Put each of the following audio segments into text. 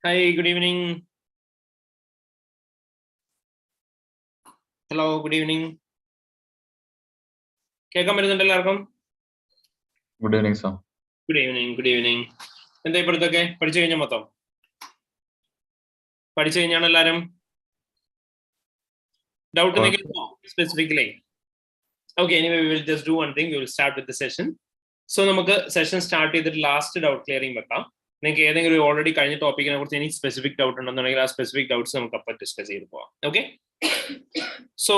Hi, good evening. Hello, good evening. കേൾക്കാൻ പറ്റുന്നുണ്ട് എല്ലാവർക്കും? Good evening, sir. Good evening, good evening. എന്താ ഇപ്പോഴത്തൊക്കെ പഠിച്ചു കഴിഞ്ഞ മൊത്തം പഠിച്ചു കഴിഞ്ഞാണ് എല്ലാരും? ഡൗട്ട് എന്തെങ്കിലും specifically? Okay, anyway, we will just do one thing. We will start with the session. So നമുക്ക് സെഷൻ സ്റ്റാർട്ട് ചെയ്തിട്ട് ലാസ്റ്റ് ഡൗട്ട് ക്ലിയറിംഗ് വെക്കാം. നിങ്ങൾക്ക് ഏതെങ്കിലും ഓൾറെഡി കഴിഞ്ഞ ടോപ്പിക്കിനെ കുറിച്ച് എനിക്ക് സ്പെസിഫിക് ഡൗട്ട് ഉണ്ടെന്നുണ്ടെങ്കിൽ ആ സ്പെസിഫിക് ഡൗട്ട്സ് നമുക്ക് അപ്പം ഡിസ്കസ് ചെയ്ത് പോവാം. Okay, so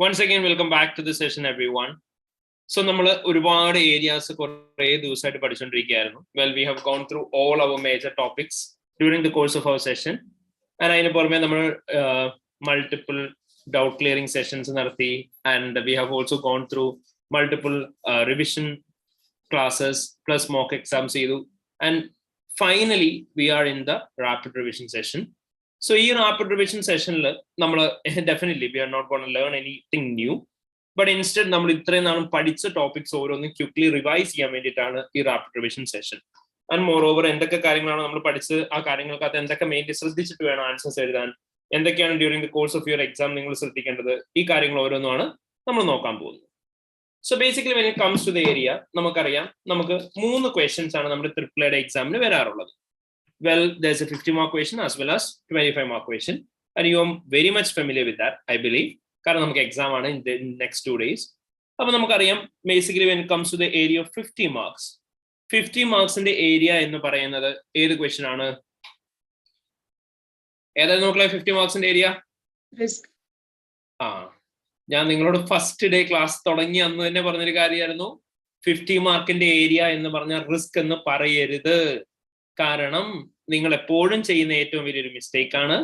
once again welcome back to the session everyone. So നമ്മൾ ഒരുപാട് ഏരിയാസ് കുറേ ദിവസമായിട്ട് പഠിച്ചുകൊണ്ടിരിക്കുകയായിരുന്നു. Well, we have gone through all our major topics during the course of our session. And അതിന് പുറമെ നമ്മൾ multiple doubt clearing sessions നടത്തി, and we have also gone through multiple revision classes plus mock exams ചെയ്തു, and finally we are in the rapid revision session. So ഈ rapid revision sessionൽ നമ്മൾ definitely we are not going to learn anything new, but instead നമ്മൾ ഇത്രയും നാളും പഠിച്ച topics ഓരോന്നും quickly revise ചെയ്യാൻ വേണ്ടിയിട്ടാണ് ഈ rapid revision session. And more over എന്തൊക്കെ കാര്യങ്ങളാണ് നമ്മൾ പഠിച്ച് ആ കാര്യങ്ങൾക്കകത്ത് എന്തൊക്കെ മെയിൻലി ശ്രദ്ധിച്ചിട്ട് വേണം ആൻസേഴ്സ് എഴുതാൻ, എന്തൊക്കെയാണ് during the course of your exam നിങ്ങൾ ശ്രദ്ധിക്കേണ്ടത്, ഈ കാര്യങ്ങൾ ഓരോന്നുമാണ് നമ്മൾ നോക്കാൻ പോകുന്നത്. So basically when it comes to the area നമുക്കറിയാം, നമുക്ക് 3 ക്വസ്റ്റ്യൻസ് ആണ് നമ്മുടെ AAA എക്സാമിന് വരാറുള്ളത്. Well, there's a 50 mark question as well as 25 mark question, and you are very much familiar with that, I believe, കാരണം നമുക്ക് എക്സാം ആണ് in the next 2 days. അപ്പൊ നമുക്കറിയാം basically when it comes to the area of 50 marks, 50 മാർക്സിന്റെ area എന്ന് പറയുന്നത് ഏത് question ആണ്? ഏതായാലും നോക്കില്ല 50 മാർക്സിന്റെ ഏരിയ. ഞാൻ നിങ്ങളോട് ഫസ്റ്റ് ഡേ ക്ലാസ് തുടങ്ങി അന്ന് തന്നെ പറഞ്ഞൊരു കാര്യമായിരുന്നു, 50 മാർക്കിന്റെ ഏരിയ എന്ന് പറഞ്ഞാൽ റിസ്ക് എന്ന് പറയരുത്. കാരണം നിങ്ങൾ എപ്പോഴും ചെയ്യുന്ന ഏറ്റവും വലിയൊരു മിസ്റ്റേക്ക് ആണ്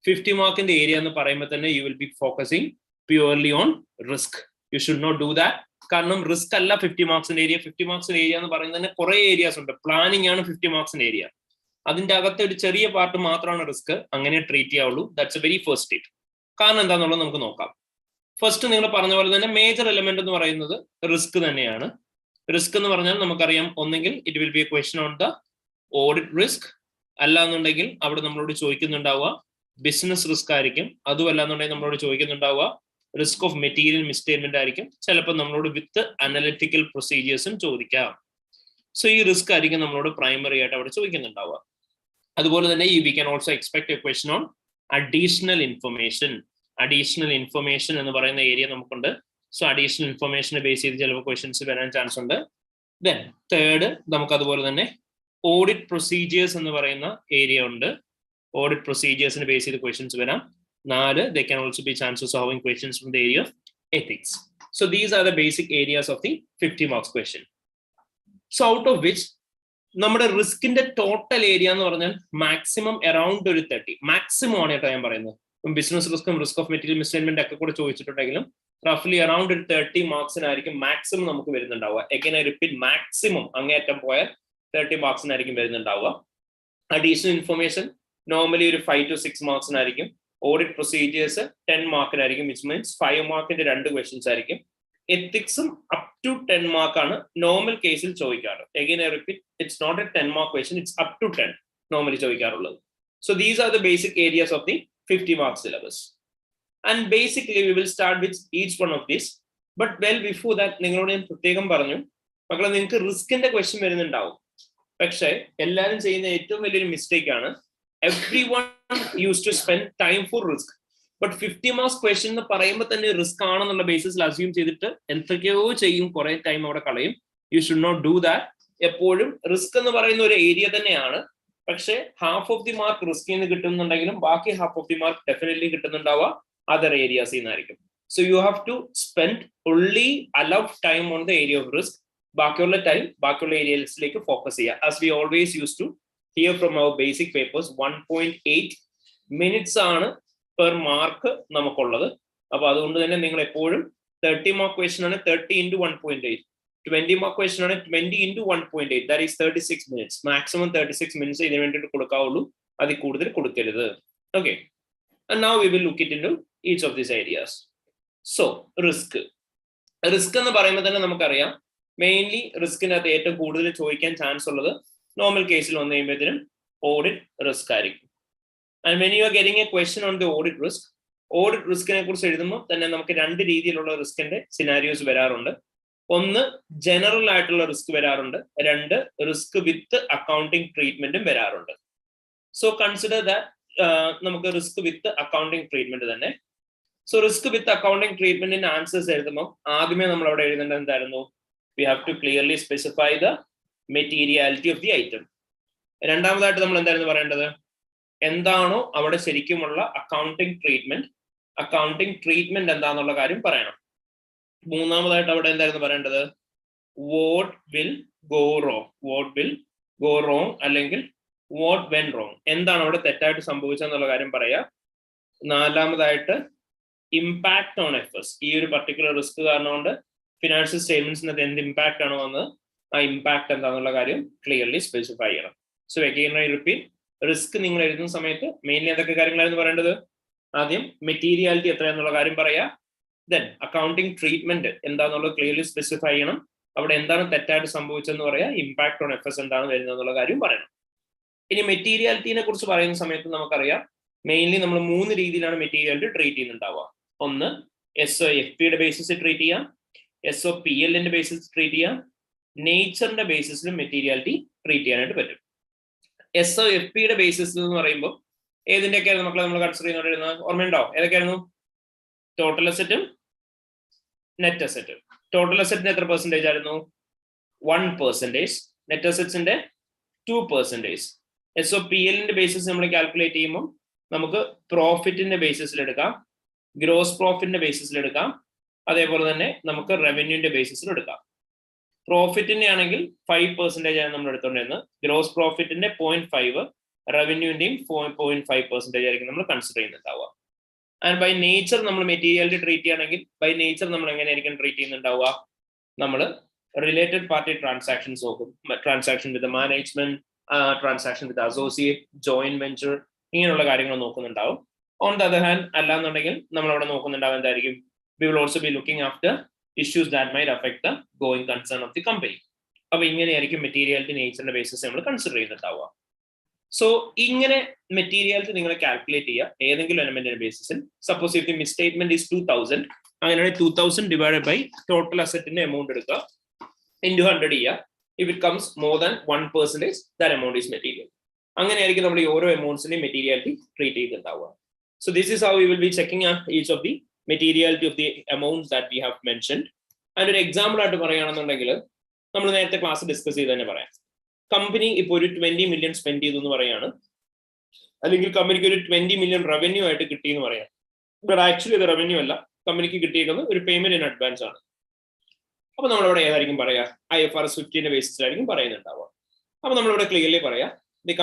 50 മാർക്കിന്റെ ഏരിയ എന്ന് പറയുമ്പോൾ തന്നെ you will be focusing purely on risk. You should not do that. കാരണം റിസ്ക് അല്ല 50 മാർക്സിന്റെ ഏരിയ. 50 മാർക്സിന്റെ ഏരിയ എന്ന് പറയുന്നത് തന്നെ കുറെ ഏരിയാസ് ഉണ്ട്. പ്ലാനിങ് ആണ് 50 മാർക്സിന്റെ ഏരിയ. അതിന്റെ അകത്ത് ഒരു ചെറിയ പാർട്ട് മാത്രമാണ് റിസ്ക്. അങ്ങനെ ട്രീറ്റ് ചെയ്യാവുള്ളൂ. That's a very first step. കാരണം എന്താണെന്നുള്ളത് നമുക്ക് നോക്കാം. ഫസ്റ്റ് നിങ്ങൾ പറഞ്ഞ പോലെ തന്നെ മേജർ എലമെന്റ് എന്ന് പറയുന്നത് റിസ്ക് തന്നെയാണ്. റിസ്ക് എന്ന് പറഞ്ഞാൽ നമുക്കറിയാം, ഒന്നെങ്കിൽ it will B A question on the audit risk, അല്ല എന്നുണ്ടെങ്കിൽ അവിടെ നമ്മളോട് ചോദിക്കുന്നുണ്ടാവുക ബിസിനസ് റിസ്ക് ആയിരിക്കും. അതുമല്ല എന്നുണ്ടെങ്കിൽ നമ്മളോട് ചോദിക്കുന്നുണ്ടാവുക റിസ്ക് ഓഫ് മെറ്റീരിയൽ മിസ്സ്റ്റേറ്റ്മെന്റ് ആയിരിക്കും. ചിലപ്പോൾ നമ്മളോട് വിത്ത് അനലിറ്റിക്കൽ പ്രൊസീജിയേഴ്സും ചോദിക്കാം. സോ ഈ റിസ്ക് ആയിരിക്കും നമ്മളോട് പ്രൈമറി ആയിട്ട് അവിടെ ചോദിക്കുന്നുണ്ടാവുക. അതുപോലെ തന്നെ we can also expect A question on additional information. Additional information എന്ന് പറയുന്ന ഏരിയ നമുക്കുണ്ട്. സോ അഡീഷണൽ ഇൻഫർമേഷനെ ബേസ് ചെയ്ത് ചിലപ്പോൾ ക്വസ്റ്റ്യൻസ് വരാൻ ചാൻസ് ഉണ്ട്. ദെൻ തേർഡ് നമുക്ക് അതുപോലെ തന്നെ ഓഡിറ്റ് പ്രൊസീജിയേഴ്സ് എന്ന് പറയുന്ന ഏരിയ ഉണ്ട്. ഓഡിറ്റ് പ്രൊസീജിയേഴ്സിനെ ബേസ് ചെയ്ത് ക്വസ്റ്റ്യൻസ് വരാം. 4 there can also be chances of having questions from the area of ethics. So these are the basic areas of the 50 marks question. So out of which നമ്മുടെ റിസ്കിന്റെ total area എന്ന് പറഞ്ഞാൽ maximum around ഒരു 30 maximum ആണ് കേട്ടോ ഞാൻ പറയുന്നത്. Business റിസ്ക്കും risk of material മിസ്സ്റ്റേറ്റ്മെന്റ് ഒക്കെ കൂടെ ചോദിച്ചിട്ടുണ്ടെങ്കിലും റഫ്ലി അറൌണ്ട് ഒരു 30 മാർക്സിനായിരിക്കും മാക്സിമം നമുക്ക് വരുന്നുണ്ടാവുക. എഗൈൻ ഐ റിപ്പീറ്റ്, മാക്സിമം അങ്ങേറ്റം പോയാൽ 30 മാർക്സിനായിരിക്കും വരുന്നുണ്ടാവുക. അഡീഷണൽ ഇൻഫർമേഷൻ നോർമലി ഒരു 5 to 6 മാർക്സിനായിരിക്കും. ഓഡിറ്റ് പ്രൊസീജിയേഴ്സ് 10 മാർക്കിനായിരിക്കും, വിച്ച് മീൻസ് 5 മാർക്കിന്റെ 2 ക്വസ്റ്റ്യൻസ് ആയിരിക്കും. എത്തിക്സും അപ് ടു 10 മാർക്കാണ് നോർമൽ കേസിൽ ചോദിക്കാറ്. Again I repeat, it's not a 10 mark question, it's up to 10 normally ചോദിക്കാറുള്ളത്. So these are the basic areas of the 50 mark syllabus. And basically we will start with each one of these. But well before that നിങ്ങളോട് ഞാൻ പ്രത്യേകം പറഞ്ഞു, മക്കളെ നിങ്ങൾക്ക് റിസ്കിന്റെ question വരുന്നുണ്ടാവും. പക്ഷെ എല്ലാവരും ചെയ്യുന്ന ഏറ്റവും വലിയൊരു മിസ്റ്റേക്ക് ആണ്, everyone used to spend time for risk, but 50 marks question എന്ന് പറയുമ്പോൾ തന്നെ റിസ്ക് ആണെന്നുള്ള ബേസിസിൽ അസ്യൂം ചെയ്തിട്ട് എന്തൊക്കെയോ ചെയ്യും, കുറെ ടൈം അവിടെ കളയും. You should not do that. എപ്പോഴും റിസ്ക് എന്ന് പറയുന്ന ഒരു ഏരിയ തന്നെയാണ്. പക്ഷെ ഹാഫ് ഓഫ് ദി മാർക്ക് റിസ്കിൽ നിന്ന് കിട്ടുന്നുണ്ടെങ്കിലും ബാക്കി half of the mark definitely കിട്ടുന്നുണ്ടാവുക അതർ ഏരിയാസിൽ നിന്നായിരിക്കും. So you have to spend only allowed time on the area of risk. ബാക്കിയുള്ള ടൈം ബാക്കിയുള്ള ഏരിയസിലേക്ക് ഫോക്കസ് ചെയ്യുക. As we always use to hear from our basic papers, 1.8 minutes ആണ് per mark നമുക്കുള്ളത്. അപ്പൊ അതുകൊണ്ട് തന്നെ നിങ്ങൾ എപ്പോഴും 30 മാർക്ക് ക്വസ്റ്റ്യൻ ആണ് 30 into 1.8, 20 മാർക്ക് ക്വസ്റ്റ്യൻ ആണ് 20 into 1.8, that is 36 minutes. Maximum 36 minutes ഇതിന് വേണ്ടിയിട്ട് കൊടുക്കാവുള്ളൂ, അതിൽ കൂടുതൽ കൊടുക്കരുത്. Okay, and now we will look it into each of these areas. So risk എന്ന് പറയുമ്പോൾ തന്നെ നമുക്കറിയാം മെയിൻലി റിസ്കിനകത്ത് ഏറ്റവും കൂടുതൽ ചോദിക്കാൻ ചാൻസ് ഉള്ളത് നോർമൽ കേസിൽ വന്നു കഴിയുമ്പോഴത്തേനും ഓഡിറ്റ് റിസ്ക് ആയിരിക്കും. And when you are getting a question on the audit റിസ്കിനെ കുറിച്ച് എഴുതുമ്പോൾ തന്നെ നമുക്ക് രണ്ട് രീതിയിലുള്ള റിസ്കിന്റെ സിനാരിയോസ് വരാറുണ്ട്. ഒന്ന് ജനറൽ ആയിട്ടുള്ള റിസ്ക് വരാറുണ്ട്, രണ്ട് റിസ്ക് വിത്ത് അക്കൗണ്ടിങ് ട്രീറ്റ്മെന്റും വരാറുണ്ട്. സോ കൺസിഡർ ദാറ്റ് നമുക്ക് റിസ്ക് വിത്ത് അക്കൗണ്ടിങ് ട്രീറ്റ്മെന്റ് തന്നെ. സോ റിസ്ക് വിത്ത് അക്കൗണ്ടിങ് ട്രീറ്റ്മെന്റിന്റെ ആൻസേഴ്സ് എഴുതുമ്പോൾ ആദ്യമേ നമ്മൾ അവിടെ എഴുതേണ്ടത് എന്തായിരുന്നു? We have to clearly specify the materiality of the item. രണ്ടാമതായിട്ട് നമ്മൾ എന്തായിരുന്നു പറയേണ്ടത്? എന്താണോ അവിടെ ശരിക്കുമുള്ള അക്കൗണ്ടിങ് ട്രീറ്റ്മെന്റ് എന്താന്നുള്ള കാര്യം പറയണം. മൂന്നാമതായിട്ട് അവിടെ എന്തായിരുന്നു പറയേണ്ടത്? വാട്ട് വിൽ ഗോ റോങ് അല്ലെങ്കിൽ വാട്ട് വെൻ റോങ്, എന്താണ് അവിടെ തെറ്റായിട്ട് സംഭവിച്ചെന്നുള്ള കാര്യം പറയാ. നാലാമതായിട്ട് ഇമ്പാക്ട് ഓൺ എഫേർട്സ്, ഈ ഒരു പർട്ടിക്കുലർ റിസ്ക് കാരണം കൊണ്ട് ഫിനാൻഷ്യൽ സ്റ്റേറ്റ്മെന്റ്സിനകത്ത് എന്ത് ഇമ്പാക്ട് ആണ് വന്നത്, ആ ഇമ്പാക്ട് എന്താണെന്നുള്ള കാര്യം ക്ലിയർലി സ്പെസിഫൈ ചെയ്യണം. So again I repeat, risk നിങ്ങൾ എഴുതുന്ന സമയത്ത് മെയിൻലി എന്തൊക്കെ കാര്യങ്ങളായിരുന്നു പറയേണ്ടത്? ആദ്യം മെറ്റീരിയാലിറ്റി എത്രയാന്നുള്ള കാര്യം പറയാ, ദെൻ അക്കൗണ്ടിങ് ട്രീറ്റ്മെന്റ് എന്താണെന്നുള്ളത് ക്ലിയർലി സ്പെസിഫൈ ചെയ്യണം, അവിടെ എന്താണ് തെറ്റായിട്ട് സംഭവിച്ചതെന്ന് പറയാ, ഇമ്പാക്ട് ഓൺ എഫേർട്സ് എന്താണ് വരുന്നതെന്നുള്ള കാര്യം പറയണം. ഇനി മെറ്റീരിയാലിറ്റിനെ കുറിച്ച് പറയുന്ന സമയത്ത് നമുക്കറിയാം മെയിൻലി നമ്മൾ 3 രീതിയിലാണ് മെറ്റീരിയാലിറ്റി ട്രീറ്റ് ചെയ്യുന്നുണ്ടാവുക. ഒന്ന് SOFPയുടെ ബേസിസിൽ ട്രീറ്റ് ചെയ്യാം, SOPLന്റെ ബേസിസിൽ ട്രീറ്റ് ചെയ്യാം, നേച്ചറിന്റെ ബേസിസിലും മെറ്റീരിയാലിറ്റി ട്രീറ്റ് ചെയ്യാനായിട്ട് പറ്റും. SOFPയുടെ ബേസിസിൽ എന്ന് പറയുമ്പോൾ ഏതിന്റെയൊക്കെയായിരുന്നു മക്കളെ നമ്മൾ കൺസിഡർ ചെയ്യുന്നോണ്ടിരുന്നത്? ഓർമ്മയുണ്ടോ? ഏതൊക്കെയായിരുന്നു? ടോട്ടൽ അസറ്റും നെറ്റ് അസറ്റും. ടോട്ടൽ അസറ്റിന് എത്ര പെർസെന്റേജ് ആയിരുന്നു? 1%. നെറ്റ് അസറ്റ്സിന്റെ 2%. SOPLന്റെ ബേസിസ് നമ്മൾ കാൽക്കുലേറ്റ് ചെയ്യുമ്പോൾ നമുക്ക് പ്രോഫിറ്റിന്റെ ബേസിസിൽ എടുക്കാം, ഗ്രോസ് പ്രോഫിറ്റിന്റെ ബേസിസിൽ എടുക്കാം, അതേപോലെ തന്നെ നമുക്ക് റവന്യൂന്റെ ബേസിസിൽ എടുക്കാം. പ്രോഫിറ്റിന്റെ ആണെങ്കിൽ 5% ആണ് നമ്മൾ എടുത്തോണ്ടിരുന്നത്, ഗ്രോസ് പ്രോഫിറ്റിന്റെ 0.5, റവന്യൂന്റെയും 0.5% ആയിരിക്കും നമ്മൾ കൺസിഡർ ചെയ്യുന്നുണ്ടാവുക. ആൻഡ് ബൈ നേച്ചർ നമ്മൾ മെറ്റീരിയാലിറ്റി ട്രീറ്റ് ചെയ്യുകയാണെങ്കിൽ ബൈ നേച്ചർ നമ്മൾ എങ്ങനെയായിരിക്കും ട്രീറ്റ് ചെയ്യുന്നുണ്ടാവുക? നമ്മൾ റിലേറ്റഡ് പാർട്ടി ട്രാൻസാക്ഷൻസ് നോക്കും, ട്രാൻസാക്ഷൻ വിത്ത് മാനേജ്മെന്റ്, ട്രാൻസാക്ഷൻ വിത്ത് അസോസിയേറ്റ്, ജോയിന്റ് വെഞ്ചർ, ഇങ്ങനെയുള്ള കാര്യങ്ങൾ നോക്കുന്നുണ്ടാവും. ഓൺ ദ അതർ ഹാൻഡ് അല്ലാന്നുണ്ടെങ്കിൽ നമ്മൾ അവിടെ നോക്കുന്നുണ്ടാവും എന്തായിരിക്കും? We will also be looking after issues that might affect the going concern of the company. അപ്പൊ ഇങ്ങനെയായിരിക്കും മെറ്റീരിയാലിറ്റി നേച്ചറിന്റെ ബേസിസ് നമ്മൾ കൺസിഡർ ചെയ്യുന്നുണ്ടാവുക. സോ ഇങ്ങനെ മെറ്റീരിയാലിറ്റി നിങ്ങൾ കാൽക്കുലേറ്റ് ചെയ്യുക ഏതെങ്കിലും എലമെന്റിന്റെ ബേസിസിൽ. Suppose if the misstatement is 2000, അങ്ങനെയാണെങ്കിൽ 2000 ഡിവൈഡഡ് ബൈ ടോട്ടൽ അസറ്റിന്റെ എമൗണ്ട് എടുക്കുക, ഇൻറ്റു 100 ചെയ്യുക. If it comes more than 1%, that amount is material. അങ്ങനെയായിരിക്കും നമ്മൾ ഈ ഓരോ എമൗണ്ട്സിനെയും മെറ്റീരിയാലിറ്റി ട്രീറ്റ് ചെയ്തിട്ടുണ്ടാവുക. So this is how we will be checking each of the materiality of the amounts that we have mentioned. അതിന്റെ ഒരു example ആയിട്ട് പറയുകയാണെന്നുണ്ടെങ്കിൽ നമ്മൾ നേരത്തെ ക്ലാസ് ഡിസ്കസ് ചെയ്ത് തന്നെ പറയാം. കമ്പനി ഇപ്പോൾ ഒരു 20 മില്യൺ സ്പെൻഡ് ചെയ്തു എന്ന് പറയാണ്, അല്ലെങ്കിൽ കമ്പനിക്ക് ഒരു 20 മില്യൺ റവന്യൂ ആയിട്ട് കിട്ടി എന്ന് പറയാം. ബട്ട് ആക്ച്വലി ഇത് റവന്യൂ അല്ല, കമ്പനിക്ക് കിട്ടിയിരിക്കുന്നത് ഒരു പേയ്മെന്റ് ഇൻ അഡ്വാൻസ് ആണ്. അപ്പൊ നമ്മളിവിടെ ഏതായിരിക്കും പറയാ? IFRS 15ന്റെ ബേസിസിലായിരിക്കും പറയുന്നുണ്ടാവുക. അപ്പൊ നമ്മളിവിടെ ക്ലിയർലി പറയാം, the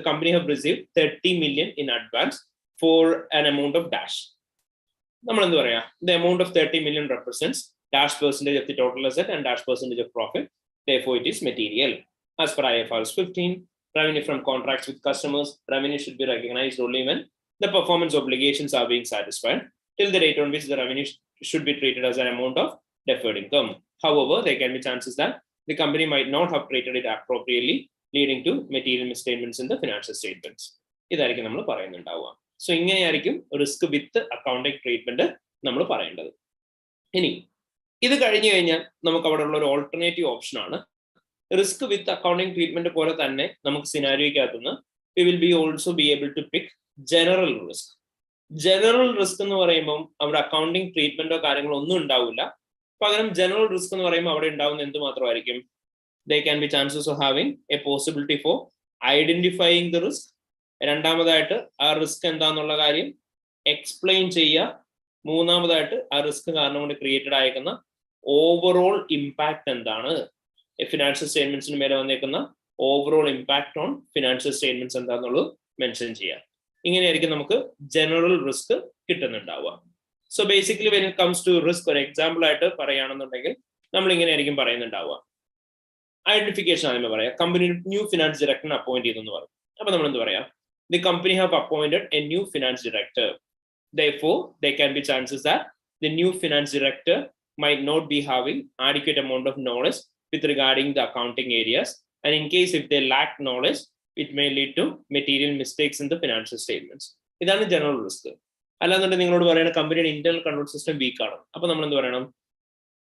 company have received 30 million in advance for an amount of dash. നമ്മൾ എന്ത് പറയാ? The amount of 30 million represents dash percentage of the total asset and dash percentage of profit. Therefore, it is material. As per IFRS 15, revenue from contracts with customers, revenue should be recognized only when the performance obligations are being satisfied till the date on which the revenue should be treated as an amount of deferred income. However, there can be chances that the company might not have treated it appropriately, leading to material misstatements in the financial statements. ഇതായിരിക്കും നമ്മൾ പറയുന്നുണ്ടാവുക. So ഇങ്ങനെയായിരിക്കും risk with accounting treatment നമ്മൾ പറയേണ്ടത്. ഇനി ഇത് കഴിഞ്ഞു കഴിഞ്ഞാൽ നമുക്ക് അവിടെ ഉള്ള ഒരു ഓൾട്ടർനേറ്റീവ് ഓപ്ഷൻ ആണ് റിസ്ക് വിത്ത് അക്കൗണ്ടിങ് ട്രീറ്റ്മെന്റ് പോലെ തന്നെ നമുക്ക് സിനാരിയോയ്ക്കകത്തുനിന്ന് we will be also be able to pick general risk. General risk എന്ന് പറയുമ്പോൾ അവിടെ അക്കൗണ്ടിങ് ട്രീറ്റ്മെന്റോ കാര്യങ്ങളോ ഒന്നും ഉണ്ടാവില്ല. പകരം ജനറൽ റിസ്ക് എന്ന് പറയുമ്പോൾ അവിടെ ഉണ്ടാവുന്ന എന്ത് മാത്രമായിരിക്കും? There can be chances of having a possibility for identifying the risk. രണ്ടാമതായിട്ട് ആ റിസ്ക് എന്താന്നുള്ള കാര്യം എക്സ്പ്ലെയിൻ ചെയ്യുക. മൂന്നാമതായിട്ട് ആ റിസ്ക് കാരണം കൊണ്ട് ക്രിയേറ്റഡ് ആയിരിക്കുന്ന ഓവറോൾ ഇമ്പാക്ട് എന്താണ്, ഫിനാൻഷ്യൽ സ്റ്റേറ്റ്മെന്റ്സിന് മേലെ വന്നേക്കുന്ന overall impact on financial statements എന്താന്നുള്ളത് മെൻഷൻ ചെയ്യുക. ഇങ്ങനെയായിരിക്കും നമുക്ക് ജനറൽ റിസ്ക് കിട്ടുന്നുണ്ടാവുക. So basically when it comes to risk, ഒരു എക്സാമ്പിൾ ആയിട്ട് പറയുകയാണെന്നുണ്ടെങ്കിൽ നമ്മൾ ഇങ്ങനെയായിരിക്കും പറയുന്നുണ്ടാവുക. ഐഡന്റിഫിക്കേഷൻ ആദ്യമേ പറയാം. കമ്പനി ന്യൂ ഫിനാൻസ് ഡയറക്ടറിനെ അപ്പോയിന്റ് ചെയ്തെന്ന് പറയും. അപ്പൊ നമ്മൾ എന്ത് പറയാം? The company have appointed a new finance director. Therefore, there can be chances that the new finance director might not be having adequate amount of knowledge with regarding the accounting areas, and in case if they lack knowledge, it may lead to material mistakes in the financial statements. ഇതാണ് general risk. അല്ലാന്നുണ്ടെങ്കിൽ നിങ്ങളോട് പറയുന്ന കമ്പനിയുടെ internal control system week ആണ്. അപ്പൊ നമ്മൾ എന്ത് പറയണം?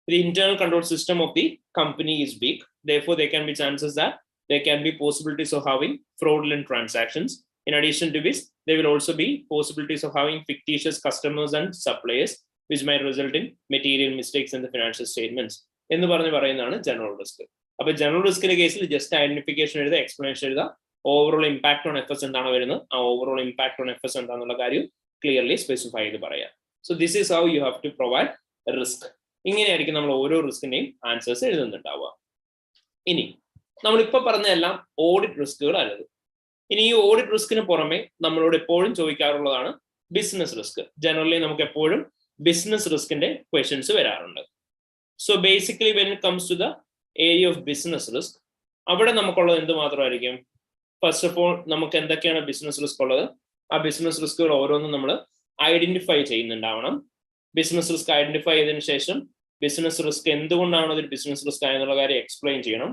The internal control system of the company is weak. Therefore, there can be chances that there can be possibilities of having fraudulent transactions. In addition to this, there will also be possibilities of having fictitious customers and suppliers, which might result in material mistakes in the financial statements. എന്ന് പറയുന്നതാണ് general risk. അപ്പൊ general റിസ്കിന്റെ കേസിൽ just identification എഴുതുക, explanation എഴുതുക, overall impact on FS എന്താണ് വരുന്നത്, ആ overall impact on FS എന്താണെന്നുള്ള കാര്യം ക്ലിയർലി സ്പെസിഫൈ ചെയ്ത് പറയാം. So this is how you have to provide risk. ഇങ്ങനെയായിരിക്കും നമ്മൾ ഓരോ റിസ്കിന്റെയും ആൻസേഴ്സ് എഴുതുന്നുണ്ടാവുക. ഇനി നമ്മളിപ്പോ പറഞ്ഞ എല്ലാം ഓഡിറ്റ് റിസ്കുകളാണിത്. ഇനി ഈ ഓഡിറ്റ് റിസ്കിന് പുറമെ നമ്മളോട് എപ്പോഴും ചോദിക്കാറുള്ളതാണ് ബിസിനസ് റിസ്ക്. ജനറലി നമുക്ക് എപ്പോഴും ബിസിനസ് റിസ്കിന്റെ ക്വസ്റ്റ്യൻസ് വരാറുണ്ട്. So basically when it comes to the area of business risk, അവിടെ നമുക്കുള്ളത് എന്ത് മാത്രമായിരിക്കും? ഫസ്റ്റ് ഓഫ് ഓൾ നമുക്ക് എന്തൊക്കെയാണ് ബിസിനസ് റിസ്ക് ഉള്ളത്, ആ ബിസിനസ് റിസ്കുകൾ ഓരോന്നും നമ്മൾ ഐഡന്റിഫൈ ചെയ്യുന്നുണ്ടാവണം. ബിസിനസ് റിസ്ക് ഐഡന്റിഫൈ ചെയ്തതിനു ശേഷം ബിസിനസ് റിസ്ക് എന്തുകൊണ്ടാണ് അതൊരു ബിസിനസ് റിസ്ക് ആയെന്നുള്ള കാര്യം എക്സ്പ്ലെയിൻ ചെയ്യണം.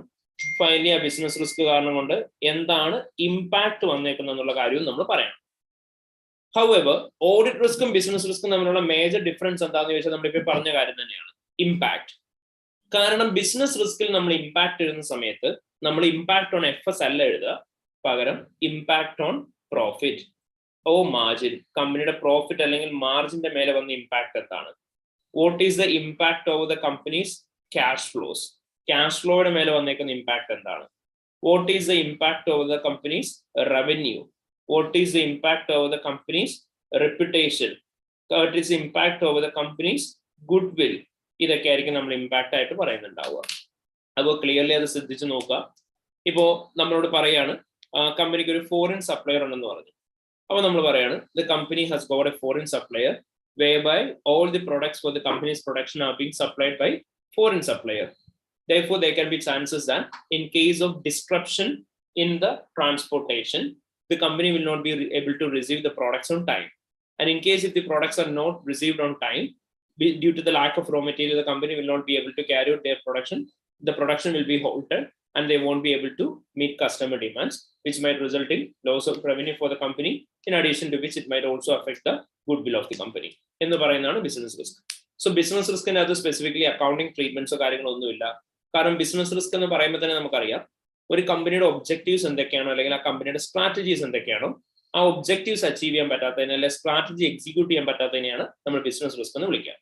ഫൈനലി ആ ബിസിനസ് റിസ്ക് കാരണം കൊണ്ട് എന്താണ് ഇമ്പാക്ട് വന്നേക്കുന്നത് എന്നുള്ള കാര്യവും നമ്മൾ പറയണം. ഹൗഎവർ ഓഡിറ്റ് റിസ്ക്കും ബിസിനസ് റിസ്ക്കും തമ്മിലുള്ള മേജർ ഡിഫറൻസ് എന്താണെന്ന് ചോദിച്ചാൽ നമ്മളിപ്പോൾ പറഞ്ഞ കാര്യം തന്നെയാണ്, ഇമ്പാക്ട്. കാരണം ബിസിനസ് റിസ്കിൽ നമ്മൾ ഇമ്പാക്ട് എഴുതുന്ന സമയത്ത് നമ്മൾ ഇമ്പാക്ട് ഓൺ എഫ്എസ് അല്ല എഴുതുക, പകരം impact on profit or margin, കമ്പനിയുടെ പ്രോഫിറ്റ് അല്ലെങ്കിൽ മാർജിന്റെ മേലെ വന്ന ഇമ്പാക്ട് എന്താണ്? What is the impact over the company's cash flows, cash ഫ്ലോയുടെ മേലെ വന്നേക്കുന്ന ഇമ്പാക്ട് എന്താണ്? What is the impact over the company's revenue, what is the impact over the company's reputation, what is the impact over the company's goodwill. ഇതൊക്കെ ആയിരിക്കും നമ്മൾ impact ആയിട്ട് പറയുന്നുണ്ടാവുക. അപ്പോൾ clearly അത് ശ്രദ്ധിച്ച് നോക്കുക. ഇപ്പോ നമ്മളോട് പറയാണ് കമ്പനിക്ക് ഒരു ഫോറിൻ സപ്ലയർ ഉണ്ടെന്ന് പറഞ്ഞു. അപ്പോൾ നമ്മൾ പറയാണ് the company has got a foreign supplier whereby all the products for the company's production are being supplied by foreign supplier. Therefore, there can be chances that in case of disruption in the transportation, the company will not be able to receive the products on time. And in case if the products are not received on time, due to the lack of raw material, the company will not be able to carry out their production. The production will be halted and they won't be able to meet customer demands, which might result in loss of revenue for the company, in addition to which it might also affect the goodwill of the company. എന്ന് പറയുന്നതാണ് business risk. So business റിസ്കിന്റെ അത് specifically accounting ട്രീറ്റ്മെന്റ്സോ കാര്യങ്ങളോ ഒന്നുമില്ല. കാരണം business risk എന്ന് പറയുമ്പോൾ തന്നെ നമുക്കറിയാം ഒരു കമ്പനിയുടെ ഒബ്ജക്റ്റീവ്സ് എന്തൊക്കെയാണോ അല്ലെങ്കിൽ ആ കമ്പനിയുടെ സ്ട്രാറ്റജീസ് എന്തൊക്കെയാണോ ആ ഒബ്ജക്റ്റീവ്സ് അച്ചീവ് ചെയ്യാൻ പറ്റാത്തതിനെ അല്ലെങ്കിൽ സ്ട്രാറ്റജി എക്സിക്യൂട്ട് ചെയ്യാൻ പറ്റാത്തതിനെയാണ് നമ്മൾ ബിസിനസ് റിസ്ക് എന്ന് വിളിക്കുക.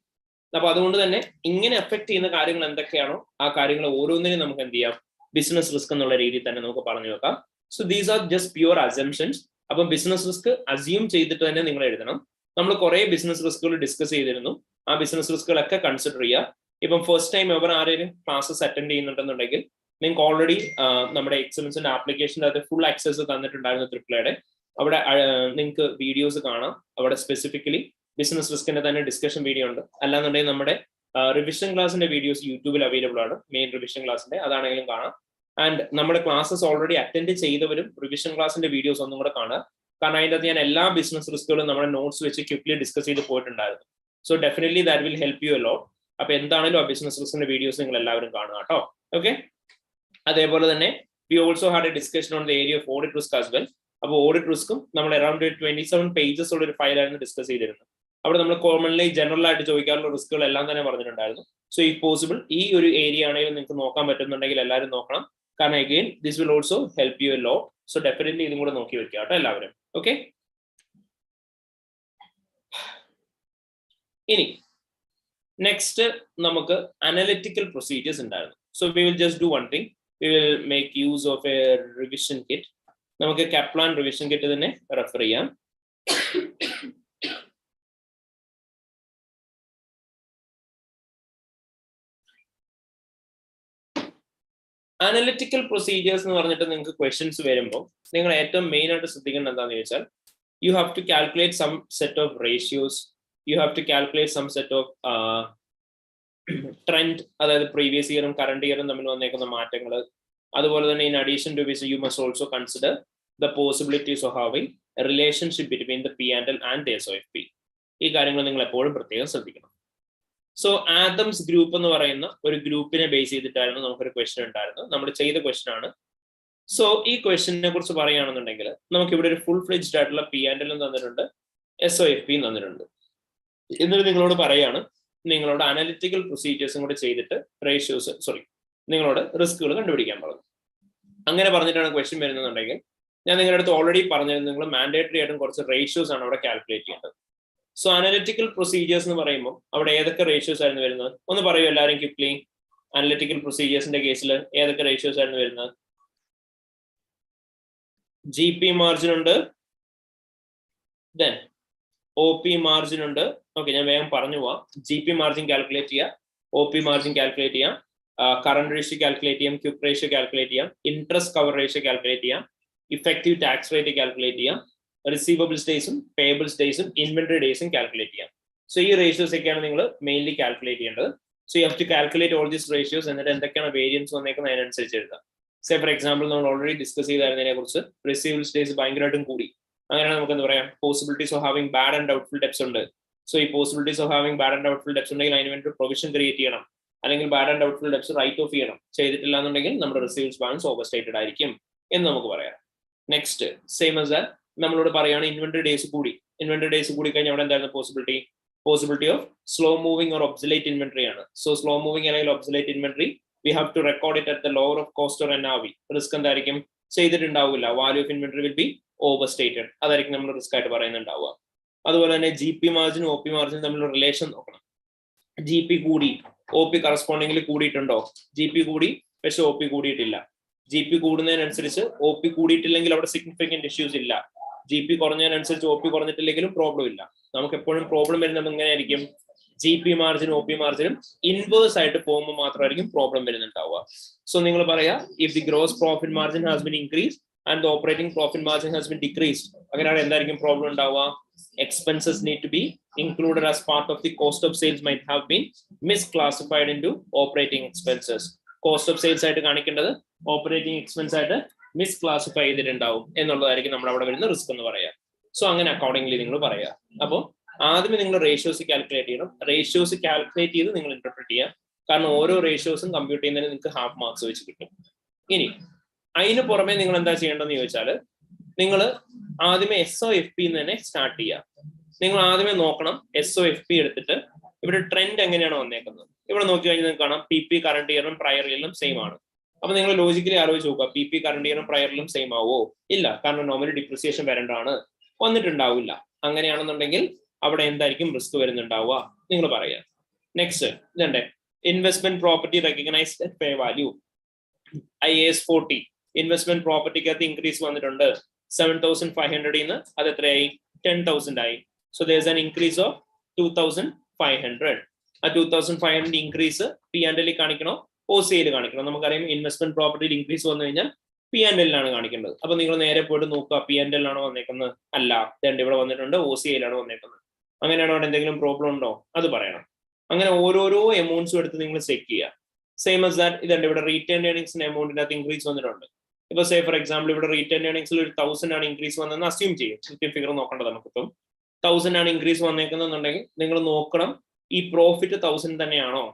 അപ്പൊ അതുകൊണ്ട് തന്നെ ഇങ്ങനെ എഫക്ട് ചെയ്യുന്ന കാര്യങ്ങൾ എന്തൊക്കെയാണോ ആ കാര്യങ്ങൾ ഓരോന്നിനും നമുക്ക് എന്ത് ചെയ്യാം, ബിസിനസ് റിസ്ക് എന്നുള്ള രീതിയിൽ തന്നെ നമുക്ക് പറഞ്ഞു വെക്കാം. So these are just pure assumptions. അപ്പം ബിസിനസ് റിസ്ക് അസ്യൂം ചെയ്തിട്ട് തന്നെ നിങ്ങൾ എഴുതണം. നമ്മൾ കുറെ ബിസിനസ് റിസ്കുകൾ ഡിസ്കസ് ചെയ്തിരുന്നു. ആ ബിസിനസ് റിസ്കുകളൊക്കെ കൺസിഡർ ചെയ്യുക. ഇപ്പം ഫസ്റ്റ് ടൈം എവർ ആരെയും ക്ലാസ്സസ് അറ്റൻഡ് ചെയ്യുന്നുണ്ടെന്നുണ്ടെങ്കിൽ നിങ്ങൾക്ക് ഓൾറെഡി നമ്മുടെ എക്സലൻസിന്റെ ആപ്ലിക്കേഷൻ്റെ അത് ഫുൾ ആക്സസ് തന്നിട്ടുണ്ടായിരുന്നു ട്രിപ്പിളയുടെ. അവിടെ നിങ്ങൾക്ക് വീഡിയോസ് കാണാം. അവിടെ സ്പെസിഫിക്കലി ബിസിനസ് റിസ്കിന്റെ തന്നെ ഡിസ്കഷൻ വീഡിയോ ഉണ്ട്. അല്ലാന്നുണ്ടെങ്കിൽ നമ്മുടെ റിവിഷൻ ക്ലാസിന്റെ വീഡിയോസ് യൂട്യൂബിൽ അവൈലബിൾ ആണ്. മെയിൻ റിവിഷൻ ക്ലാസിന്റെ അതാണെങ്കിലും കാണാം. ആൻഡ് നമ്മുടെ ക്ലാസ്സസ് ഓൾറെഡി അറ്റൻഡ് ചെയ്തവരും റിവിഷൻ ക്ലാസിന്റെ വീഡിയോസ് ഒന്നും കൂടെ കാണുക. കാരണം അതിൻ്റെ അകത്ത് ഞാൻ എല്ലാ ബിസിനസ് റിസ്കുകളും നമ്മുടെ നോട്ട്സ് വെച്ച് ക്വിക്ലി ഡിസ്കസ് ചെയ്ത് പോയിട്ടുണ്ടായിരുന്നു. So definitely that will help you a lot. അപ്പൊ എന്താണെങ്കിലും ആ ബിസിനസ് റിസ്കിന്റെ വീഡിയോസ് നിങ്ങൾ എല്ലാവരും കാണുക കേട്ടോ. ഓക്കെ, അതേപോലെ തന്നെ we also had A discussion on the area of audit risk as well. അപ്പോൾ ഓഡിറ്റ് റിസ്ക്കും നമ്മൾ അറൌണ്ട് 27 പേജസ് ഉള്ള ഒരു ഫയലായിരുന്നു ഡിസ്കസ് ചെയ്തിരുന്നത്. അവിടെ നമ്മൾ കോമൺലി ജനറൽ ആയിട്ട് ചോദിക്കാറുള്ള റിസ്കുകൾ എല്ലാം തന്നെ പറഞ്ഞിട്ടുണ്ടായിരുന്നു. സോ ഇഫ് പോസിബിൾ ഈ ഒരു ഏരിയ ആണെങ്കിലും നിങ്ങൾക്ക് നോക്കാൻ പറ്റുന്നുണ്ടെങ്കിൽ എല്ലാവരും നോക്കണം. കാരണം again this will also help you a lot. So definitely ഇതും കൂടെ നോക്കി വെക്കുക കേട്ടോ എല്ലാവരും. ഓക്കെ, ഇനി നെക്സ്റ്റ് നമുക്ക് അനലിറ്റിക്കൽ പ്രൊസീജിയേഴ്സ് ഉണ്ടായിരുന്നു. So we will just do one thing, we will make use of A revision kit. നമുക്ക് കപ്ലാൻ റിവിഷൻ കിറ്റ് തന്നെ റെഫർ ചെയ്യാം. അനലിറ്റിക്കൽ പ്രൊസീജിയേഴ്സ് എന്ന് പറഞ്ഞിട്ട് നിങ്ങൾക്ക് ക്വസ്റ്റ്യൻസ് വരുമ്പോൾ നിങ്ങൾ ഏറ്റവും മെയിൻ ആയിട്ട് ശ്രദ്ധിക്കേണ്ടത് എന്താണെന്ന് ചോദിച്ചാൽ you have to calculate some set of ratios, you have to calculate some set of trend, അതായത് പ്രീവിയസ് ഇയറും കറണ്ട് ഇയറും തമ്മിൽ വന്നേക്കുന്ന മാറ്റങ്ങൾ. അതുപോലെ തന്നെ in addition to which you must also consider the possibilities of having a relationship between the P&L and the SOFP. ഈ കാര്യങ്ങൾ നിങ്ങൾ എപ്പോഴും പ്രത്യേകം ശ്രദ്ധിക്കണം. സോ ആദംസ് ഗ്രൂപ്പ് എന്ന് പറയുന്ന ഒരു ഗ്രൂപ്പിനെ ബേസ് ചെയ്തിട്ടായിരുന്നു നമുക്കൊരു ക്വസ്റ്റ്യൻ ഉണ്ടായിരുന്നു. നമ്മൾ ചെയ്ത ക്വസ്റ്റ്യൻ ആണ്. സോ ഈ ക്വസ്റ്റ്യനെ കുറിച്ച് പറയുകയാണെന്നുണ്ടെങ്കിൽ നമുക്ക് ഇവിടെ ഒരു ഫുൾ ഫ്ലെഡ്ജ്ഡ് ആയിട്ടുള്ള P&L തന്നിട്ടുണ്ട്, SOFP തന്നിട്ടുണ്ട്. എന്നിട്ട് നിങ്ങളോട് പറയാണ് നിങ്ങളോട് അനലിറ്റിക്കൽ പ്രൊസീജിയേഴ്സും കൂടെ ചെയ്തിട്ട് നിങ്ങളോട് റിസ്കുകൾ കണ്ടുപിടിക്കാൻ പറഞ്ഞു. അങ്ങനെ പറഞ്ഞിട്ടാണ് ക്വസ്റ്റ്യൻ വരുന്നുണ്ടെങ്കിൽ ഞാൻ നിങ്ങളുടെ അടുത്ത് ഓൾറെഡി പറഞ്ഞിരുന്നു, നിങ്ങൾ മാൻഡേറ്ററി ആയിട്ടും കുറച്ച് റേഷ്യോസ് ആണ് അവിടെ കാൽക്കുലേറ്റ് ചെയ്യേണ്ടത്. സോ അനലിറ്റിക്കൽ പ്രൊസീജിയേഴ്സ് എന്ന് പറയുമ്പോൾ അവിടെ ഏതൊക്കെ റേഷ്യോസ് ആയിരുന്നു വരുന്നത് ഒന്ന് പറയൂ എല്ലാവരും ക്വിക്ലി. അനലിറ്റിക്കൽ പ്രൊസീജിയേഴ്സിന്റെ കേസിൽ ഏതൊക്കെ റേഷ്യോസ് ആയിരുന്നു വരുന്നത്? GP മാർജിൻ ഉണ്ട്, ദെൻ OP മാർജിൻ ഉണ്ട്. ഓക്കെ, ഞാൻ വേഗം പറഞ്ഞു പോവാം. GP മാർജിൻ കാൽക്കുലേറ്റ് ചെയ്യാം, OP മാർജിൻ കാൽക്കുലേറ്റ് ചെയ്യാം, കറന്റ് റേഷ്യോ കാൽക്കുലേറ്റ് ചെയ്യാം, ക്വിക്ക് റേഷ്യോ കാൽക്കുലേറ്റ് ചെയ്യാം, ഇൻട്രസ്റ്റ് കവർ റേഷ്യോ കാൽക്കുലേറ്റ് ചെയ്യാം, ഇഫക്റ്റീവ് ടാക്സ് റേറ്റ് കാൽക്കുലേറ്റ് ചെയ്യാം, റിസീവബിൾസ് ഡേയ്സും പേയബിൾസ് ഡേയ്സും ഇൻവെന്ററി ഡേയ്സും കാൽക്കുലേറ്റ് ചെയ്യാം. സോ ഈ റേഷ്യോസ് ഒക്കെയാണ് നിങ്ങൾ മെയിൻലി കാൽക്കുലേറ്റ് ചെയ്യേണ്ടത്. So you have to calculate all these ratios. എന്നിട്ട് എന്തൊക്കെയാണ് വേരിയൻസ് വന്നേക്കുന്നത് അതിനനുസരിച്ച് എഴുതാം. സേ ഫോർ എക്സാമ്പിൾ നമ്മൾ ഓൾറെഡി ഡിസ്കസ് ചെയ്തായിരുന്നതിനെ കുറിച്ച് റിസീവബിൾസ് ഡേയ്സ് ഭയങ്കരമായിട്ടും കൂടി. അങ്ങനെയാണ് നമുക്ക് എന്താ പറയാം, possibilities of having bad and doubtful debts ഉണ്ട്. സോ ഈ possibilities of having bad and doubtful debts ഉണ്ടെങ്കിൽ അതിന് വേണ്ടി പ്രൊവിഷൻ ക്രിയേറ്റ് ചെയ്യണം, അല്ലെങ്കിൽ bad and doubtful debts write off ചെയ്യണം. ചെയ്തിട്ടില്ല എന്നുണ്ടെങ്കിൽ നമ്മുടെ റിസീവ്സ് ബാലൻസ് ഓവർ സ്റ്റേറ്റഡ് ആയിരിക്കും എന്ന് നമുക്ക് പറയാം. നെക്സ്റ്റ് സെയിം ആസ് ദാറ്റ് നമ്മളോട് പറയുകയാണ് ഇൻവെന്ററി ഡേയ്സ് കൂടി. ഇൻവെന്ററി ഡേയ്സ് കൂടി കഴിഞ്ഞാൽ അവിടെ എന്തായിരുന്നു possibility of slow moving or obsolete inventory ആണ്. സോ സ്ലോ മൂവിംഗ് അല്ലെങ്കിൽ obsolete inventory we have to record it at the lower of cost or NRV. Risk എന്തായിരിക്കും? ചെയ്തിട്ടുണ്ടാവില്ല, value of inventory will be over stated. അതായിരിക്കും നമ്മൾ risk ആയിട്ട് പറയുന്നുണ്ടാവുക. അതുപോലെ തന്നെ GP മാർജിനും OP മാർജിനും തമ്മിലുള്ള റിലേഷൻ നോക്കണം. GP കൂടി, OP കറസ്പോണ്ടിങ്ങിൽ കൂടിയിട്ടുണ്ടോ? GP കൂടി പക്ഷെ OP കൂടിയിട്ടില്ല. GP കൂടുന്നതിനനുസരിച്ച് OP കൂടിയിട്ടില്ലെങ്കിൽ അവിടെ സിഗ്നിഫിക്കന്റ് ഇഷ്യൂസ് ഇല്ല. GP കുറഞ്ഞതിനനുസരിച്ച് OP കുറഞ്ഞിട്ടില്ലെങ്കിലും പ്രോബ്ലം ഇല്ല. നമുക്ക് എപ്പോഴും പ്രോബ്ലം വരുന്നത് എങ്ങനെയായിരിക്കും? GP മാർജിനും OP മാർജിനും ഇൻവേഴ്സ് ആയിട്ട് പോകുമ്പോൾ മാത്രമായിരിക്കും പ്രോബ്ലം വരുന്നുണ്ടാവുക. സോ നിങ്ങൾ പറയാ if the gross profit margin has been increase and the operating profit margin has been decreased, അങ്ങനെയാണ് എന്തായിരിക്കും പ്രോബ്ലം ഉണ്ടാവുക? Expenses need to be included as part of the cost of sales might have been misclassified into operating expenses. Cost of sales ആയിട്ട് കാണിക്കേണ്ടത് operating expense ആയിട്ട് മിസ്ക്ലാസിഫൈ ചെയ്തിട്ടുണ്ടാവും എന്നുള്ളതായിരിക്കും നമ്മൾ അവിടെ വരുന്ന റിസ്ക് എന്ന് പറയാം. സോ അങ്ങനെ അക്കോർഡിംഗ്ലി നിങ്ങൾ പറയാം. അപ്പോൾ ആദ്യമേ നിങ്ങൾ റേഷ്യോസ് കാൽക്കുലേറ്റ് ചെയ്യണം. റേഷ്യോസ് കാൽക്കുലേറ്റ് ചെയ്ത് നിങ്ങൾ ഇന്റർപ്രറ്റ് ചെയ്യാം. കാരണം ഓരോ റേഷ്യോസും കമ്പ്യൂട്ട് ചെയ്യുന്നതിന് നിങ്ങൾക്ക് ഹാഫ് മാർക്സ് വെച്ച് കിട്ടും. ഇനി അതിന് പുറമെ നിങ്ങൾ എന്താ ചെയ്യേണ്ടതെന്ന് ചോദിച്ചാൽ നിങ്ങൾ ആദ്യമേ SOFP തന്നെ സ്റ്റാർട്ട് ചെയ്യുക. നിങ്ങൾ ആദ്യമേ നോക്കണം SOFP എടുത്തിട്ട് ഇവിടെ ട്രെൻഡ് എങ്ങനെയാണ് വന്നേക്കുന്നത്. ഇവിടെ നോക്കി കഴിഞ്ഞാൽ നിങ്ങൾക്ക് കാണാം PP കറണ്ട് ഇയറും പ്രയർ ഇയറിലും സെയിം ആണ്. അപ്പൊ നിങ്ങൾ ലോജിക്കലി ആലോചിച്ച് നോക്കുക, PP കറണ്ട് ഇയറും പ്രയർ ഇയറിലും സെയിം ആവോ? ഇല്ല, കാരണം നോർമലി ഡിപ്രിസിയേഷൻ വരേണ്ടതാണ്, വന്നിട്ടുണ്ടാവില്ല. അങ്ങനെയാണെന്നുണ്ടെങ്കിൽ അവിടെ എന്തായിരിക്കും റിസ്ക് വരുന്നുണ്ടാവുക നിങ്ങൾ പറയാം. നെക്സ്റ്റ് ഇതുണ്ട് investment property recognised at fair value IAS 40. Investment പ്രോപ്പർട്ടിക്കകത്ത് ഇൻക്രീസ് വന്നിട്ടുണ്ട്. 7,500 അത് എത്രയായി? 10,000 ആയി. So there is an increase of 2,500. ആ 2,500 ഇൻക്രീസ് P&L കാണിക്കണോ OCL കാണിക്കണോ? നമുക്കറിയാം ഇൻവെസ്റ്റ്മെന്റ് പ്രോപ്പർട്ടിയിൽ ഇൻക്രീസ് വന്നു കഴിഞ്ഞാൽ P&L കാണിക്കേണ്ടത്. അപ്പൊ നിങ്ങൾ നേരെ പോയിട്ട് നോക്കുക P&L ആണോ വന്നേക്കുന്നത്? അല്ല, ഇവിടെ വന്നിട്ടുണ്ട് OCL ആണ് വന്നേക്കുന്നത്. അങ്ങനെയാണോ? അവിടെ എന്തെങ്കിലും പ്രോബ്ലം ഉണ്ടോ? അത് പറയണം. അങ്ങനെ ഓരോരോ എമൗണ്ട്സും എടുത്ത് നിങ്ങൾ ചെക്ക് ചെയ്യുക. സെയിം ആസ് ദാറ്റ് ഇതുണ്ട് ഇവിടെ റീറ്റേൺ ഏർണിംഗ്സിന്റെ എമൗണ്ടിനകത്ത് ഇൻക്രീസ് വന്നിട്ടുണ്ട്. ഇപ്പൊ സേ ഫോർ എക്സാമ്പിൾ ഇവിടെ റീറ്റേൺ ഏർണിംഗ്സിൽ ഒരു 1,000 ആണ് ഇൻക്രീസ് വന്നതെന്ന് അസ്യൂം ചെയ്യും. കൃത്യം ഫിഗർ നോക്കേണ്ടത് നമുക്കിപ്പം 1,000 ആണ് ഇൻക്രീസ് വന്നേക്കുന്നുണ്ടെങ്കിൽ നിങ്ങൾ നോക്കണം ഈ പ്രോഫിറ്റ് 1,000 തന്നെയാണോ.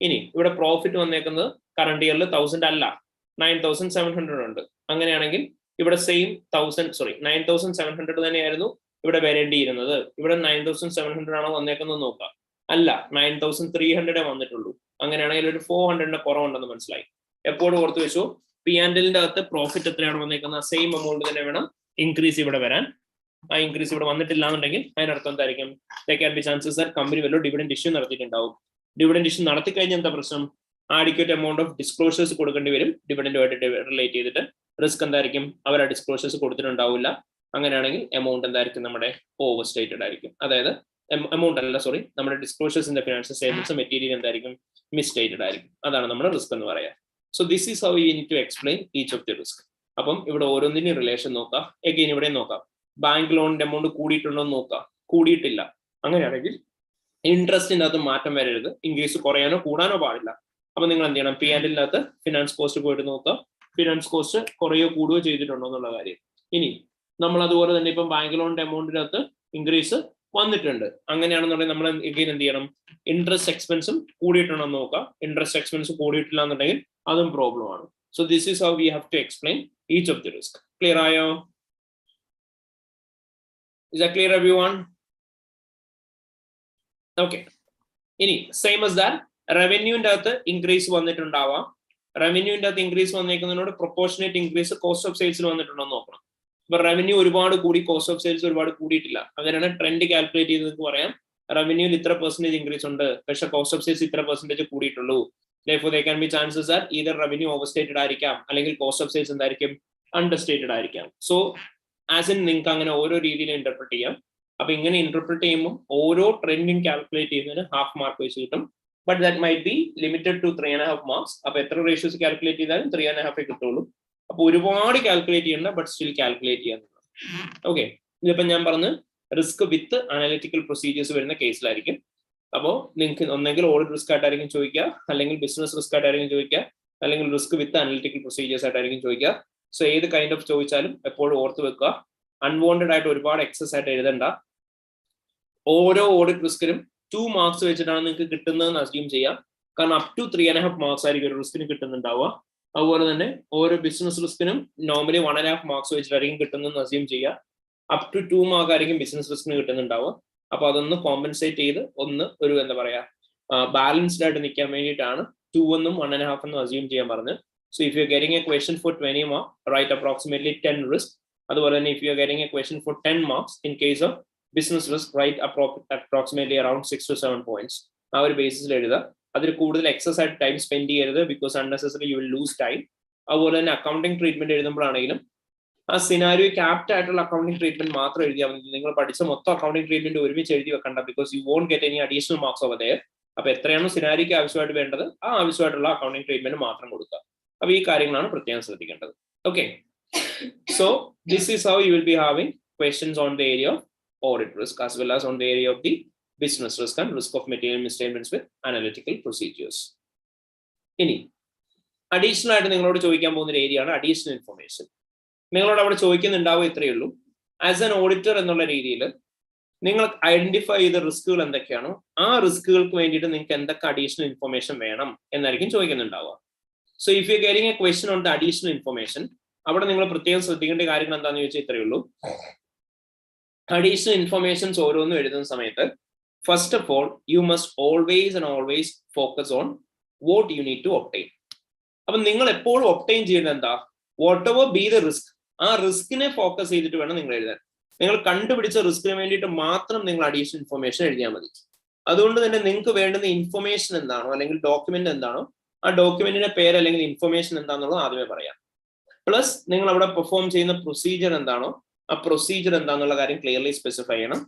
ഇനി ഇവിടെ പ്രോഫിറ്റ് വന്നേക്കുന്നത് കറണ്ട് ഇയറിൽ 1,000 അല്ല, 9,700 ഉണ്ട്. അങ്ങനെയാണെങ്കിൽ ഇവിടെ സെയിം 9,700 തന്നെയായിരുന്നു ഇവിടെ വരേണ്ടിയിരുന്നത്. ഇവിടെ 9,700 ആണോ വന്നേക്കുന്നത് നോക്കാം. അല്ല, 9,300 വന്നിട്ടുള്ളൂ. അങ്ങനെയാണെങ്കിൽ ഒരു 400 കുറവുണ്ടെന്ന് മനസ്സിലായി. എപ്പോഴും ഓർത്ത് വെച്ചു P&Lന്റെ അകത്ത് പ്രോഫിറ്റ് എത്രയാണ് വന്നേക്കുന്നത് സെയിം എമൗണ്ട് തന്നെ വേണം ഇൻക്രീസ് ഇവിടെ വരാൻ. ആ ഇൻക്രീസ് ഇവിടെ വന്നിട്ടില്ല എന്നുണ്ടെങ്കിൽ അതിനർത്ഥം എന്തായിരിക്കും? ചാൻസസ് കമ്പനി വല്ല ഡിവിഡന്റ് ഇഷ്യൂ നടത്തിയിട്ടുണ്ടാവും. ഡിവിഡന്റ് ഇഷ്യൂ നടത്തി കഴിഞ്ഞാൽ എന്താ പ്രശ്നം? ആഡിക്വേറ്റ് എമൗണ്ട് ഓഫ് ഡിസ്ക്ലോഷേഴ്സ് കൊടുക്കേണ്ടി വരും. ഡിവിഡന്റുമായിട്ട് റിലേറ്റ് ചെയ്തിട്ട് റിസ്ക് എന്തായിരിക്കും? അവർ ആ ഡിസ്ക്ലോഷേഴ്സ് കൊടുത്തിട്ടുണ്ടാവില്ല. അങ്ങനെയാണെങ്കിൽ എമൗണ്ട് എന്തായിരിക്കും? നമ്മുടെ ഓവർ സ്റ്റേറ്റഡ് ആയിരിക്കും. അതായത് എമൗണ്ട് അല്ല, നമ്മുടെ ഡിസ്ക്ലോഷേഴ്സിന്റെ ഫിനാൻഷ്യൽ സ്റ്റേറ്റ്മെന്റ്സ് മെറ്റീരിയൽ എന്തായിരിക്കും? മിസ്സ്റ്റേറ്റഡ് ആയിരിക്കും. അതാണ് നമ്മുടെ റിസ്ക് എന്ന് പറയാം. So this is how you need to explain each of the risk. അപ്പം ഇവിടെ ഓരോന്നിന്റെയും റിലേഷൻ നോക്കാം. എഗെയിൻ ഇവിടെ നോക്കാം. ബാങ്ക് ലോണിന്റെ എമൗണ്ട് കൂടിയിട്ടുണ്ടോ എന്ന് നോക്കാം. കൂടിയിട്ടില്ല. അങ്ങനെയാണെങ്കിൽ ഇൻട്രസ്റ്റിന്റെ അകത്ത് മാറ്റം വരരുത്. ഇൻക്രീസ് കുറയാനോ കൂടാനോ പാടില്ല. അപ്പൊ നിങ്ങൾ എന്ത് ചെയ്യണം? P&Lനകത്ത് ഫിനാൻസ് കോസ്റ്റ് പോയിട്ട് നോക്കുക. ഫിനാൻസ് കോസ്റ്റ് കുറയോ കൂടുകയോ ചെയ്തിട്ടുണ്ടോ എന്നുള്ള കാര്യം. ഇനി നമ്മൾ അതുപോലെ തന്നെ ഇപ്പം ബാങ്ക് ലോണിന്റെ എമൗണ്ടിനകത്ത് ഇൻക്രീസ് വന്നിട്ടുണ്ട്. അങ്ങനെയാണെന്നുണ്ടെങ്കിൽ നമ്മൾ എഗെയിൻ എന്ത് ചെയ്യണം, ഇൻട്രസ്റ്റ് എക്സ്പെൻസും കൂടിയിട്ടുണ്ടോ എന്ന് നോക്കാം. ഇൻട്രസ്റ്റ് എക്സ്പെൻസ് കൂടിയിട്ടില്ല എന്നുണ്ടെങ്കിൽ അതും പ്രോബ്ലം ആണ്. So this is how we have to explain each of the risk. Clear ആയോ? Is that clear everyone? Okay. ഇനി സെയിം as that റവന്യൂവിന്റെ അകത്ത് ഇൻക്രീസ് വന്നിട്ടുണ്ടാവാം. റവന്യൂവിന്റെ അകത്ത് ഇൻക്രീസ് വന്നേക്കുന്നതിനോട് പ്രൊപ്പോർഷനേറ്റ് ഇൻക്രീസ് കോസ്റ്റ് ഓഫ് സെയിൽസിൽ വന്നിട്ടുണ്ടോ എന്ന് നോക്കണം. ഇപ്പൊ റവന്യൂ ഒരുപാട് കൂടി, കോസ്റ്റ് ഓഫ് സെയിൽസ് ഒരുപാട് കൂടിയിട്ടില്ല. അങ്ങനെയാണ് ട്രെൻഡ് കാൽക്കുലേറ്റ് ചെയ്ത് പറയാം. റവന്യൂവിൽ ഇത്ര പെർസെന്റേജ് ഇൻക്രീസ് ഉണ്ട്, പക്ഷെ കോസ്റ്റ് ഓഫ് സെയിൽസ് ഇത്ര percentage കൂടിയിട്ടുള്ളൂ. Therefore there can be chances that either revenue overstated ആയിരിക്കാം, അല്ലെങ്കിൽ കോസ്റ്റ് ഓഫ് സെയിൽസ് എന്തായിരിക്കും, അണ്ടർസ്റ്റേറ്റഡ് ആയിരിക്കാം. സോ ആസ് ഇൻ നിങ്ങൾക്ക് അങ്ങനെ ഓരോ രീതിയിൽ ഇന്റർപ്രറ്റ് ചെയ്യാം. അപ്പൊ ഇങ്ങനെ ഇന്റർപ്രറ്റ് ചെയ്യുമ്പോൾ ഓരോ ട്രെൻഡിങ് കാൽക്കുലേറ്റ് ചെയ്യുന്നതിന് ഹാഫ് മാർക്ക് വെച്ച് കിട്ടും. But that might be limited to 3.5 marks. അപ്പൊ എത്ര റേഷ്യോസ് കാൽക്കുലേറ്റ് ചെയ്താലും 3.5 കിട്ടുള്ളൂ. അപ്പൊ ഒരുപാട് കാൽക്കുലേറ്റ് ചെയ്യണ്ട, ബട്ട് സ്റ്റിൽ കാൽക്കുലേറ്റ് ചെയ്യാൻ. ഓക്കെ, ഇതിപ്പോ ഞാൻ പറഞ്ഞ് റിസ്ക് വിത്ത് അനലിറ്റിക്കൽ പ്രൊസീജിയേഴ്സ് വരുന്ന കേസിലായിരിക്കും. അപ്പോൾ നിങ്ങൾക്ക് ഒന്നെങ്കിൽ ഓഡിറ്റ് റിസ്ക് ആയിട്ടായിരിക്കും ചോദിക്കുക, അല്ലെങ്കിൽ ബിസിനസ് റിസ്ക് ആയിട്ടായിരിക്കും ചോദിക്കുക, അല്ലെങ്കിൽ റിസ്ക് വിത്ത് അനലിറ്റിക്കൽ പ്രൊസീജിയേഴ്സ് ആയിട്ടായിരിക്കും ചോദിക്കുക. സോ ഏത് കൈൻഡ് ഓഫ് ചോദിച്ചാലും എപ്പോഴും ഓർത്ത് വെക്കുക, അൺവാണ്ടഡ് ആയിട്ട് ഒരുപാട് എക്സസ് ആയിട്ട് എഴുതണ്ട. ഓരോ ഓഡിറ്റ് റിസ്കിനും 2 മാർക്സ് വെച്ചിട്ടാണ് നിങ്ങൾക്ക് കിട്ടുന്നതെന്ന് അസ്യൂം ചെയ്യാം. കാരണം അപ് ടു 3.5 മാർക്സ് ആയിരിക്കും ഒരു റിസ്കിന് കിട്ടുന്നുണ്ടാവുക. അതുപോലെ തന്നെ ഓരോ ബിസിനസ് റിസ്കിനും നോർമലി 1.5 മാർക്സ് വെച്ചിട്ടായിരിക്കും കിട്ടുന്നതെന്ന് അസ്യൂം ചെയ്യുക. അപ് ടു 2 മാർക്ക് ആയിരിക്കും ബിസിനസ് റിസ്കിന് കിട്ടുന്നുണ്ടാവുക. അപ്പൊ അതൊന്ന് കോമ്പൻസേറ്റ് ചെയ്ത് ഒന്ന് ഒരു എന്താ പറയാ ബാലൻസ്ഡ് ആയിട്ട് നിൽക്കാൻ വേണ്ടിയിട്ടാണ് 2 എന്നും 1.5 എന്നും അസ്യൂം ചെയ്യാൻ പറഞ്ഞത്. So if you are getting a question for 20 mark, right approximately 10 risk. അതുപോലെ തന്നെ if you are getting a question for 10 marks in case of business risk, right approximately around 6 to 7 points. ആ ഒരു ബേസിസിൽ എഴുതുക. അതിൽ കൂടുതൽ എക്സസ് ആയിട്ട് time spend ചെയ്യരുത്, because unnecessary you will lose time. അതുപോലെ തന്നെ അക്കൗണ്ടിങ് ട്രീറ്റ്മെന്റ് എഴുതുമ്പോഴാണെങ്കിലും ആ സിനാരിയോയ്ക്ക് ആപ്റ്റ് ആയിട്ടുള്ള അക്കൗണ്ടിങ് ട്രീറ്റ്മെന്റ് മാത്രം എഴുതിയാൽ മതി. നിങ്ങൾ പഠിച്ച മൊത്തം അക്കൗണ്ടിങ് ട്രീറ്റ്മെന്റ് ഒരുമിച്ച് എഴുതി വെക്കണ്ട, because you won't get any additional marks over there. അപ്പൊ എത്രയാണോ സിനാരിയോയ്ക്ക് ആവശ്യമായിട്ട് വേണ്ടത് ആ ആവശ്യമായിട്ടുള്ള അക്കൗണ്ടിങ് ട്രീറ്റ്മെന്റ് മാത്രം കൊടുക്കുക. അപ്പൊ ഈ കാര്യങ്ങളാണ് പ്രത്യേകം ശ്രദ്ധിക്കേണ്ടത്. Okay, so this is how U will be having questions on the area of audit risk as well as on the area of the business risk and risk of material misstatements with analytical procedures. ഇനി additional ആയിട്ട് നിങ്ങളോട് ചോദിക്കാൻ പോകുന്ന ഒരു area ആണ് additional information. നിങ്ങളോട് അവിടെ ചോദിക്കുന്നുണ്ടാവും ഇത്രയേ ഉള്ളൂ. ആസ് എൻ ഓഡിറ്റർ എന്നുള്ള രീതിയിൽ നിങ്ങൾ ഐഡന്റിഫൈ ചെയ്ത റിസ്കുകൾ എന്തൊക്കെയാണോ ആ റിസ്കുകൾക്ക് വേണ്ടിയിട്ട് നിങ്ങൾക്ക് എന്തൊക്കെ അഡീഷണൽ ഇൻഫർമേഷൻ വേണം എന്നായിരിക്കും ചോദിക്കുന്നുണ്ടാവുക. So if you getting a question on the additional information, അവിടെ നിങ്ങൾ പ്രത്യേകം ശ്രദ്ധിക്കേണ്ട കാര്യങ്ങൾ എന്താണെന്ന് ചോദിച്ചാൽ ഇത്രയേ ഉള്ളൂ. അഡീഷണൽ ഇൻഫർമേഷൻസ് ഓരോന്നും എഴുതുന്ന സമയത്ത് first of all you must always focus on what you need to obtain. അപ്പൊ നിങ്ങൾ എപ്പോഴും ഒബ്ടെയിൻ ചെയ്യുന്നത് എന്താ, whatever be the risk, ആ റിസ്കിനെ ഫോക്കസ് ചെയ്തിട്ട് വേണം നിങ്ങൾ എഴുതാൻ. നിങ്ങൾ കണ്ടുപിടിച്ച റിസ്കിന് വേണ്ടിയിട്ട് മാത്രം നിങ്ങൾ അഡീഷണൽ ഇൻഫർമേഷൻ എഴുതിയാൽ മതി. അതുകൊണ്ട് തന്നെ നിങ്ങൾക്ക് വേണ്ടുന്ന ഇൻഫർമേഷൻ എന്താണോ അല്ലെങ്കിൽ ഡോക്യുമെന്റ് എന്താണോ ആ ഡോക്യുമെന്റിന്റെ പേര് അല്ലെങ്കിൽ ഇൻഫർമേഷൻ എന്താണെന്നുള്ളത് ആദ്യമേ പറയാം. പ്ലസ് നിങ്ങൾ അവിടെ പെർഫോം ചെയ്യുന്ന പ്രൊസീജിയർ എന്താണോ ആ പ്രൊസീജിയർ എന്താണെന്നുള്ള കാര്യം ക്ലിയർലി സ്പെസിഫൈ ചെയ്യണം.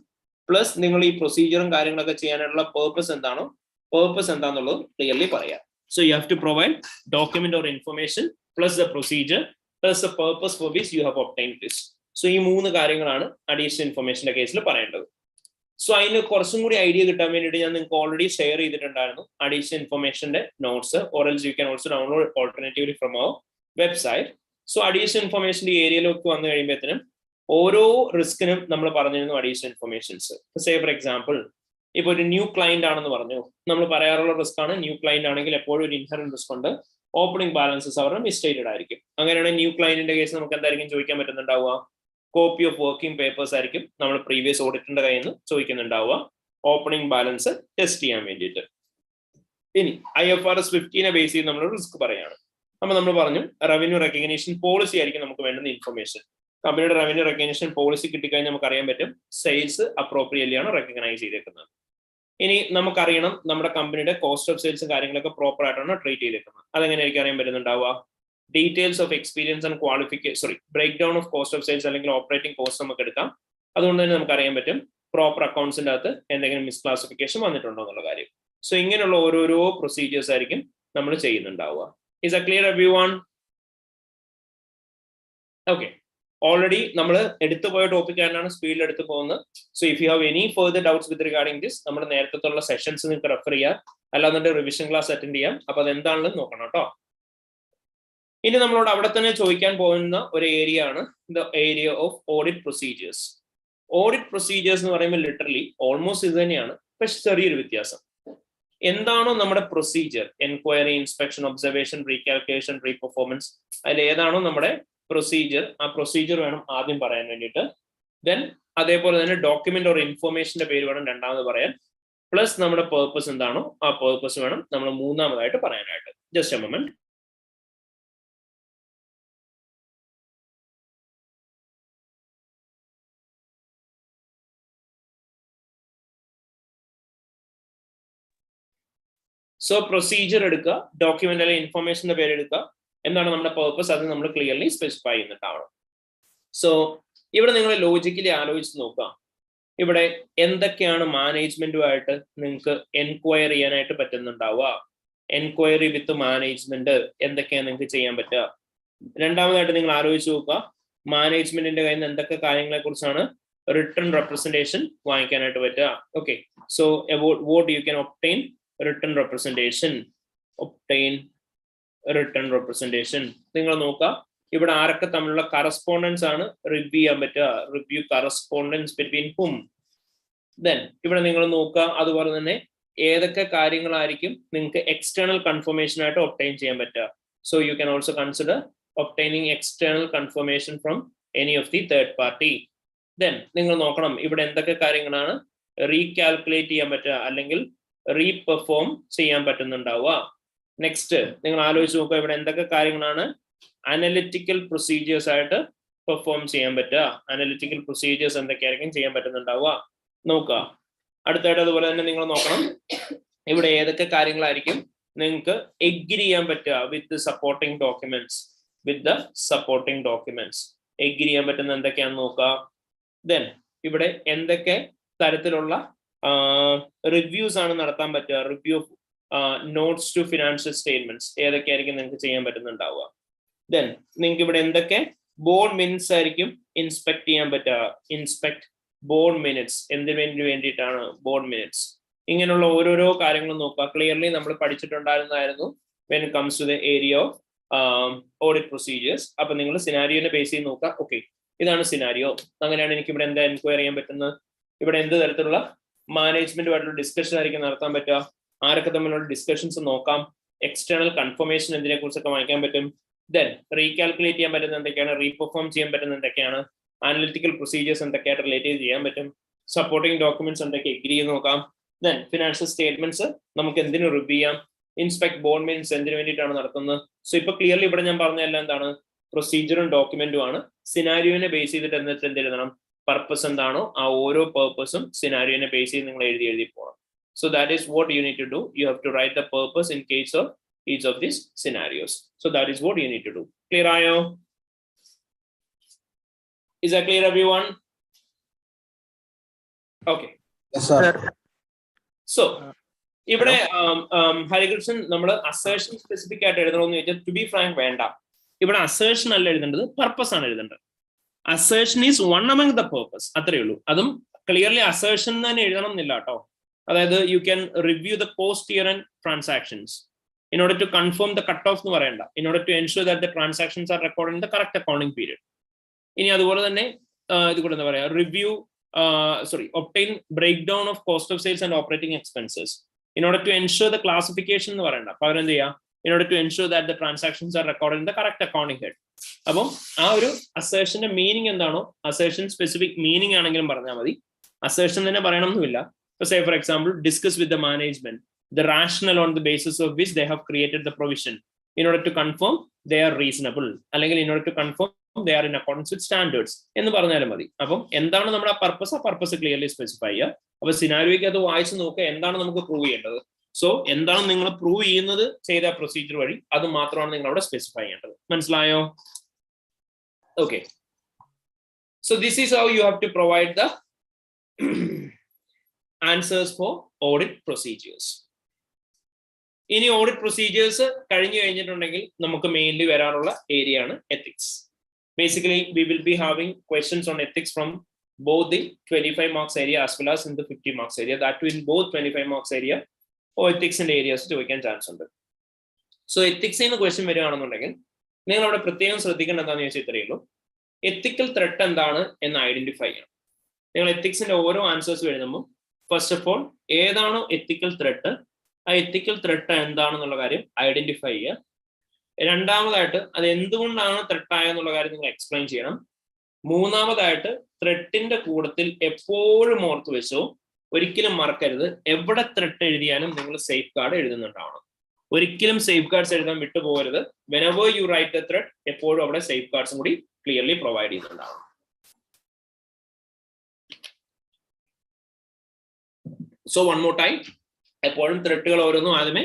പ്ലസ് നിങ്ങൾ ഈ പ്രൊസീജിയറും കാര്യങ്ങളൊക്കെ ചെയ്യാനുള്ള പേർപ്പസ് എന്താണെന്നുള്ളത് ക്ലിയർലി പറയാം. So you have to provide document or information plus the procedure plus the purpose for which you have obtained this. So ഈ 3 കാര്യങ്ങളാണ് അഡീഷണൽ ഇൻഫർമേഷന്റെ കേസിൽ പറയേണ്ടത്. സോ അതിന് കുറച്ചും കൂടി ഐഡിയ കിട്ടാൻ വേണ്ടിയിട്ട് ഞാൻ നിങ്ങൾക്ക് ഓൾറെഡി ഷെയർ ചെയ്തിട്ടുണ്ടായിരുന്നു അഡീഷണൽ ഇൻഫർമേഷന്റെ notes, or else you can also download alternatively from our website. So additional ഇൻഫർമേഷന്റെ ഏരിയയിലൊക്കെ വന്നു കഴിയുമ്പോഴത്തേനും ഓരോ റിസ്കിനും നമ്മൾ പറഞ്ഞിരുന്നു additional informations. Say for example ഇപ്പൊ ഒരു ന്യൂ ക്ലയന്റ് ആണെന്ന് പറഞ്ഞു, നമ്മൾ പറയാറുള്ള റിസ്ക് ആണ് ന്യൂ ക്ലയന്റ് ആണെങ്കിൽ എപ്പോഴും ഒരു ഇൻഹറന്റ് റിസ്ക് ഉണ്ട്, ഓപ്പണിംഗ് ബാലൻസസ് അവരുടെ മിസ്റ്റേറ്റഡ് ആയിരിക്കും. അങ്ങനെയാണെങ്കിൽ ന്യൂ ക്ലയന്റിന്റെ കേസ് നമുക്ക് എന്തായിരിക്കും ചോദിക്കാൻ പറ്റുന്നുണ്ടാവുക, കോപ്പി ഓഫ് വർക്കിംഗ് പേപ്പേഴ്സ് ആയിരിക്കും നമ്മൾ പ്രീവിയസ് ഓഡിറ്ററിന്റെ കയ്യിൽ നിന്ന് ചോദിക്കുന്നുണ്ടാവുക ഓപ്പണിംഗ് ബാലൻസ് ടെസ്റ്റ് ചെയ്യാൻ വേണ്ടിയിട്ട്. ഇനി IFRS 15 ബേസ് ചെയ്ത് നമ്മൾ റിസ്ക് പറയാണ്. അപ്പൊ നമ്മൾ പറഞ്ഞു റവന്യൂ റെക്കഗ്നീഷൻ പോളിസി ആയിരിക്കും നമുക്ക് വേണ്ടുന്ന ഇൻഫർമേഷൻ. കമ്പനിയുടെ റവന്യൂ റെക്കഗ്നീഷൻ പോളിസി കിട്ടിക്കഴിഞ്ഞാൽ നമുക്ക് അറിയാൻ പറ്റും സെയിൽസ് അപ്രോപ്രിയറ്റ്ലി ആണ് റെക്കഗ്നൈസ് ചെയ്തേക്കുന്നത്. ഇനി നമുക്കറിയണം നമ്മുടെ കമ്പനിയുടെ കോസ്റ്റ് ഓഫ് സെയിൽസും കാര്യങ്ങളൊക്കെ പ്രോപ്പർ ആയിട്ടാണ് ട്രീറ്റ് ചെയ്തേക്കുന്നത്. അതെങ്ങനെയായിരിക്കും അറിയാൻ പറ്റുന്നുണ്ടാവുക, details of experience and qualification break down of cost of sales അല്ലെങ്കിൽ ഓപ്പറേറ്റിംഗ് കോസ്റ്റ് നമുക്ക് എടുക്കാം. അതുകൊണ്ട് തന്നെ നമുക്ക് അറിയാൻ പറ്റും പ്രോപ്പർ അക്കൗണ്ട്സിന്റെ അകത്ത് എന്തെങ്കിലും മിസ്ക്ലാസിഫിക്കേഷൻ വന്നിട്ടുണ്ടോ എന്നുള്ള കാര്യം. സോ ഇങ്ങനെയുള്ള ഓരോരോ പ്രൊസീജിയേഴ്സ് ആയിരിക്കും നമ്മൾ ചെയ്യുന്നുണ്ടാവുക. Is a clear everyone? Okay, already നമ്മൾ എടുത്തു പോയ ടോപ്പിക് ആയിട്ടാണ് സ്പീഡിൽ എടുത്തു പോകുന്നത്. So if you have any further doubts with regarding this, നമ്മുടെ നേരത്തെ സെഷൻസ് നിങ്ങൾക്ക് റെഫർ ചെയ്യാം, അല്ലാതെ റിവിഷൻ ക്ലാസ് അറ്റൻഡ് ചെയ്യാം. അപ്പൊ അതെന്താണെന്ന് നോക്കണം കേട്ടോ. ഇനി നമ്മളോട് അവിടെ തന്നെ ചോദിക്കാൻ പോകുന്ന ഒരു ഏരിയ ആണ് the area of audit procedures. Audit procedures എന്ന് പറയുമ്പോൾ ലിറ്ററലി ഓൾമോസ്റ്റ് ഇത് തന്നെയാണ്, പക്ഷെ ചെറിയൊരു വ്യത്യാസം. എന്താണോ നമ്മുടെ പ്രൊസീജിയർ, എൻക്വയറി, ഇൻസ്പെക്ഷൻ, ഒബ്സർവേഷൻ, റീകാൽക്കുലേഷൻ, റീപെർഫോമൻസ്, അതിൽ ഏതാണോ നമ്മുടെ പ്രൊസീജിയർ, ആ പ്രൊസീജിയർ വേണം ആദ്യം പറയാൻ വേണ്ടിയിട്ട്. ദെൻ അതേപോലെ തന്നെ ഡോക്യുമെന്റ് ഓർ ഇൻഫോർമേഷന്റെ പേര് വേണം രണ്ടാമത് പറയാൻ. പ്ലസ് നമ്മുടെ പേർപ്പസ് എന്താണോ ആ പേർപ്പസ് വേണം നമ്മൾ മൂന്നാമതായിട്ട് പറയാനായിട്ട്. Just a moment. So procedure എടുക്കുക, ഡോക്യുമെന്റ് അല്ലെങ്കിൽ ഇൻഫോർമേഷന്റെ പേര് എടുക്കുക, എന്താണ് നമ്മുടെ പേർപ്പസ് അത് നമ്മൾ ക്ലിയർലി സ്പെസിഫൈ ചെയ്യുന്നുണ്ടാവണം. സോ ഇവിടെ നിങ്ങൾ ലോജിക്കലി ആലോചിച്ച് നോക്കുക, ഇവിടെ എന്തൊക്കെയാണ് മാനേജ്മെന്റുമായിട്ട് നിങ്ങൾക്ക് എൻക്വയറി ചെയ്യാനായിട്ട് പറ്റുന്നുണ്ടാവുക. എൻക്വയറി വിത്ത് മാനേജ്മെന്റ് എന്തൊക്കെയാണ് നിങ്ങൾക്ക് ചെയ്യാൻ പറ്റുക. രണ്ടാമതായിട്ട് നിങ്ങൾ ആലോചിച്ച് നോക്കുക, മാനേജ്മെന്റിന്റെ കയ്യിൽ നിന്ന് എന്തൊക്കെ കാര്യങ്ങളെ കുറിച്ചാണ് റിട്ടേൺ റെപ്രസെന്റേഷൻ വാങ്ങിക്കാനായിട്ട് പറ്റുക. Okay, so about what you can obtain return representation. Obtain return representation. നിങ്ങൾ നോക്കുക, ഇവിടെ ആരൊക്കെ തമ്മിലുള്ള കറസ്പോണ്ടൻസ് ആണ് റിവ്യൂ ചെയ്യാൻ പറ്റുക. റിവ്യൂ കറസ്പോണ്ടൻസ് ബിറ്റ്വീൻ ഹും. ദെൻ ഇവിടെ നിങ്ങൾ നോക്കുക, അതുപോലെ തന്നെ ഏതൊക്കെ കാര്യങ്ങളായിരിക്കും നിങ്ങൾക്ക് എക്സ്റ്റേണൽ കൺഫർമേഷൻ ആയിട്ട് ഒബ്റ്റെയിൻ ചെയ്യാൻ പറ്റുക. So you can also consider obtaining external confirmation from any of the third party. Then നിങ്ങൾ നോക്കണം ഇവിടെ എന്തൊക്കെ കാര്യങ്ങളാണ് റീകാൽക്കുലേറ്റ് ചെയ്യാൻ പറ്റുക അല്ലെങ്കിൽ റീപെർഫോം ചെയ്യാൻ പറ്റുന്നുണ്ടാവുക. നെക്സ്റ്റ് നിങ്ങൾ ആലോചിച്ച് നോക്കുക, ഇവിടെ എന്തൊക്കെ കാര്യങ്ങളാണ് അനലിറ്റിക്കൽ പ്രൊസീജിയേഴ്സ് ആയിട്ട് പെർഫോം ചെയ്യാൻ പറ്റുക. അനലിറ്റിക്കൽ പ്രൊസീജിയേഴ്സ് എന്തൊക്കെയായിരിക്കും ചെയ്യാൻ പറ്റുന്നുണ്ടാവുക നോക്കുക. അടുത്തായിട്ട് അതുപോലെ തന്നെ നിങ്ങൾ നോക്കണം, ഇവിടെ ഏതൊക്കെ കാര്യങ്ങളായിരിക്കും നിങ്ങൾക്ക് എഗ്രി ചെയ്യാൻ പറ്റുക with supporting documents. With the supporting documents agree ചെയ്യാൻ പറ്റുന്ന എന്തൊക്കെയാണെന്ന് നോക്കുക. ദെൻ ഇവിടെ എന്തൊക്കെ തരത്തിലുള്ള റിവ്യൂസ് ആണ് നടത്താൻ പറ്റുക. Review of notes to financial statements ഏതൊക്കെയായിരിക്കും നിങ്ങൾക്ക് ചെയ്യാൻ പറ്റുന്നുണ്ടാവുക. ദെൻ നിങ്ങൾക്ക് ഇവിടെ എന്തൊക്കെ ബോർഡ് മിനിറ്റ്സ് ആയിരിക്കും ഇൻസ്പെക്ട് ചെയ്യാൻ പറ്റുക. ഇൻസ്പെക്ട് ബോർഡ് മിനിറ്റ്സ് എന്തിനു വേണ്ടിയിട്ടാണ് ബോർഡ് മിനിറ്റ്സ്. ഇങ്ങനെയുള്ള ഓരോരോ കാര്യങ്ങളും നോക്കുക. ക്ലിയർലി നമ്മൾ പഠിച്ചിട്ടുണ്ടായിരുന്നായിരുന്നു when it comes to the area of audit procedures. അപ്പൊ നിങ്ങൾ സിനാരിയോനെ ബേസ് ചെയ്ത് നോക്കുക. ഓക്കെ, ഇതാണ് സിനാരിയോ. അങ്ങനെയാണ് എനിക്ക് ഇവിടെ എന്താ എൻക്വയറി ചെയ്യാൻ പറ്റുന്നത്. ഇവിടെ എന്ത് തരത്തിലുള്ള മാനേജ്മെന്റുമായിട്ടുള്ള ഡിസ്കഷൻ ആയിരിക്കും നടത്താൻ പറ്റുക. ആരൊക്കെ തമ്മിലുള്ള ഡിസ്കഷൻസ് നോക്കാം. എക്സ്റ്റേണൽ കൺഫർമേഷൻ എന്തിനെ കുറിച്ചൊക്കെ വാങ്ങിക്കാൻ പറ്റും. ദെൻ റീകാൽക്കുലേറ്റ് ചെയ്യാൻ പറ്റുന്ന എന്തൊക്കെയാണ്, റീപെർഫോം ചെയ്യാൻ പറ്റുന്ന എന്തൊക്കെയാണ്, അനലിറ്റിക്കൽ പ്രൊസീജിയേഴ്സ് എന്തൊക്കെയായിട്ട് റിലേറ്റ് ചെയ്യാൻ പറ്റും, സപ്പോർട്ടിംഗ് ഡോക്യുമെന്റ്സ് എന്തൊക്കെ എഗ്രി ചെയ്ത് നോക്കാം. ദെൻ ഫിനാൻഷ്യൽ സ്റ്റേറ്റ്മെന്റ്സ് നമുക്ക് എന്തിനു റിവ്യൂ ചെയ്യാം. ഇൻസ്പെക്ട് ബോർഡ് മീൻസ് എന്തിനു വേണ്ടിയിട്ടാണ് നടത്തുന്നത്. സോ ഇപ്പൊ ക്ലിയർലി ഇവിടെ ഞാൻ പറഞ്ഞതെല്ലാം എന്താണ്, പ്രൊസീജിയറും ഡോക്യുമെന്റും ആണ്. സിനാരിയോനെ ബേസ് ചെയ്തിട്ട് എന്നിട്ട് എന്ത് എഴുതണം, പർപ്പസ് എന്താണോ ആ ഓരോ പർപ്പസും സിനാരിയോനെ ബേസ് ചെയ്ത് നിങ്ങൾ എഴുതി പോകണം. So that is what you need to do. You have to write the purpose in case of each of these scenarios. So that is what you need to do. Clear, Ayo? Is that clear, everyone? Okay. Yes, sir. So, ഇവിടെ ഹരികൃഷ്ണൻ നമ്മൾ assertion specific ആയിട്ട് എഴുതണമെന്ന് ചോദിച്ചാൽ to be frank വേണ്ട. ഇവിടെ assertion അല്ല എഴുതേണ്ടത്, purpose ആണ് എഴുതേണ്ടത്. Assertion is one among the purpose, അത്രയേ ഉള്ളൂ. അതും ക്ലിയർലി അസേർഷൻ തന്നെ എഴുതണം എന്നില്ല കേട്ടോ. അതായത് you can review the post year and transactions in order to confirm the cut off എന്ന് പറയണ്ട. In order to ensure that the transactions are record in the correct accounting period. ഇനി അതുപോലെ തന്നെ ഇത് കൂടെ എന്താ പറയാ, review obtain break down of cost of sales and operating expenses in order to ensure the classification എന്ന് പറയണ്ട. അപ്പൊ അവരെന്ത് ചെയ്യാം, in order to ensure that the transactions are record in the correct accounting head. അപ്പം ആ ഒരു അസേർഷന്റെ meaning എന്താണോ, assertion specific meaning ആണെങ്കിലും പറഞ്ഞാൽ മതി. അസേർഷൻ തന്നെ പറയണമെന്നില്ല. Say for example, discuss with the management the rationale on the basis of which they have created the provision in order to confirm they are reasonable, അല്ലെങ്കിൽ in order to confirm they are in accordance with standards എന്ന് പറഞ്ഞാലും മതി. അപ്പം എന്താണ് നമ്മുടെ purpose, ആ purpose clearly specify ചെയ്യുക. അപ്പൊ സിനാരിയോയ്ക്ക് അത് വായിച്ച് നോക്കുക, എന്താണ് നമുക്ക് പ്രൂവ് ചെയ്യേണ്ടത്. സോ എന്താണ് നിങ്ങൾ പ്രൂവ് ചെയ്യുന്നത് ചെയ്ത പ്രൊസീജിയർ വഴി, അത് മാത്രമാണ് നിങ്ങൾ അവിടെ സ്പെസിഫൈ ചെയ്യേണ്ടത്. മനസ്സിലായോ? Okay, so this is how you have to provide the answers for audit procedures. ഇനി ഓഡിറ്റ് പ്രൊസീജിയേഴ്സ് കഴിഞ്ഞു കഴിഞ്ഞിട്ടുണ്ടെങ്കിൽ നമുക്ക് മെയിൻലി വരാനുള്ള ഏരിയ ആണ് ethics. Basically we will be having questions on ethics from both the 25 marks area as well as in the 50 marks area. That too in both 25 marks area or ethics and areas ചോദിക്കാൻ chance ഉണ്ട്. So ethics എന്ന question വരികയാണെന്നുണ്ടെങ്കിൽ നിങ്ങൾ അവിടെ പ്രത്യേകം ശ്രദ്ധിക്കേണ്ട എന്താണെന്ന് ചോദിച്ചാൽ ഇത്രയേ ഉള്ളൂ, എത്തിക്കൽ ത്രെട്ട് എന്താണ് എന്ന് ഐഡന്റിഫൈ ചെയ്യണം. നിങ്ങൾ എത്തിക്സിന്റെ ഓരോ ആൻസേഴ്സ് എഴുതുമ്പോൾ ഫസ്റ്റ് ഓഫ് ഓൾ ഏതാണോ എത്തിക്കൽ ത്രെട്ട്, ആ എത്തിക്കൽ ത്രെട്ട് എന്താണെന്നുള്ള കാര്യം ഐഡന്റിഫൈ ചെയ്യുക. രണ്ടാമതായിട്ട് അത് എന്തുകൊണ്ടാണ് ത്രെട്ടായെന്നുള്ള കാര്യം നിങ്ങൾ എക്സ്പ്ലെയിൻ ചെയ്യണം. മൂന്നാമതായിട്ട് ത്രെട്ടിന്റെ കൂട്ടത്തിൽ എപ്പോഴും ഓർത്ത് വെച്ചോ, ഒരിക്കലും മറക്കരുത്, എവിടെ ത്രെട്ട് എഴുതിയാലും നിങ്ങൾ സേഫ് ഗാർഡ് എഴുതുന്നുണ്ടാവണം. ഒരിക്കലും സേഫ് ഗാർഡ്സ് എഴുതാൻ വിട്ടുപോകരുത്. Whenever you write a threat, എപ്പോഴും അവിടെ സേഫ് ഗാർഡ്സും കൂടി ക്ലിയർലി പ്രൊവൈഡ് ചെയ്യുന്നുണ്ടാവണം. സോ വൺ മോർ ടൈം, എപ്പോഴും ത്രെട്ടുകൾ ഓരോന്നും ആദ്യമേ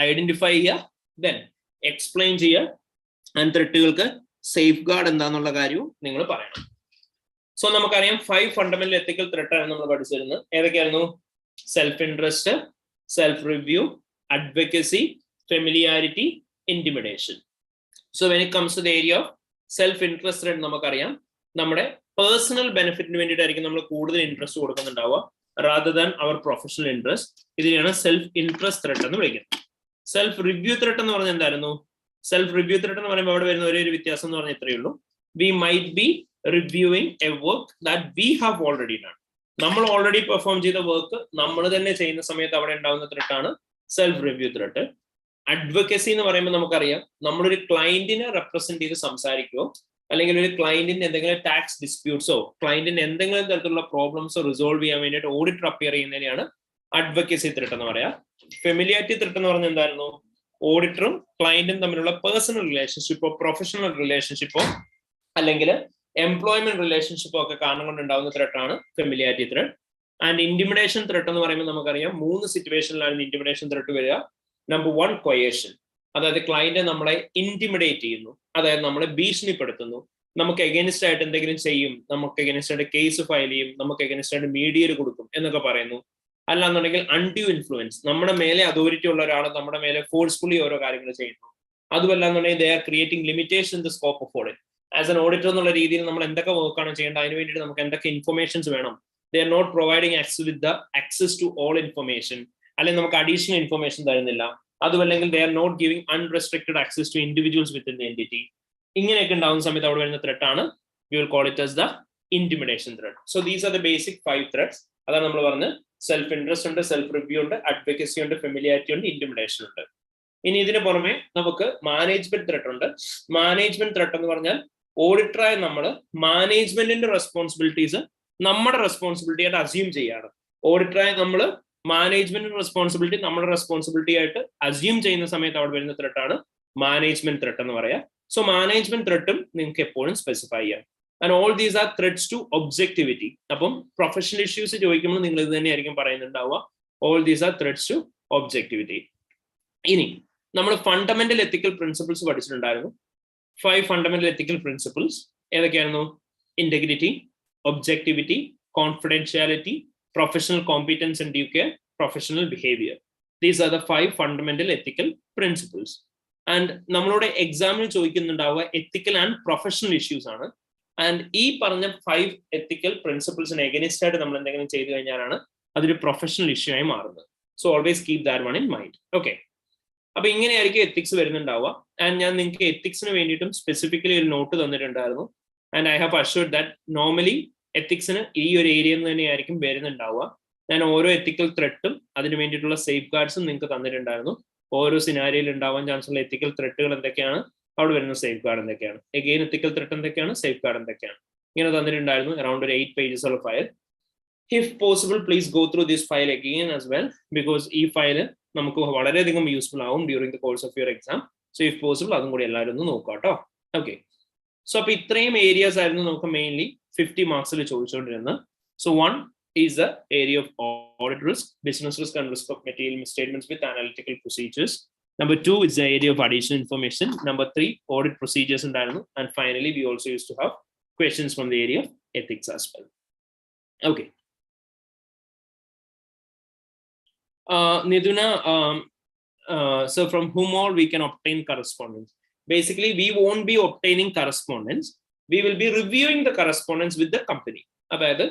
ഐഡന്റിഫൈ ചെയ്യുക, ദെൻ എക്സ്പ്ലെയിൻ ചെയ്യുക, ആൻഡ് ത്രെട്ടുകൾക്ക് സേഫ് ഗാർഡ് എന്താന്നുള്ള കാര്യവും നിങ്ങൾ പറയണം. സോ നമുക്കറിയാം 5 ഫണ്ടമെന്റൽ എത്തിക്കൽ ത്രെട്ടാണ് നമ്മൾ പഠിച്ചിരുന്നത്. ഏതൊക്കെയായിരുന്നു? Self interest, self review, advocacy, familiarity, intimidation. So when it comes to the area of self interest threat, നമുക്കറിയാം നമ്മുടെ പേഴ്സണൽ ബെനിഫിറ്റിന് വേണ്ടിയിട്ടായിരിക്കും നമ്മൾ കൂടുതൽ ഇൻട്രസ്റ്റ് കൊടുക്കുന്നുണ്ടാവുക rather than our professional interest. ഇതിനെയാണ് സെൽഫ് ഇൻട്രസ്റ്റ് ത്രെട്ട് എന്ന് വിളിക്കുന്നത്. സെൽഫ് റിവ്യൂ ത്രെട്ട് എന്ന് പറഞ്ഞാൽ എന്തായിരുന്നു? സെൽഫ് റിവ്യൂ ത്രെട്ട് എന്ന് പറയുമ്പോൾ അവിടെ വരുന്ന ഒരേ ഒരു വ്യത്യാസം എന്ന് പറഞ്ഞാൽ ഇത്രയേ ഉള്ളൂ. V might be reviewing A work that we have already done. നമ്മൾ ഓൾറെഡി പെർഫോം ചെയ്ത വർക്ക് നമ്മൾ തന്നെ ചെയ്യുന്ന സമയത്ത് അവിടെ ഉണ്ടാവുന്ന ത്രെട്ടാണ് സെൽഫ് റിവ്യൂ ത്രെട്ട്. അഡ്വക്കസി എന്ന് പറയുമ്പോൾ നമുക്കറിയാം, നമ്മളൊരു ക്ലയന്റിനെ റെപ്രസെന്റ് ചെയ്ത് സംസാരിക്കുകയോ അല്ലെങ്കിൽ ഒരു ക്ലയന്റിന് എന്തെങ്കിലും ടാക്സ് ഡിസ്പ്യൂട്ട്സോ ക്ലയന്റിന് എന്തെങ്കിലും തരത്തിലുള്ള പ്രോബ്ലംസോ റിസോൾവ് ചെയ്യാൻ വേണ്ടിയിട്ട് ഓഡിറ്റർ അപ്പിയർ ചെയ്യുന്നതിനെയാണ് അഡ്വക്കസി ത്രെട്ട് എന്ന് പറയാം. ഫെമിലിയാരിറ്റി ത്രെട്ട് എന്ന് പറഞ്ഞാൽ എന്തായിരുന്നു? ഓഡിറ്ററും ക്ലയന്റും തമ്മിലുള്ള പേഴ്സണൽ റിലേഷൻഷിപ്പോ പ്രൊഫഷണൽ റിലേഷൻഷിപ്പോ അല്ലെങ്കിൽ എംപ്ലോയ്മെന്റ് റിലേഷൻഷിപ്പോ ഒക്കെ കാരണം കൊണ്ട് ഉണ്ടാകുന്ന ത്രെട്ടാണ് familiarity threat. And intimidation threat എന്ന് പറയുമ്പോൾ നമുക്കറിയാം 3 സിറ്റുവേഷനിലാണ് ഇന്റിമിഡേഷൻ ത്രെട്ട് വരിക. നമ്പർ 1, കൊയേഷൻ, അതായത് ക്ലയന്റ് നമ്മളെ ഇന്റിമിഡേറ്റ് ചെയ്യുന്നു, അതായത് നമ്മളെ ഭീഷണിപ്പെടുത്തുന്നു, നമുക്ക് എഗൈൻസ്റ്റ് ആയിട്ട് എന്തെങ്കിലും ചെയ്യും, നമുക്ക് എഗൈൻസ്റ്റ് ആയിട്ട് കേസ് ഫയൽ ചെയ്യും, നമുക്ക് എഗൈൻസ്റ്റ് ആയിട്ട് മീഡിയയിൽ കൊടുക്കും എന്നൊക്കെ പറയുന്നു. അല്ലാന്നുണ്ടെങ്കിൽ അൺഡ്യൂ ഇൻഫ്ലുവൻസ്, നമ്മുടെ മേലെ അതോറിറ്റി ഉള്ള ഒരാൾ നമ്മുടെ മേലെ ഫോഴ്സ്ഫുള്ളി ഓരോ കാര്യങ്ങൾ ചെയ്യുന്നു. അതുമല്ലാന്നുണ്ടെങ്കിൽ they are creating limitation in the scope of audit. As an auditor എന്നുള്ള രീതിയിൽ നമ്മൾ എന്തൊക്കെ വർക്കാണ് ചെയ്യേണ്ടത്, അതിന് വേണ്ടിയിട്ട് നമുക്ക് എന്തൊക്കെ ഇൻഫർമേഷൻസ് വേണം, they are not providing access to all information, അല്ലെങ്കിൽ നമുക്ക് അഡീഷണൽ ഇൻഫർമേഷൻ തരുന്നില്ല. അതുമല്ലെങ്കിൽ they are not giving unrestricted access to individuals within the entity. ഇങ്ങനെയൊക്കെ ഉണ്ടാകുന്ന സമയത്ത് അവിടെ വരുന്ന ത്രെട്ടാണ് you will call it as the intimidation threat. So these are the basic 5 threats. അതാണ് നമ്മൾ പറഞ്ഞത്. സെൽഫ് ഇൻട്രസ്റ്റ് ഉണ്ട്, സെൽഫ് റിവ്യൂ ഉണ്ട്, അഡ്വക്കസി ഉണ്ട്, ഫെമിലിയാരിറ്റി ഉണ്ട്, ഇന്റിമിഡേഷൻ ഉണ്ട്. ഇനി ഇതിന് പുറമെ നമുക്ക് മാനേജ്മെന്റ് ത്രെട്ട് ഉണ്ട്. മാനേജ്മെന്റ് ത്രെട്ട് എന്ന് പറഞ്ഞാൽ ഓഡിറ്ററായ നമ്മൾ മാനേജ്മെന്റിന്റെ റെസ്പോൺസിബിലിറ്റീസ് നമ്മുടെ റെസ്പോൺസിബിലിറ്റി ആയിട്ട് അസ്യൂം ചെയ്യാണ്. ഓഡിറ്ററായ നമ്മൾ മാനേജ്മെന്റ് റെസ്പോൺസിബിലിറ്റി നമ്മുടെ റെസ്പോൺസിബിലിറ്റി ആയിട്ട് അസ്യൂം ചെയ്യുന്ന സമയത്ത് അവിടെ വരുന്ന ത്രെട്ടാണ് മാനേജ്മെന്റ് ത്രെട്ട് എന്ന് പറയാം. സോ മാനേജ്മെന്റ് ത്രെട്ടും നിങ്ങൾക്ക് എപ്പോഴും സ്പെസിഫൈ ചെയ്യാം. And all these are threats to objectivity. അപ്പം പ്രൊഫഷണൽ ഇഷ്യൂസ് ചോദിക്കുമ്പോൾ നിങ്ങൾ ഇത് തന്നെയായിരിക്കും പറയുന്നുണ്ടാവുക. All these are threats to objectivity. ഇനി നമ്മൾ ഫണ്ടമെന്റൽ എത്തിക്കൽ പ്രിൻസിപ്പിൾസ് പഠിച്ചിട്ടുണ്ടായിരുന്നു. 5 ഫണ്ടമെന്റൽ എത്തിക്കൽ പ്രിൻസിപ്പിൾസ് ഏതൊക്കെയായിരുന്നു? Integrity, objectivity, confidentiality, professional competence and due care, professional behavior. These are the 5 fundamental ethical principles. And നമ്മളോട് എക്സാമിന് ചോദിക്കുന്നുണ്ടാവുക എത്തിക്കൽ ആൻഡ് പ്രൊഫഷണൽ ഇഷ്യൂസ് ആണ്. And ഈ പറഞ്ഞ 5 എത്തിക്കൽ പ്രിൻസിപ്പിൾസിന് against ആയിട്ട് നമ്മൾ എന്തെങ്കിലും ചെയ്തു കഴിഞ്ഞാലാണ് അതൊരു പ്രൊഫഷണൽ ഇഷ്യൂ ആയി മാറുന്നത്. So always keep that one in mind. Okay, അപ്പൊ ഇങ്ങനെയായിരിക്കും എത്തിക്സ് വരുന്നുണ്ടാവുക. ആൻഡ് ഞാൻ നിങ്ങൾക്ക് എത്തിക്സിന് വേണ്ടിയിട്ടും സ്പെസിഫിക്കലി ഒരു നോട്ട് തന്നിട്ടുണ്ടായിരുന്നു. And I have assured that normally എത്തിക്സിന് ഈ ഒരു ഏരിയ തന്നെയായിരിക്കും വരുന്നുണ്ടാവുക. ഞാൻ ഓരോ എത്തിക്കൽ ത്രെട്ടും അതിന് വേണ്ടിയിട്ടുള്ള സേഫ് ഗാർഡ്സും നിങ്ങൾക്ക് തന്നിട്ടുണ്ടായിരുന്നു. ഓരോ സിനാരിയിൽ ഉണ്ടാവാൻ ചാൻസ് ഉള്ള എത്തിക്കൽ ത്രെട്ടുകൾ എന്തൊക്കെയാണ്, അവിടെ വരുന്ന സേഫ് ഗാർഡ് എന്തൊക്കെയാണ്, എഗെയിൻ എത്തിക്കൽ ത്രെട്ട് എന്തൊക്കെയാണ്, സേഫ് ഗാർഡ് എന്തൊക്കെയാണ്, ഇങ്ങനെ തന്നിട്ടുണ്ടായിരുന്നു. അറൌണ്ട് ഒരു 8 pages ഉള്ള file. If possible please go through this file again as well, because ഈ ഫയൽ നമുക്ക് വളരെയധികം യൂസ്ഫുൾ ആവും during the course of your exam. So if possible അതും കൂടി എല്ലാവരും ഒന്ന് നോക്കാം കേട്ടോ. ഓക്കെ, സോ അപ്പൊ ഇത്രയും ഏരിയാസ് ആയിരുന്നു നമുക്ക് മെയിൻലി 50 മാർക്സിൽ ചോദിച്ചുകൊണ്ടിരുന്നത്. So 1 is the area of audit risk, business risk and risk of material misstatements with analytical procedures. Number 2 is the area of additional information. Number 3, audit procedures ഉണ്ടായിരുന്നു. And finally, we also used to have questions from the area of ethics as well. Okay. Niduna, so from whom all we can obtain correspondence? Basically, we won't be obtaining correspondence. We will be reviewing the correspondence with the company. അതായത്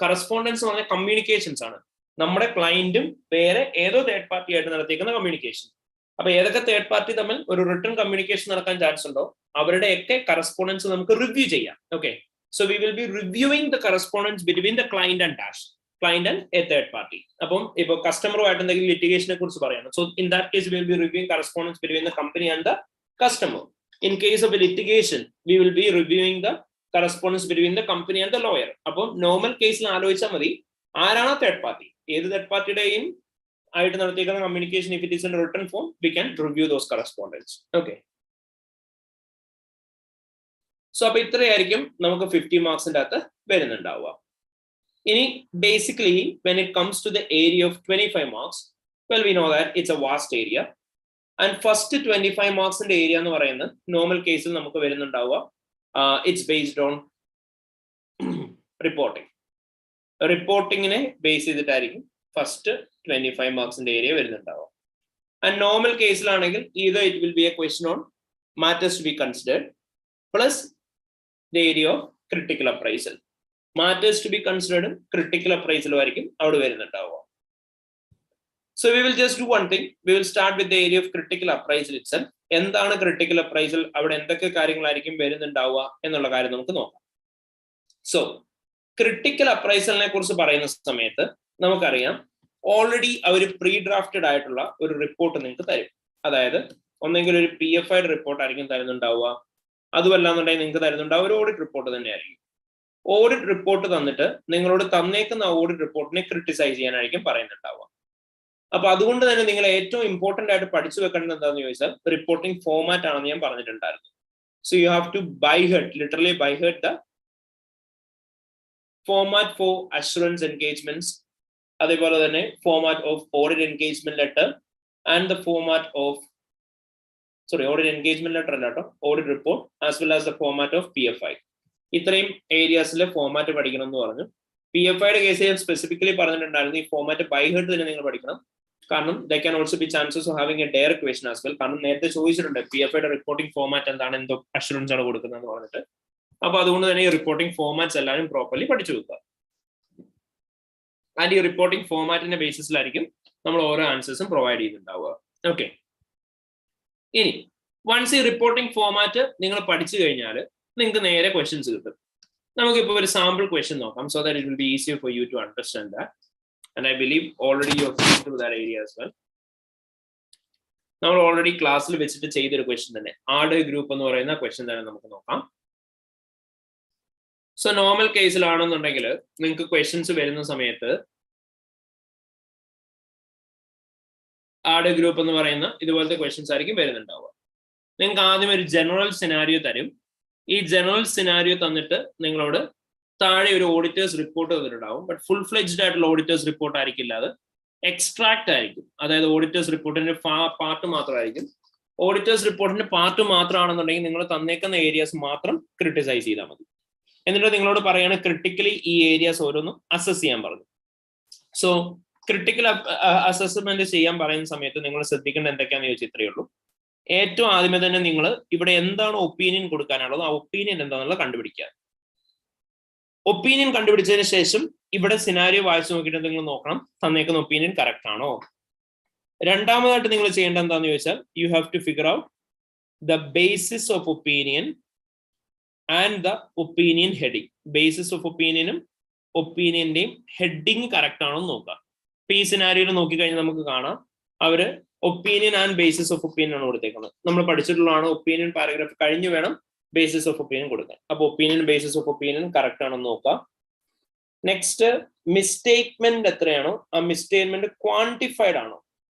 correspondence എന്ന് പറഞ്ഞാൽ communications ആണ്. നമ്മുടെ ക്ലയന്റും വേറെ ഏതോ third party ആയിട്ട് നടത്തിയിരിക്കുന്ന communication. അപ്പൊ ഏതൊക്കെ തേർഡ് പാർട്ടി തമ്മിൽ ഒരു റിട്ടേൺ കമ്മ്യൂണിക്കേഷൻ നടക്കാൻ ചാൻസ് ഉണ്ടോ അവരുടെയൊക്കെ കറസ്പോണ്ടൻസ് നമുക്ക് റിവ്യൂ ചെയ്യാം. Okay, So we will be reviewing the correspondence between the client and dash, client and a third party. Upon if a customer or litigation, so in that case, we will be reviewing correspondence between the company and the customer. In case of a litigation, we will be reviewing the correspondence between the company and the lawyer. Upon normal case, third party. Either that party in communication, if it is in written form, we can review those correspondence. Okay. So, നമുക്ക് 50 marks വരുന്നുണ്ടാവുക. ഇനി basically, when it comes to the area of 25 marks, well, we know that it's a vast area. And first 25 marks in the area എന്ന് പറയുന്നത് normal cases നമുക്ക് വരുന്നുണ്ടാവുക. It's based on reporting. Reporting നെ base ചെയ്തിട്ടായിരിക്കും first 25 marks in the area വരുന്നുണ്ടാവുക. And normal case ലാണെങ്കിൽ either it will be a question on matters to be considered plus the area of critical appraisal. Matters to be considered critical appraisal ആയിരിക്കും അവിടെ വരുന്നുണ്ടാവുക. So we will just do one thing. We will start with the area of critical appraisal itself. എന്താണ് critical appraisal? അവിടെ എന്തൊക്കെ കാര്യങ്ങളായിരിക്കും വരുന്നുണ്ടാവുക എന്നുള്ള കാര്യം നമുക്ക് നോക്കാം. So critical appraisal നെ കുറിച്ച് പറയുന്ന സമയത്ത് നമുക്കറിയാം ഓൾറെഡി അവർ പ്രീ ഡ്രാഫ്റ്റഡ് ആയിട്ടുള്ള ഒരു റിപ്പോർട്ട് നിങ്ങൾക്ക് തരും. അതായത് ഒന്നെങ്കിൽ ഒരു PFI റിപ്പോർട്ട് ആയിരിക്കും തരുന്നുണ്ടാവുക, അതുമല്ലാന്നുണ്ടെങ്കിൽ നിങ്ങൾക്ക് തരുന്നുണ്ടാവുക ഒരു ഓഡിറ്റ് റിപ്പോർട്ട് തന്നെയായിരിക്കും. ഓഡിറ്റ് റിപ്പോർട്ട് തന്നിട്ട് നിങ്ങളോട് തന്നേക്കുന്ന ഓഡിറ്റ് റിപ്പോർട്ടിനെ ക്രിട്ടിസൈസ് ചെയ്യാനായിരിക്കും പറയുന്നുണ്ടാവുക. അപ്പൊ അതുകൊണ്ട് തന്നെ നിങ്ങൾ ഏറ്റവും ഇമ്പോർട്ടന്റ് ആയിട്ട് പഠിച്ചു വെക്കേണ്ടത് എന്താണെന്ന് ചോദിച്ചാൽ റിപ്പോർട്ടിംഗ് ഫോമാറ്റ് ആണെന്ന് ഞാൻ പറഞ്ഞിട്ടുണ്ടായിരുന്നു. So you have to by heart, literally by heart the format for assurance engagements, അതേപോലെ തന്നെ format of audit engagement letter and the format of audit engagement letter അല്ല കേട്ടോ, audit report as well as the format of PFI. ഇത്രയും ഏരിയാസിലെ format പഠിക്കണം എന്ന് പറഞ്ഞു. PFIയുടെ case ഞാൻ specifically പറഞ്ഞിട്ടുണ്ടായിരുന്നു ഈ ഫോമാറ്റ് ബൈ ഹെർട്ട് തന്നെ നിങ്ങൾ പഠിക്കണം. കാരണം the can also be chances of having A direct question as well. കാരണം നേരത്തെ ചോദിച്ചിട്ടുണ്ട് PFIയുടെ റിപ്പോർട്ടിംഗ് ഫോമാറ്റ് എന്താണ്, എന്തോ അഷുറൻസ് ആണ് കൊടുക്കുന്നതെന്ന് പറഞ്ഞിട്ട്. അപ്പൊ അതുകൊണ്ട് തന്നെ ഈ റിപ്പോർട്ടിംഗ് ഫോമാറ്റ്സ് എല്ലാവരും പ്രോപ്പർലി പഠിച്ചു വെക്കുക. ആൻഡ് ഈ റിപ്പോർട്ടിംഗ് ഫോമാറ്റിന്റെ ബേസിസിലായിരിക്കും നമ്മൾ ഓരോ ആൻസേഴ്സും പ്രൊവൈഡ് ചെയ്യുന്നുണ്ടാവുക. ഓക്കെ. ഇനി വൺസ് ഈ റിപ്പോർട്ടിംഗ് ഫോമാറ്റ് നിങ്ങൾ പഠിച്ചു കഴിഞ്ഞാൽ നിങ്ങൾക്ക് നേരെ ക്വസ്റ്റ്യൻസ് കിട്ടും. നമുക്കിപ്പോൾ ഒരു സാമ്പിൾ ക്വസ്റ്റ്യൻ നോക്കാം, so that it will be easier for you to understand that. And I believe already you have gone through that area as well. നമ്മൾ ഓൾറെഡി ക്ലാസ്സിൽ വെച്ചിട്ട് ചെയ്തൊരു ക്വസ്റ്റ്യൻ തന്നെ, ആഡ് ഗ്രൂപ്പ് എന്ന് പറയുന്ന ക്വസ്റ്റ്യൻ തന്നെ നമുക്ക് നോക്കാം. സോ നോർമൽ കേസിലാണെന്നുണ്ടെങ്കിൽ നിങ്ങൾക്ക് ക്വസ്റ്റ്യൻസ് വരുന്ന സമയത്ത് ആഡ് ഗ്രൂപ്പ് എന്ന് പറയുന്ന ഇതുപോലത്തെ ക്വസ്റ്റ്യൻസ് ആയിരിക്കും വരുന്നുണ്ടാവുക. നിങ്ങൾക്ക് ആദ്യം ഒരു ജനറൽ സിനാരിയോ തരും. ഈ ജനറൽ സിനാരിയോ തന്നിട്ട് നിങ്ങളോട് താഴെ ഒരു ഓഡിറ്റേഴ്സ് റിപ്പോർട്ട് തന്നിട്ടുണ്ടാവും. ബട്ട് ഫുൾ ഫ്ലെഡ്ജ്ഡ് ആയിട്ടുള്ള ഓഡിറ്റേഴ്സ് റിപ്പോർട്ട് ആയിരിക്കില്ല, അത് എക്സ്ട്രാക്ട് ആയിരിക്കും. അതായത് ഓഡിറ്റേഴ്സ് റിപ്പോർട്ടിന്റെ പാർട്ട് മാത്രമായിരിക്കും. ഓഡിറ്റേഴ്സ് റിപ്പോർട്ടിന്റെ പാർട്ട് മാത്രമാണെന്നുണ്ടെങ്കിൽ നിങ്ങൾ തന്നേക്കുന്ന ഏരിയാസ് മാത്രം ക്രിട്ടിസൈസ് ചെയ്താൽ മതി. എന്നിട്ട് നിങ്ങളോട് പറയാണ് ക്രിട്ടിക്കലി ഈ ഏരിയാസ് ഓരോന്നും അസസ് ചെയ്യാൻ പറഞ്ഞു. സോ ക്രിട്ടിക്കൽ അസസ്മെന്റ് ചെയ്യാൻ പറയുന്ന സമയത്ത് നിങ്ങൾ ശ്രദ്ധിക്കേണ്ട എന്തൊക്കെയാണെന്ന് ചോദിച്ചാൽ ഇത്രയേ ഉള്ളൂ. ഏറ്റവും ആദ്യമേ തന്നെ നിങ്ങൾ ഇവിടെ എന്താണ് ഒപ്പീനിയൻ കൊടുക്കാനുള്ളത്, ആ ഒപ്പീനിയൻ എന്താണെന്നുള്ളത് കണ്ടുപിടിക്കുക. ഒപ്പീനിയൻ കണ്ടുപിടിച്ചതിന് ശേഷം ഇവിടെ സിനാരിയോ വായിച്ചു നോക്കിയിട്ട് നിങ്ങൾ നോക്കണം തന്നേക്കുന്ന ഒപ്പീനിയൻ കറക്റ്റ് ആണോ. രണ്ടാമതായിട്ട് നിങ്ങൾ ചെയ്യേണ്ടത് എന്താണെന്ന് ചോദിച്ചാൽ you have to figure out the basis of opinion and the opinion heading. Basis of ഒപ്പീനിയനും ഒപ്പീനിയന്റെയും ഹെഡിങ് കറക്റ്റ് ആണോ എന്ന് നോക്കുക. ഇപ്പൊ ഈ സിനാരിയോയിൽ നോക്കിക്കഴിഞ്ഞാൽ നമുക്ക് കാണാം അവര് opinion and basis of opinion ആണ് കൊടുത്തേക്കുന്നത്. നമ്മൾ പഠിച്ചിട്ടുള്ളതാണ് ഒപ്പീനിയൻ പാരഗ്രാഫ് കഴിഞ്ഞ് വേണം ബേസിസ് ഓഫ് ഒപ്പീനിയൻ കൊടുക്കാൻ. അപ്പൊ opinion basis of opinion correct ആണെന്ന് നോക്കാം. നെക്സ്റ്റ് മിസ്റ്റേറ്റ്മെന്റ് എത്രയാണോ ആ മിസ്റ്റേറ്റ്മെന്റ് ക്വാണ്ടിഫൈഡ് ആണോ,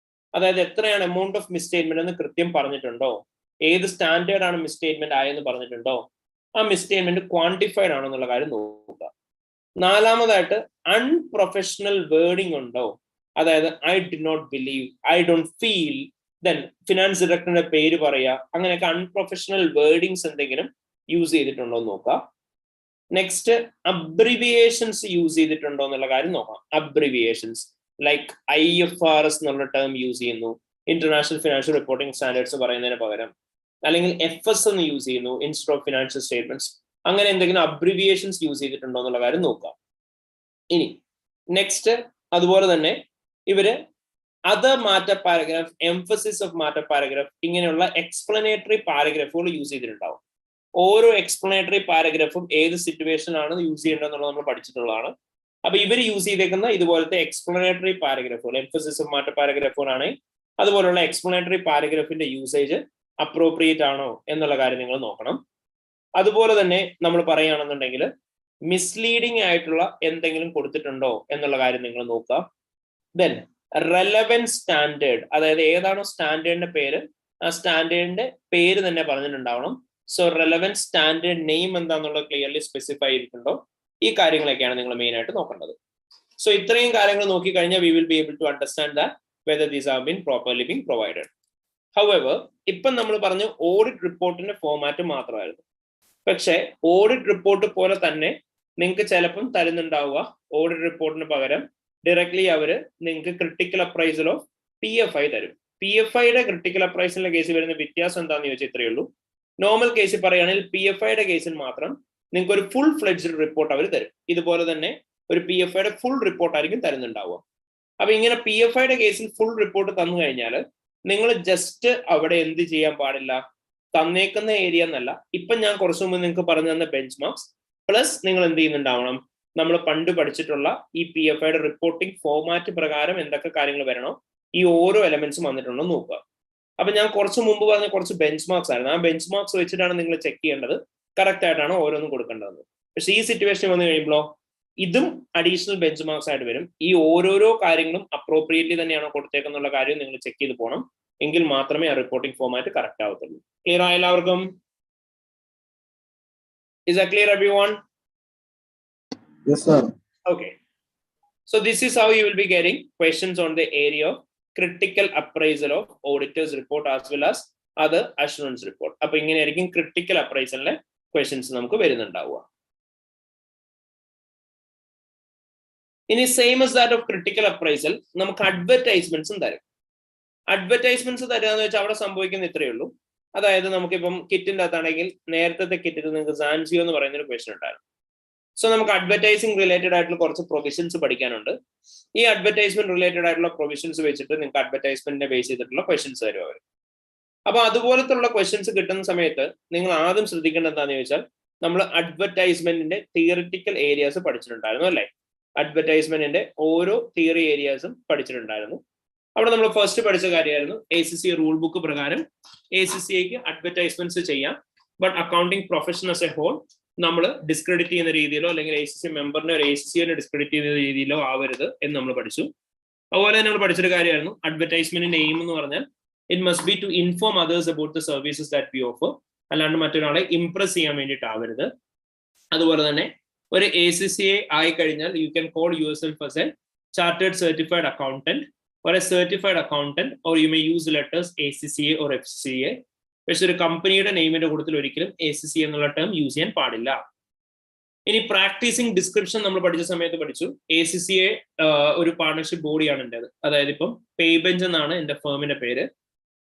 അതായത് എത്രയാണ് എമൗണ്ട് ഓഫ് മിസ്റ്റേറ്റ്മെന്റ് എന്ന് കൃത്യം പറഞ്ഞിട്ടുണ്ടോ, ഏത് സ്റ്റാൻഡേർഡ് ആണ് മിസ്റ്റേറ്റ്മെന്റ് ആയെന്ന് പറഞ്ഞിട്ടുണ്ടോ, ആ മിസ്റ്റേറ്റ്മെന്റ് ക്വാണ്ടിഫൈഡ് ആണോ എന്നുള്ള കാര്യം നോക്കുക. നാലാമതായിട്ട് അൺപ്രൊഫഷണൽ വേർഡിംഗ് ഉണ്ടോ, അതായത് I did not believe, I don't feel, then finance ഡയറക്ടറിന്റെ പേര് പറയുക, അങ്ങനെയൊക്കെ അൺപ്രൊഫഷണൽ വേർഡിങ്സ് എന്തെങ്കിലും യൂസ് ചെയ്തിട്ടുണ്ടോ എന്ന് നോക്കാം. നെക്സ്റ്റ് അബ്രിവിയേഷൻസ് യൂസ് ചെയ്തിട്ടുണ്ടോ എന്നുള്ള കാര്യം നോക്കാം. അബ്രിവിയേഷൻസ് ലൈക്ക് IFRS എന്നുള്ള ടേം യൂസ് ചെയ്യുന്നു, ഇന്റർനാഷണൽ ഫിനാൻഷ്യൽ റിപ്പോർട്ടിംഗ് സ്റ്റാൻഡേർഡ്സ് പറയുന്നതിന് പകരം, അല്ലെങ്കിൽ FS എന്ന് യൂസ് ചെയ്യുന്നു ഇൻസ്റ്റെഡ് ഓഫ് ഫിനാൻഷ്യൽ സ്റ്റേറ്റ്മെന്റ്സ്. അങ്ങനെ എന്തെങ്കിലും അബ്രിവിയേഷൻസ് യൂസ് ചെയ്തിട്ടുണ്ടോ എന്നുള്ള കാര്യം നോക്കാം. ഇനി നെക്സ്റ്റ് അതുപോലെ തന്നെ ഇവര് other matter paragraph, emphasis of matter paragraph, ഇങ്ങനെയുള്ള എക്സ്പ്ലനേറ്ററി പാരഗ്രാഫുകൾ യൂസ് ചെയ്തിട്ടുണ്ടാവും. ഓരോ എക്സ്പ്ലനേറ്ററി പാരഗ്രാഫും ഏത് സിറ്റുവേഷനാണ് യൂസ് ചെയ്യേണ്ടതെന്നുള്ളത് നമ്മൾ പഠിച്ചിട്ടുള്ളതാണ്. അപ്പൊ ഇവർ യൂസ് ചെയ്തേക്കുന്ന ഇതുപോലത്തെ എക്സ്പ്ലനേറ്ററി പാരഗ്രാഫുകൾ, എംഫസിസും മാറ്റ പാരഗ്രാഫുകളാണ്. അതുപോലുള്ള എക്സ്പ്ലനേറ്ററി പാരഗ്രാഫിന്റെ യൂസേജ് അപ്രോപ്രിയേറ്റ് ആണോ എന്നുള്ള കാര്യം നിങ്ങൾ നോക്കണം. അതുപോലെ തന്നെ നമ്മൾ പറയുകയാണെന്നുണ്ടെങ്കിൽ മിസ്ലീഡിംഗ് ആയിട്ടുള്ള എന്തെങ്കിലും കൊടുത്തിട്ടുണ്ടോ എന്നുള്ള കാര്യം നിങ്ങൾ നോക്കുക. ദെൻ റെലവൻറ്റ് സ്റ്റാൻഡേർഡ്, അതായത് ഏതാണോ സ്റ്റാൻഡേർഡിന്റെ പേര് ആ സ്റ്റാൻഡേർഡിന്റെ പേര് തന്നെ പറഞ്ഞിട്ടുണ്ടാവണം. സോ റെലവൻറ്റ് സ്റ്റാൻഡേർഡ് നെയിം എന്താണെന്നുള്ളത് ക്ലിയർലി സ്പെസിഫൈ ചെയ്തിട്ടുണ്ടോ, ഈ കാര്യങ്ങളൊക്കെയാണ് നിങ്ങൾ മെയിൻ ആയിട്ട് നോക്കേണ്ടത്. സോ ഇത്രയും കാര്യങ്ങൾ നോക്കിക്കഴിഞ്ഞാൽ we will be able to understand that whether these have been properly been provided. However ഇപ്പം നമ്മൾ പറഞ്ഞു ഓഡിറ്റ് റിപ്പോർട്ടിന്റെ ഫോമാറ്റ് മാത്രമായിരുന്നു. പക്ഷെ ഓഡിറ്റ് റിപ്പോർട്ട് പോലെ തന്നെ നിങ്ങൾക്ക് ചിലപ്പം തരുന്നുണ്ടാവുക ഓഡിറ്റ് റിപ്പോർട്ടിന് പകരം ഡയറക്ട്ലി അവര് നിങ്ങൾക്ക് ക്രിട്ടിക്കൽ അപ്രൈസൽ ഓഫ് PFI തരും. PFIയുടെ ക്രിട്ടിക്കൽ അപ്രൈസലിന്റെ കേസിൽ വരുന്ന വ്യത്യാസം എന്താണെന്ന് ചോദിച്ചാൽ ഇത്രയേ ഉള്ളൂ. നോർമൽ കേസിൽ പറയുകയാണെങ്കിൽ PFIയുടെ കേസിൽ മാത്രം നിങ്ങൾക്ക് ഒരു ഫുൾ ഫ്ലെഡ്ജ്ഡ് റിപ്പോർട്ട് അവർ തരും. ഇതുപോലെ തന്നെ ഒരു PFIയുടെ ഫുൾ റിപ്പോർട്ട് ആയിരിക്കും തരുന്നുണ്ടാവുക. അപ്പൊ ഇങ്ങനെ PFIയുടെ കേസിൽ ഫുൾ റിപ്പോർട്ട് തന്നു കഴിഞ്ഞാൽ നിങ്ങൾ ജസ്റ്റ് അവിടെ എന്ത് ചെയ്യാൻ പാടില്ല, തന്നേക്കുന്ന ഏരിയ എന്നല്ല, ഇപ്പം ഞാൻ കുറച്ചു മുമ്പ് നിങ്ങൾക്ക് പറഞ്ഞു തന്ന ബെഞ്ച് മാർക്സ് പ്ലസ് നിങ്ങൾ എന്ത് ചെയ്യുന്നുണ്ടാവണം, നമ്മൾ പണ്ട് പഠിച്ചിട്ടുള്ള ഈ PFIയുടെ റിപ്പോർട്ടിംഗ് ഫോമാറ്റ് പ്രകാരം എന്തൊക്കെ കാര്യങ്ങൾ വരണോ ഈ ഓരോ എലമെന്റ്സും വന്നിട്ടുണ്ടോ നോക്കുക. അപ്പൊ ഞാൻ കുറച്ച് മുമ്പ് പറഞ്ഞ കുറച്ച് ബെഞ്ച് മാർക്സ് ആയിരുന്നു. ആ ബെഞ്ച് മാർക്സ് വെച്ചിട്ടാണ് നിങ്ങൾ ചെക്ക് ചെയ്യേണ്ടത് കറക്റ്റ് ആയിട്ടാണോ ഓരോന്നും കൊടുക്കേണ്ടത്. പക്ഷെ ഈ സിറ്റുവേഷൻ വന്നു കഴിയുമ്പോഴോ ഇതും അഡീഷണൽ ബെഞ്ച് മാർക്സ് ആയിട്ട് വരും. ഈ ഓരോരോ കാര്യങ്ങളും അപ്രോപ്രിയേറ്റ്ലി തന്നെയാണോ കൊടുത്തേക്കെന്നുള്ള കാര്യം നിങ്ങൾ ചെക്ക് ചെയ്ത് പോകണം. എങ്കിൽ മാത്രമേ ആ റിപ്പോർട്ടിംഗ് ഫോമാറ്റ് കറക്റ്റ് ആവത്തുള്ളൂ. ക്ലിയർ ആയ എല്ലാവർക്കും? Is that clear, everyone? Yes, sir. Okay. So this is how you will be getting questions on the area of critical appraisal of auditor's report as well as other assurance report. അപ്പൊ ഇങ്ങനെയായിരിക്കും critical അപ്രൈസലിലെ questions നമുക്ക് വരുന്നുണ്ടാവുക. ഇനി same as that of critical appraisal നമുക്ക് അഡ്വർടൈസ്മെന്റ്സും തരും. Advertisements തരാന്ന് വെച്ചാൽ അവിടെ സംഭവിക്കുന്ന ഇത്രയേ ഉള്ളൂ. അതായത് നമുക്കിപ്പം കിറ്റിന്റെ അകത്താണെങ്കിൽ നേരത്തെ കിറ്റിൽ നിങ്ങൾക്ക് സാൻസിയോ എന്ന് പറയുന്ന ഒരു ക്വസ്റ്റ്യൻ ഉണ്ടായിരുന്നു. സോ നമുക്ക് അഡ്വർടൈസിംഗ് റിലേറ്റഡ് ആയിട്ടുള്ള കുറച്ച് പ്രൊവിഷൻസ് പഠിക്കാനുണ്ട്. ഈ അഡ്വർടൈസ്മെന്റ് റിലേറ്റഡ് ആയിട്ടുള്ള പ്രൊവിഷൻസ് വെച്ചിട്ട് നിങ്ങൾക്ക് അഡ്വർടൈസ്മെന്റിനെ ബേസ് ചെയ്തിട്ടുള്ള ക്വസ്റ്റ്യൻസ് തരും അവർ. അപ്പൊ അതുപോലത്തുള്ള ക്വസ്റ്റ്യൻസ് കിട്ടുന്ന സമയത്ത് നിങ്ങൾ ആദ്യം ശ്രദ്ധിക്കേണ്ടത് എന്താണെന്ന് ചോദിച്ചാൽ നമ്മൾ അഡ്വർടൈസ്മെന്റിന്റെ തിയറിറ്റിക്കൽ ഏരിയാസ് പഠിച്ചിട്ടുണ്ടായിരുന്നു അല്ലേ? അഡ്വർടൈസ്മെന്റിന്റെ ഓരോ തിയറി ഏരിയാസും പഠിച്ചിട്ടുണ്ടായിരുന്നു. അവിടെ നമ്മൾ ഫസ്റ്റ് പഠിച്ച കാര്യമായിരുന്നു ACCA റൂൾ ബുക്ക് പ്രകാരം ACCAക്ക് അഡ്വർടൈസ്മെന്റ്സ് ചെയ്യാം. But accounting profession as a whole നമ്മൾ ഡിസ്ക്രെഡിറ്റ് ചെയ്യുന്ന രീതിയിലോ അല്ലെങ്കിൽ ACCA മെമ്പറിനെ ഒരു ACCA ഡിസ്ക്രെഡിറ്റ് ചെയ്യുന്ന രീതിയിലോ ആവരുത് എന്ന് നമ്മൾ പഠിച്ചു. അതുപോലെ തന്നെ നമ്മൾ പഠിച്ചൊരു കാര്യമായിരുന്നു അഡ്വർടൈസ്മെന്റിന്റെ എയിം എന്ന് പറഞ്ഞാൽ it must be to inform others about the services that we offer, അല്ലാണ്ട് മറ്റൊരാളെ ഇംപ്രസ് ചെയ്യാൻ വേണ്ടിയിട്ടാവരുത്. അതുപോലെ തന്നെ ഒരു ACCA ആയി കഴിഞ്ഞാൽ you can call your self as A chartered certified accountant or a certified accountant, or you may use letters ACCA or FCA. പക്ഷെ ഒരു കമ്പനിയുടെ നെയിമിന്റെ കൂട്ടത്തിൽ ഒരിക്കലും ACCA എന്നുള്ള ടേം യൂസ് ചെയ്യാൻ പാടില്ല. ഇനി പ്രാക്ടീസിംഗ് ഡിസ്ക്രിപ്ഷൻ നമ്മൾ പഠിച്ച സമയത്ത് പഠിച്ചു ACCA ഒരു പാർട്ണർഷിപ്പ് ബോഡിയാണ് എൻ്റെ. അതായത് ഇപ്പം പേബെഞ്ച് എന്നാണ് എൻ്റെ ഫേമിന്റെ പേര്.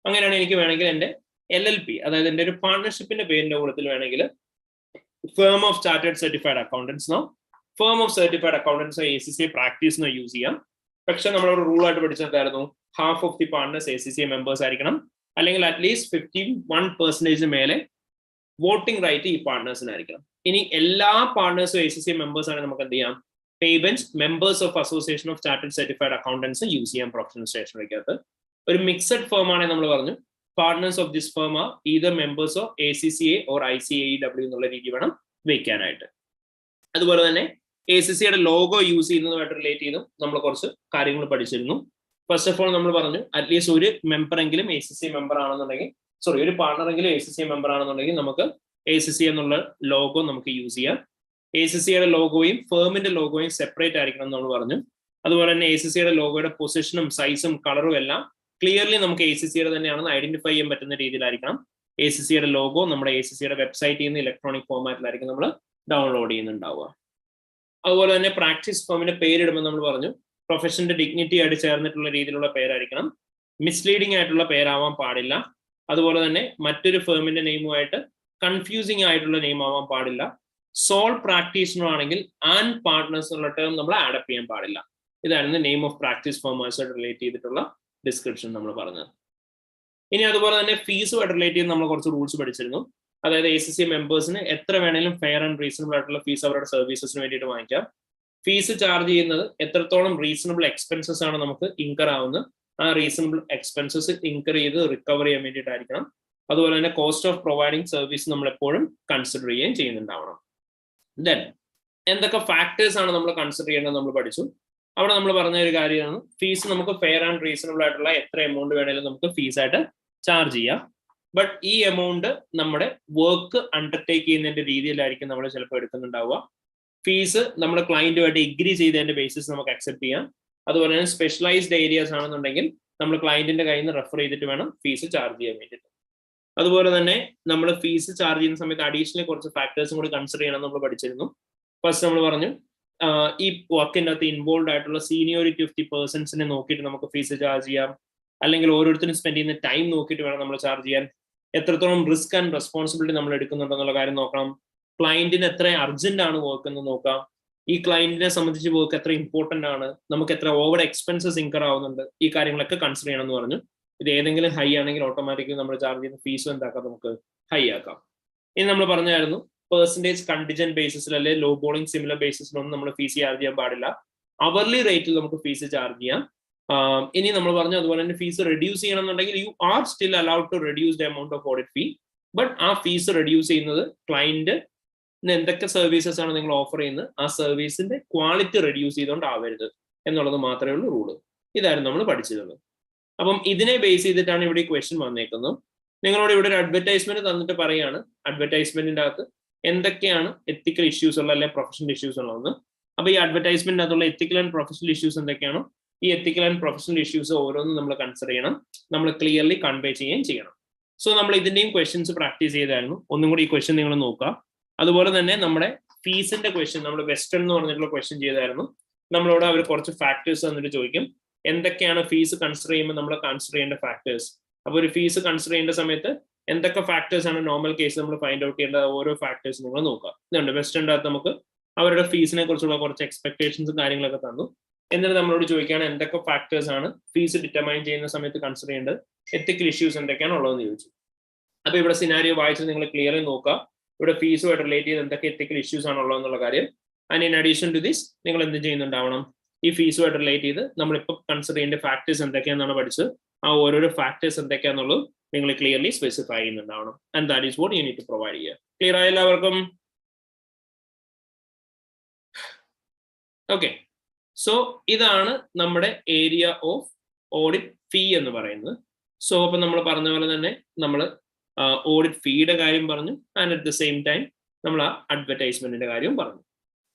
അങ്ങനെയാണ് എനിക്ക് വേണമെങ്കിൽ എൻ്റെ LLP, അതായത് എൻ്റെ ഒരു പാർട്ണർഷിപ്പിന്റെ പേരിന്റെ കൂട്ടത്തിൽ വേണമെങ്കിൽ firm of chartered certified accountants നോ, firm of certified accountants ACCA practice നോ യൂസ് ചെയ്യാം. പക്ഷെ നമ്മളൊരു റൂൾ ആയിട്ട് പഠിച്ചെന്തായിരുന്നു, half of the partners ACCA members ആയിരിക്കണം, അല്ലെങ്കിൽ അറ്റ്ലീസ്റ്റ് 51% മേലെ വോട്ടിംഗ് റൈറ്റ് ഈ പാർട്ണേഴ്സിനായിരിക്കണം. ഇനി എല്ലാ പാർട്ണേഴ്സും ACCA മെമ്പേഴ്സ് ആണെങ്കിൽ നമുക്ക് എന്ത് ചെയ്യാം, പേബെഞ്ച് members of association of chartered certified accountants use ചെയ്യാം പ്രൊഫഷണൽ സ്റ്റേഷനറിക്കകത്ത്. ഒരു മിക്സഡ് ഫേം ആണെങ്കിൽ നമ്മൾ പറഞ്ഞു partners of this firm are either members of ACCA or ICAEW എന്നുള്ള രീതി വേണം വെക്കാനായിട്ട്. അതുപോലെ തന്നെ ACCയുടെ ലോഗോ യൂസ് ചെയ്യുന്നതുമായിട്ട് റിലേറ്റ് ചെയ്തും നമ്മൾ കുറച്ച് കാര്യങ്ങൾ പഠിച്ചിരുന്നു. ഫസ്റ്റ് ഓഫ് ഓൾ നമ്മൾ പറഞ്ഞു അറ്റ്ലീസ്റ്റ് ഒരു മെമ്പറെങ്കിലും ACCA മെമ്പർ ആണെന്നുണ്ടെങ്കിൽ, ഒരു പാർട്ണറെങ്കിലും ACCA മെമ്പർ ആണെന്നുണ്ടെങ്കിൽ നമുക്ക് ACCA എന്നുള്ള ലോഗോ നമുക്ക് യൂസ് ചെയ്യാം. ACCയുടെ ലോഗോയും ഫേമിന്റെ ലോഗോയും സെപ്പറേറ്റ് ആയിരിക്കണം എന്ന് നമ്മൾ പറഞ്ഞു. അതുപോലെ തന്നെ ACCയുടെ ലോഗോയുടെ പൊസിഷനും സൈസും കളറും എല്ലാം ക്ലിയർലി നമുക്ക് ACCയുടെ തന്നെയാണെന്ന് ഐഡന്റിഫൈ ചെയ്യാൻ പറ്റുന്ന രീതിയിലായിരിക്കണം. ACCയുടെ ലോഗോ നമ്മുടെ ACCയുടെ വെബ്സൈറ്റിൽ നിന്ന് ഇലക്ട്രോണിക് ഫോമാറ്റിലായിരിക്കും നമ്മൾ ഡൗൺലോഡ് ചെയ്യുന്നുണ്ടാവുക. അതുപോലെ തന്നെ പ്രാക്ടീസ് ഫേമിന്റെ പേരിടുമ്പോൾ നമ്മൾ പറഞ്ഞു പ്രൊഫഷന്റെ ഡിഗ്നിറ്റി ആയിട്ട് ചേർന്നിട്ടുള്ള രീതിയിലുള്ള പേരായിരിക്കണം. മിസ്ലീഡിംഗ് ആയിട്ടുള്ള പേരാവാൻ പാടില്ല. അതുപോലെ തന്നെ മറ്റൊരു ഫേമിന്റെ നെയിമുമായിട്ട് കൺഫ്യൂസിങ് ആയിട്ടുള്ള നെയിം ആവാൻ പാടില്ല. സോൾ പ്രാക്ടീഷണർ ആണെങ്കിൽ ആൻഡ് പാർട്ട്നേഴ്സ് എന്നുള്ള ടേം നമ്മൾ ആഡപ്പ് ചെയ്യാൻ പാടില്ല. ഇതായിരുന്നു നെയിം ഓഫ് പ്രാക്ടീസ് ഫേമേഴ്സായിട്ട് റിലേറ്റ് ചെയ്തിട്ടുള്ള ഡിസ്ക്രിപ്ഷൻ നമ്മൾ പറഞ്ഞത്. ഇനി അതുപോലെ തന്നെ ഫീസുമായിട്ട് റിലേറ്റ് ചെയ്ത് നമ്മൾ കുറച്ച് റൂൾസ് പഠിച്ചിരുന്നു. അതായത് ACCA മെമ്പേഴ്സിന് എത്ര വേണേലും ഫെയർ ആൻഡ് റീസണബിൾ ആയിട്ടുള്ള ഫീസ് അവരുടെ സർവീസസിന് വേണ്ടിയിട്ട് വാങ്ങിക്കാം. ഫീസ് ചാർജ് ചെയ്യുന്നത് എത്രത്തോളം റീസണബിൾ എക്സ്പെൻസസ് ആണ് നമുക്ക് ഇൻകർ ആവുന്നത്, ആ റീസണബിൾ എക്സ്പെൻസസ് ഇൻകർ ചെയ്ത് റിക്കവർ ചെയ്യാൻ വേണ്ടിയിട്ടായിരിക്കണം. അതുപോലെ തന്നെ കോസ്റ്റ് ഓഫ് പ്രൊവൈഡിങ് സർവീസ് നമ്മൾ എപ്പോഴും കൺസിഡർ ചെയ്യുകയും ചെയ്യുന്നുണ്ടാവണം. ദെൻ എന്തൊക്കെ ഫാക്ടേഴ്സ് ആണ് നമ്മൾ കൺസിഡർ ചെയ്യേണ്ടത് നമ്മൾ പഠിച്ചു. അവിടെ നമ്മൾ പറഞ്ഞ ഒരു കാര്യമാണ് ഫീസ് നമുക്ക് ഫെയർ ആൻഡ് റീസണബിൾ ആയിട്ടുള്ള എത്ര എമൗണ്ട് വേണേലും നമുക്ക് ഫീസായിട്ട് ചാർജ് ചെയ്യാം. ബട്ട് ഈ എമൗണ്ട് നമ്മുടെ വർക്ക് അണ്ടർടേക്ക് ചെയ്യുന്നതിന്റെ രീതിയിലായിരിക്കും നമ്മൾ ചിലപ്പോൾ എടുക്കുന്നുണ്ടാവുക. ഫീസ് നമ്മുടെ ക്ലയന്റുമായിട്ട് എഗ്രി ചെയ്തതിന്റെ ബേസിസ് നമുക്ക് അക്സെപ്റ്റ് ചെയ്യാം. അതുപോലെ തന്നെ സ്പെഷ്യലൈസ്ഡ് ഏരിയാസ് ആണെന്നുണ്ടെങ്കിൽ നമ്മൾ ക്ലയന്റിന്റെ കയ്യിൽ നിന്ന് റെഫർ ചെയ്തിട്ട് വേണം ഫീസ് ചാർജ് ചെയ്യാൻ വേണ്ടിയിട്ട്. അതുപോലെ തന്നെ നമ്മൾ ഫീസ് ചാർജ് ചെയ്യുന്ന സമയത്ത് അഡീഷണൽ കുറച്ച് ഫാക്ടേഴ്സും കൂടി കൺസിഡർ ചെയ്യണം നമ്മൾ പഠിച്ചിരുന്നു. ഫസ്റ്റ് നമ്മൾ പറഞ്ഞു ഈ വർക്കിൻ്റെ അകത്ത് ഇൻവോൾവ് ആയിട്ടുള്ള സീനിയോറിറ്റി ഓഫ് ദി പേഴ്സൺസിനെ നോക്കിയിട്ട് നമുക്ക് ഫീസ് ചാർജ് ചെയ്യാം. അല്ലെങ്കിൽ ഓരോരുത്തരും സ്പെൻഡ് ചെയ്യുന്ന ടൈം നോക്കിയിട്ട് വേണം നമ്മൾ ചാർജ് ചെയ്യാൻ. എത്രത്തോളം റിസ്ക് ആൻഡ് റെസ്പോൺസിബിലിറ്റി നമ്മൾ എടുക്കുന്നുണ്ടെന്നുള്ള കാര്യം നോക്കണം. ക്ലയന്റിന് എത്ര അർജന്റ് ആണ് വർക്ക് എന്ന് നോക്കാം. ഈ ക്ലയന്റിനെ സംബന്ധിച്ച് വർക്ക് എത്ര ഇമ്പോർട്ടന്റ് ആണ്, നമുക്ക് എത്ര ഓവർ എക്സ്പെൻസസ് ഇൻകർ ആവുന്നുണ്ട്, ഈ കാര്യങ്ങളൊക്കെ കൺസിഡർ ചെയ്യണം എന്ന് പറഞ്ഞു. ഇത് ഏതെങ്കിലും ഹൈ ആണെങ്കിൽ ഓട്ടോമാറ്റിക്കലി നമ്മൾ ചാർജ് ചെയ്യുന്ന ഫീസും എന്താക്കാം, നമുക്ക് ഹൈ ആക്കാം. ഇനി നമ്മൾ പറഞ്ഞായിരുന്നു പെർസെന്റേജ് കണ്ടിജന്റ് ബേസിസിൽ അല്ലെ ലോ ബോളിംഗ് സിമിലർ ബേസിസിലൊന്നും നമ്മൾ ഫീസ് ചാർജ് ചെയ്യാൻ പാടില്ല. അവർലി റേറ്റിൽ നമുക്ക് ഫീസ് ചാർജ് ചെയ്യാം. ഇനി നമ്മൾ പറഞ്ഞു അതുപോലെ തന്നെ ഫീസ് റെഡ്യൂസ് ചെയ്യണം എന്നുണ്ടെങ്കിൽ you are still allowed to reduce the amount of audit fee. But ആ ഫീസ് റെഡ്യൂസ് ചെയ്യുന്നത് ക്ലയന്റ് എന്തൊക്കെ സർവീസസ് ആണ് നിങ്ങൾ ഓഫർ ചെയ്യുന്നത് ആ സർവീസിന്റെ ക്വാളിറ്റി റെഡ്യൂസ് ചെയ്തുകൊണ്ടാവരുത് എന്നുള്ളത് മാത്രമേ ഉള്ളൂ റൂള്. ഇതായിരുന്നു നമ്മൾ പഠിച്ചിരുന്നത്. അപ്പം ഇതിനെ ബേസ് ചെയ്തിട്ടാണ് ഇവിടെ ഈ ക്വസ്റ്റ്യൻ വന്നേക്കുന്നത്. നിങ്ങളോട് ഇവിടെ ഒരു അഡ്വർടൈസ്മെന്റ് തന്നിട്ട് പറയാണ് അഡ്വർടൈസ്മെന്റിന്റെ അകത്ത് എന്തൊക്കെയാണ് എത്തിക്കൽ ഇഷ്യൂസ് ഉള്ള അല്ലെങ്കിൽ പ്രൊഫഷണൽ ഇഷ്യൂസ് ഉള്ളതെന്ന്. അപ്പൊ ഈ അഡ്വർടൈസ്മെന്റിന്റെ അകത്തുള്ള എത്തിക്കൽ ആൻഡ് പ്രൊഫഷണൽ ഇഷ്യൂസ് എന്തൊക്കെയാണോ ഈ എത്തിക്കൽ ആൻഡ് പ്രൊഫഷണൽ ഇഷ്യൂസ് ഓരോന്നും നമ്മൾ കൺസിഡർ ചെയ്യണം, നമ്മൾ ക്ലിയർലി കൺവേ ചെയ്യുകയും ചെയ്യണം. സോ നമ്മൾ ഇതിന്റെയും ക്വസ്റ്റ്യൻസ് പ്രാക്ടീസ് ചെയ്തായിരുന്നു. ഒന്നും കൂടി ഈ ക്വസ്റ്റ്യൻ നിങ്ങൾ നോക്കുക. അതുപോലെ തന്നെ നമ്മുടെ ഫീസിന്റെ ക്വസ്റ്റ്യൻ നമ്മൾ വെസ്റ്റേൺ എന്ന് പറഞ്ഞിട്ടുള്ള ക്വസ്റ്റ്യൻ ചെയ്തായിരുന്നു. നമ്മളോട് അവർ കുറച്ച് ഫാക്ടേഴ്സ് തന്നിട്ട് ചോദിക്കും എന്തൊക്കെയാണ് ഫീസ് കൺസിഡർ ചെയ്യുമ്പോൾ നമ്മൾ കൺസിഡർ ചെയ്യേണ്ട ഫാക്ടേഴ്സ്. അപ്പോൾ ഒരു ഫീസ് കൺസിഡർ ചെയ്യേണ്ട സമയത്ത് എന്തൊക്കെ ഫാക്ടേഴ്സ് ആണ് നോർമൽ കേസ് നമ്മൾ ഫൈൻഡ് ഔട്ട് ചെയ്യേണ്ട ഓരോ ഫാക്ടേഴ്സ് നിങ്ങൾ നോക്കുക. ഇതുണ്ട് വെസ്റ്റേണിന്റെ അകത്ത് നമുക്ക് അവരുടെ ഫീസിനെ കുറിച്ചുള്ള കുറച്ച് എക്സ്പെക്ടേഷൻസും കാര്യങ്ങളൊക്കെ തന്നു. എന്നിട്ട് നമ്മളോട് ചോദിക്കുകയാണ് എന്തൊക്കെ ഫാക്ടേഴ്സ് ആണ് ഫീസ് ഡിറ്റർമൈൻ ചെയ്യുന്ന സമയത്ത് കൺസിഡർ ചെയ്യേണ്ടത്, എത്തിക്കൽ ഇഷ്യൂസ് എന്തൊക്കെയാണ് ഉള്ളതെന്ന് ചോദിച്ചു. അപ്പൊ ഇവിടെ സിനാരിയോ വായിച്ച് നിങ്ങൾ ക്ലിയർലി നോക്കുക ഇവിടെ ഫീസുമായിട്ട് റിലേറ്റ് ചെയ്ത് എന്തൊക്കെ എത്തിക്കൽ ഇഷ്യൂസ് ആണ് ഉള്ളതെന്നുള്ള കാര്യം. And in addition to this നിങ്ങൾ എന്ത് ചെയ്യുന്നുണ്ടാവണം, ഈ ഫീസുമായിട്ട് റിലേറ്റ് ചെയ്ത് നമ്മളിപ്പോൾ കൺസിഡർ ചെയ്യേണ്ട ഫാക്ടേഴ്സ് എന്തൊക്കെയാണെന്നാണ് പഠിച്ചത്. ആ ഓരോരോ ഫാക്ടേഴ്സ് എന്തൊക്കെയാണെന്നുള്ളത് നിങ്ങൾ ക്ലിയർലി സ്പെസിഫൈ ചെയ്യുന്നുണ്ടാവണം. And that is what you need to provide ചെയ്യുക. ക്ലിയർ ആയ എല്ലാവർക്കും? ഓക്കെ. സോ ഇതാണ് നമ്മുടെ ഏരിയ ഓഫ് ഓഡിറ്റ് ഫീ എന്ന് പറയുന്നത്. സോ അപ്പൊ നമ്മൾ പറഞ്ഞ പോലെ തന്നെ നമ്മൾ ഓഡിറ്റ് ഫീയുടെ കാര്യം പറഞ്ഞു. And at the same time നമ്മൾ ആ അഡ്വർടൈസ്മെന്റിന്റെ കാര്യവും പറഞ്ഞു.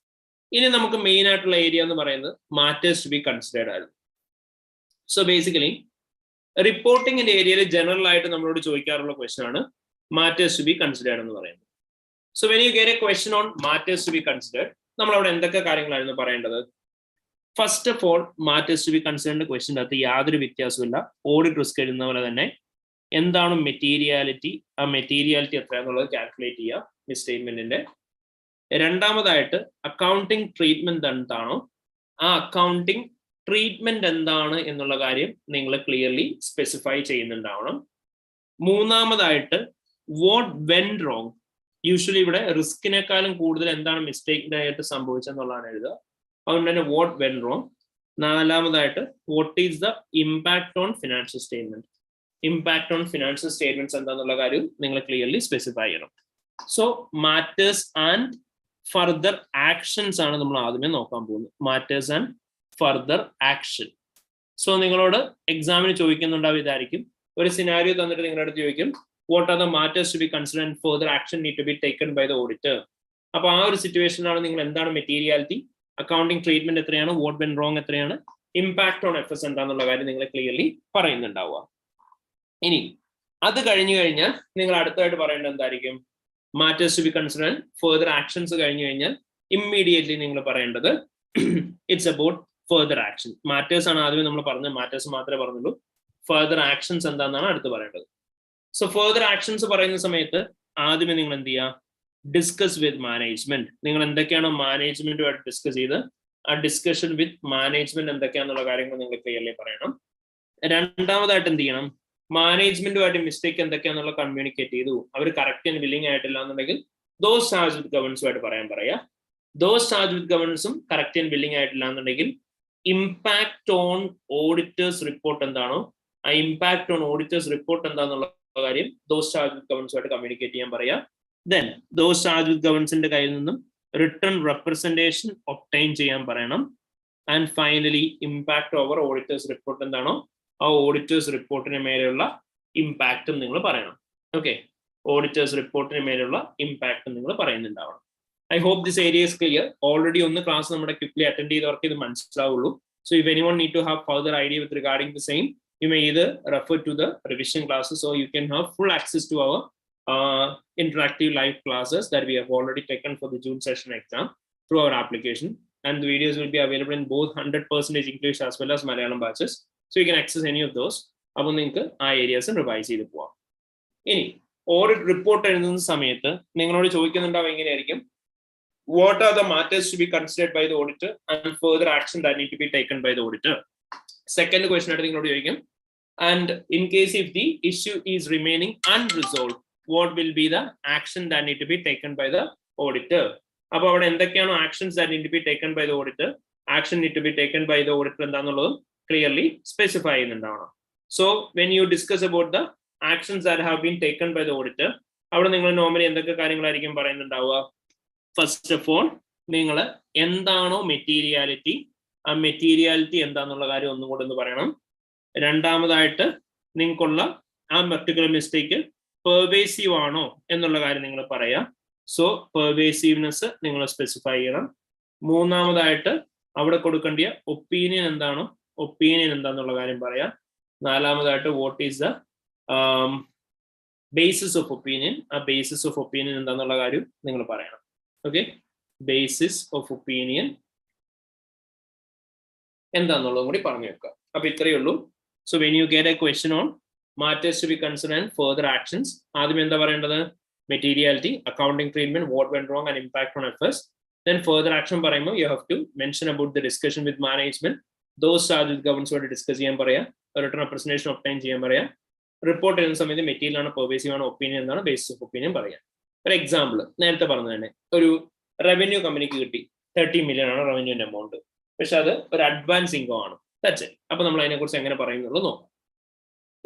ഇനി നമുക്ക് മെയിൻ ആയിട്ടുള്ള ഏരിയ എന്ന് പറയുന്നത് മാറ്റേഴ്സ് ടു ബി കൺസിഡേർഡ് ആയിരുന്നു. സോ ബേസിക്കലി റിപ്പോർട്ടിംഗിന്റെ ഏരിയയിൽ ജനറൽ ആയിട്ട് നമ്മളോട് ചോദിക്കാറുള്ള ക്വസ്റ്റൻ ആണ് മാറ്റേഴ്സ് ടു ബി കൺസിഡേർഡ് എന്ന് പറയുന്നത്. So when you get a question on matters to be considered നമ്മൾ അവിടെ എന്തൊക്കെ കാര്യങ്ങളായിരുന്നു പറയേണ്ടത്? First of all matters to be considered ക്വസ്റ്റ്യൻ്റെ അകത്ത് യാതൊരു വ്യത്യാസമില്ല. ഓഡിറ്റ് റിസ്ക് എഴുതുന്ന പോലെ തന്നെ എന്താണ് മെറ്റീരിയാലിറ്റി, ആ മെറ്റീരിയാലിറ്റി എത്രയാണെന്നുള്ളത് കാൽക്കുലേറ്റ് ചെയ്യുക മിസ്സ്റ്റേറ്റ്മെന്റിന്റെ. രണ്ടാമതായിട്ട് അക്കൗണ്ടിങ് ട്രീറ്റ്മെന്റ് എന്താണോ ആ അക്കൗണ്ടിങ് ട്രീറ്റ്മെന്റ് എന്താണ് എന്നുള്ള കാര്യം നിങ്ങൾ ക്ലിയർലി സ്പെസിഫൈ ചെയ്യുന്നുണ്ടാവണം. മൂന്നാമതായിട്ട് വാട്ട് വെന്റ് റോങ്. യൂഷ്വലി ഇവിടെ റിസ്കിനേക്കാളും കൂടുതൽ എന്താണ് മിസ്റ്റേക്ക് ആയിട്ട് സംഭവിച്ചെന്നുള്ളതാണ് എഴുതുക. അതുകൊണ്ട് തന്നെ വാട്ട് വെന്റ് റോങ്. നാലാമതായിട്ട് what is the impact on financial statement. Impact on financial statements എന്താണെന്നുള്ള കാര്യം നിങ്ങൾ ക്ലിയർലി സ്പെസിഫൈ ചെയ്യണം. So matters and further actions ആണ് നമ്മൾ ആദ്യമേ നോക്കാൻ പോകുന്നത്. Matters and further action. So നിങ്ങളോട് എക്സാമിന് ചോദിക്കുന്നുണ്ടാവും ഇതായിരിക്കും. ഒരു സിനാരിയോ തന്നിട്ട് നിങ്ങളുടെ അടുത്ത് ചോദിക്കും what are the matters to be considered and further action need to be taken by the auditor. അപ്പൊ ആ ഒരു സിറ്റുവേഷനിലാണ് നിങ്ങൾ എന്താണ് മെറ്റീരിയാലിറ്റി, അക്കൗണ്ടിങ് ട്രീറ്റ്മെന്റ് എത്രയാണ്, വാട്ട് വെന്റ് റോങ് എത്രയാണ്, ഇമ്പാക്ട് ഓൺ എഫ്എസ് എന്താണെന്നുള്ള കാര്യം നിങ്ങൾ ക്ലിയർലി പറയുന്നുണ്ടാവുക. ഇനി അത് കഴിഞ്ഞു കഴിഞ്ഞാൽ നിങ്ങൾ അടുത്തായിട്ട് പറയേണ്ടത് എന്തായിരിക്കും? Matters to be considered further actions കഴിഞ്ഞു കഴിഞ്ഞാൽ ഇമ്മീഡിയറ്റ്ലി നിങ്ങൾ പറയേണ്ടത് it's about further action. Matters ആണ് ആദ്യമേ നമ്മൾ പറഞ്ഞത്, മാറ്റേഴ്സ് മാത്രമേ പറഞ്ഞുള്ളൂ. ഫർദർ ആക്ഷൻസ് എന്താണെന്നാണ് അടുത്ത് പറയേണ്ടത്. സോ ഫർദർ ആക്ഷൻസ് പറയുന്ന സമയത്ത് ആദ്യമേ നിങ്ങൾ എന്ത് ചെയ്യുക? Discuss with management. നിങ്ങൾ എന്തൊക്കെയാണോ മാനേജ്മെന്റുമായിട്ട് ഡിസ്കസ് ചെയ്ത് ആ ഡിസ്കഷൻ വിത്ത് മാനേജ്മെന്റ് എന്തൊക്കെയാണെന്നുള്ള കാര്യങ്ങൾ നിങ്ങൾ ക്ലിയർലി പറയണം. രണ്ടാമതായിട്ട് എന്ത് ചെയ്യണം? മാനേജ്മെന്റുമായിട്ട് മിസ്റ്റേക്ക് എന്തൊക്കെയാണെന്നുള്ള കമ്മ്യൂണിക്കേറ്റ് ചെയ്തു, അവർ കറക്റ്റ് ആൻഡ് വില്ലിംഗ് ആയിട്ടില്ല എന്നുണ്ടെങ്കിൽ ദോസ് ചാർജ് വിത്ത് ഗവർണൻസുമായിട്ട് പറയാ. ദോസ് ചാർജ് വിത്ത് ഗവർണൻസും കറക്റ്റ് ആൻഡ് വില്ലിംഗ് ആയിട്ടില്ല എന്നുണ്ടെങ്കിൽ ഇമ്പാക്ട് ഓൺ ഓഡിറ്റേഴ്സ് റിപ്പോർട്ട് എന്താണോ ആ ഇമ്പാക്ട് ഓൺ ഓഡിറ്റേഴ്സ് റിപ്പോർട്ട് എന്താണെന്നുള്ള കാര്യം ദോസ് ചാർജ് വിത്ത് ഗവർണൻസുമായിട്ട് കമ്മ്യൂണിക്കേറ്റ് ചെയ്യാൻ പറയാ. ദെൻ ദോസ് ചാർജ് വിത്ത് ഗവർണൻസിന്റെ കയ്യിൽ നിന്നും റിട്ടേൺ റെപ്രസെന്റേഷൻ ഒബ്റ്റൈൻ ചെയ്യാൻ പറയണം. And finally impact over auditors report എന്താണോ ആ ഓഡിറ്റേഴ്സ് റിപ്പോർട്ടിന് മേലെയുള്ള ഇമ്പാക്റ്റും നിങ്ങൾ പറയണം. ഓക്കെ, ഓഡിറ്റേഴ്സ് റിപ്പോർട്ടിന് മേലുള്ള ഇമ്പാക്റ്റും നിങ്ങൾ പറയുന്നുണ്ടാവണം. I hope this area is clear. Already ഒന്ന് ക്ലാസ് നമ്മുടെ ക്വിക്ലി അറ്റൻഡ് ചെയ്തവർക്ക് ഇത് മനസ്സിലാവുള്ളൂ. So if anyone need to have further idea with regarding the same, you may either refer to the revision classes or you can have full access to our interactive live classes that we have already taken for the June session exam through our application, and the videos will be available in both 100% English as well as Malayalam batches, so you can access any of those. അപ്പോൾ നിങ്ങൾക്ക് ആ areas revise ചെയ്ത് പോവാം. ഇനി audit report എഴുതുന്ന സമയത്ത് നിങ്ങളോട് ചോദിക്കുന്നുണ്ടാവും എങ്ങനെയായിരിക്കും, what are the matters to be considered by the auditor and further action that need to be taken by the auditor. Second question ആയിട്ട് നിങ്ങളോട് ചോദിക്കും, and in case if the issue is remaining unresolved, what will be the action that need to be taken by the auditor. അപ്പോൾ അവിടെ എന്തൊക്കെയാണോ actions that need to be taken by the auditor, action need to be taken by the auditor എന്താണെന്നുള്ളതും clearly specify ചെയ്യുന്നുണ്ടാവണം. So when you discuss about the actions that have been taken by the auditor, അവിടെ നിങ്ങൾ normally എന്തൊക്കെ കാര്യങ്ങളായിരിക്കും പറയുന്നുണ്ടാവുക. First of all നിങ്ങൾ എന്താണോ materiality, ആ materiality എന്താന്നുള്ള കാര്യം ഒന്നും കൂടെ ഒന്ന് പറയണം. രണ്ടാമതായിട്ട് നിങ്ങൾക്കുള്ള ആ പർട്ടിക്കുലർ മിസ്റ്റേക്ക് പെർവേസീവ് ആണോ എന്നുള്ള കാര്യം നിങ്ങൾ പറയാം. സോ പെർവേസീവ്നെസ് നിങ്ങൾ സ്പെസിഫൈ ചെയ്യണം. മൂന്നാമതായിട്ട് അവിടെ കൊടുക്കേണ്ട ഒപ്പീനിയൻ എന്താണോ ഒപ്പീനിയൻ എന്താന്നുള്ള കാര്യം പറയാം. നാലാമതായിട്ട് what is the basis of opinion, ആ ബേസിസ് ഓഫ് ഒപ്പീനിയൻ എന്താന്നുള്ള കാര്യം നിങ്ങൾ പറയണം. ഓക്കെ, ബേസിസ് ഓഫ് ഒപ്പീനിയൻ എന്താന്നുള്ളതും കൂടി പറഞ്ഞു വെക്കുക. അപ്പൊ ഇത്രയേ ഉള്ളൂ. So when you get a question on matters to be consider and further actions, ആദ്യം എന്താ പറയേണ്ടത്, materiality, accounting treatment, what went wrong and impact on affairs. Then further action പറയുമ്പോൾ you have to mention about the discussion with management, those charge with ഗവർണൻസുമായിട്ട് discuss ചെയ്യാൻ പറയാം, return representation obtain ചെയ്യാൻ പറയാം. Report ചെയ്യുന്ന സമയത്ത് മെറ്റീരിയൽ ആണ്, pervasive ആണ്, opinion എന്താണ്, ബേസിസ് ഓഫ് ഒപ്പീനിയൻ പറയാം. ഒരു എക്സാമ്പിൾ നേരത്തെ പറഞ്ഞു തന്നെ, ഒരു റവന്യൂ കമ്പനിക്ക് കിട്ടി 30 million ആണ് റവന്യൂന്റെ എമൗണ്ട്, പക്ഷെ അത് ഒരു അഡ്വാൻസ് ഇൻകം ആണ്. That's it. അപ്പൊ നമ്മൾ അതിനെക്കുറിച്ച് എങ്ങനെ പറയുന്നുള്ളത് നോക്കാം.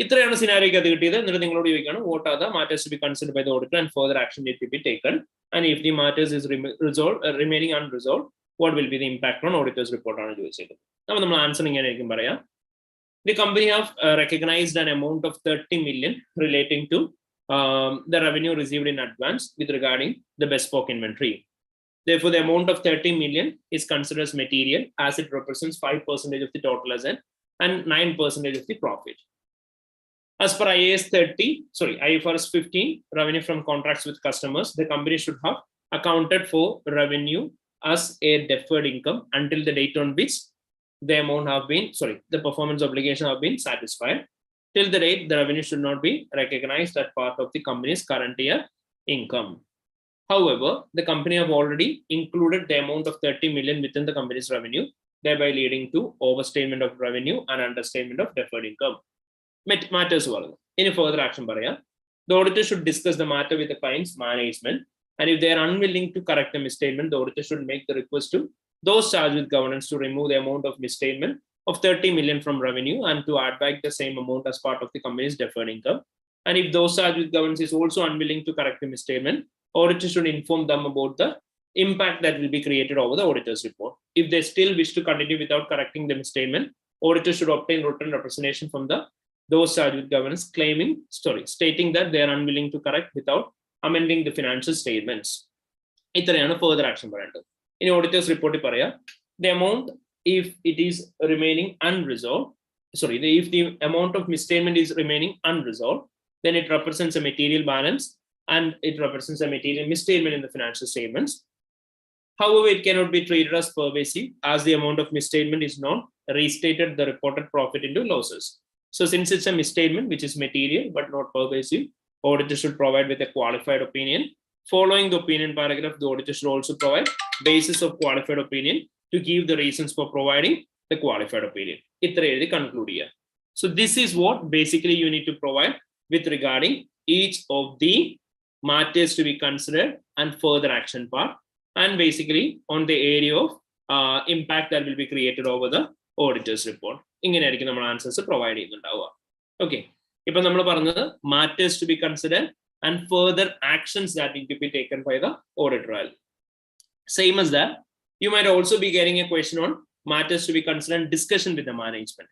ഇത്രയാണ് സിനാരിയോക്ക് അത് കിട്ടിയത്. എന്നിട്ട് നിങ്ങളോട് ചോദിക്കുകയാണ് what are the matters to be considered by the auditor and further action need to be taken, and if the matters is remaining unresolve what will be the impact on auditor's report ആണ് ചോദിച്ചത്. അപ്പൊ നമ്മൾ answer ഇങ്ങനെ ആയിരിക്കും പറയാം. The company have recognized an amount of 30 million relating to the revenue received in advance with regarding the bespoke inventory. Therefore, the amount of 30 million is considered as material as it represents 5% of the total asset and 9% of the profit. As per IFRS 15, revenue from contracts with customers, the company should have accounted for revenue as a deferred income until the date on which the performance obligation have been satisfied. Till the date, the revenue should not be recognized as part of the company's current year income. However, the company have already included the amount of 30 million within the company's revenue, thereby leading to overstatement of revenue and understatement of deferred income. Matters in a further action, the auditor should discuss the matter with the client's management, and if they are unwilling to correct the misstatement, the auditor should make the request to those charged with governance to remove the amount of misstatement of 30 million from revenue and to add back the same amount as part of the company's deferred income. And if those charged with governance is also unwilling to correct the misstatement, auditor should inform them about the impact that will be created over the auditor's report. If they still wish to continue without correcting the misstatement, auditor should obtain written representation from those charged with governance stating that they are unwilling to correct without amending the financial statements. ഇത്രയാണ് further action പറയേണ്ടത്. In auditor's report, the amount, if it is remaining unresolved, if the amount of misstatement is remaining unresolved, then it represents a material balance and it represents a material misstatement in the financial statements. However, it cannot be treated as pervasive as the amount of misstatement is not restated the reported profit into losses. So since it's a misstatement which is material but not pervasive, auditor should provide with a qualified opinion. Following the opinion paragraph, the auditor should also provide basis of qualified opinion to give the reasons for providing the qualified opinion. ഇത്ര എഴുതി conclude ചെയ്യുക. So this is what basically you need to provide with regarding each of the matters to be considered and further action part, and basically on the area of impact that will be created over the auditor's report. ഇങ്ങനെയായിരിക്കും നമ്മൾ answers provide ചെയ്യുന്നുണ്ടാവുക. Okay, ഇപ്പൊ നമ്മൾ പറഞ്ഞത് matters to be considered and further actions that need to be taken by the auditor. Same as that, you might also be getting a question on matters to be considered and discussion with the management.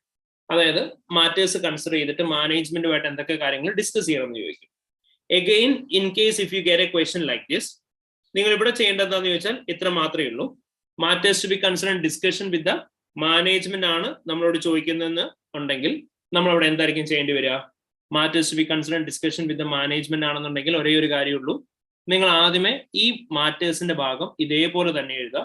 അതായത് matters consider ചെയ്തിട്ട് മാനേജ്മെന്റുമായിട്ട് എന്തൊക്കെ കാര്യങ്ങൾ discuss ചെയ്യണമെന്ന് ചോദിക്കും. Again, in case if you get a question like this, നിങ്ങൾ ഇവിടെ ചെയ്യേണ്ടത് എന്താണെന്ന് ചോദിച്ചാൽ ഇത്ര മാത്രമേ ഉള്ളൂ. Matters to be considered discussion with the management ആണ് നമ്മളോട് ചോദിക്കുന്നതെന്ന് ഉണ്ടെങ്കിൽ നമ്മൾ അവിടെ എന്തായിരിക്കും ചെയ്യേണ്ടി വരിക? Matters to be considered discussion with the management ആണെന്നുണ്ടെങ്കിൽ ഒരേ ഒരു കാര്യമുള്ളൂ, നിങ്ങൾ ആദ്യമേ ഈ മാറ്റേഴ്സിന്റെ ഭാഗം ഇതേപോലെ തന്നെ എഴുതുക.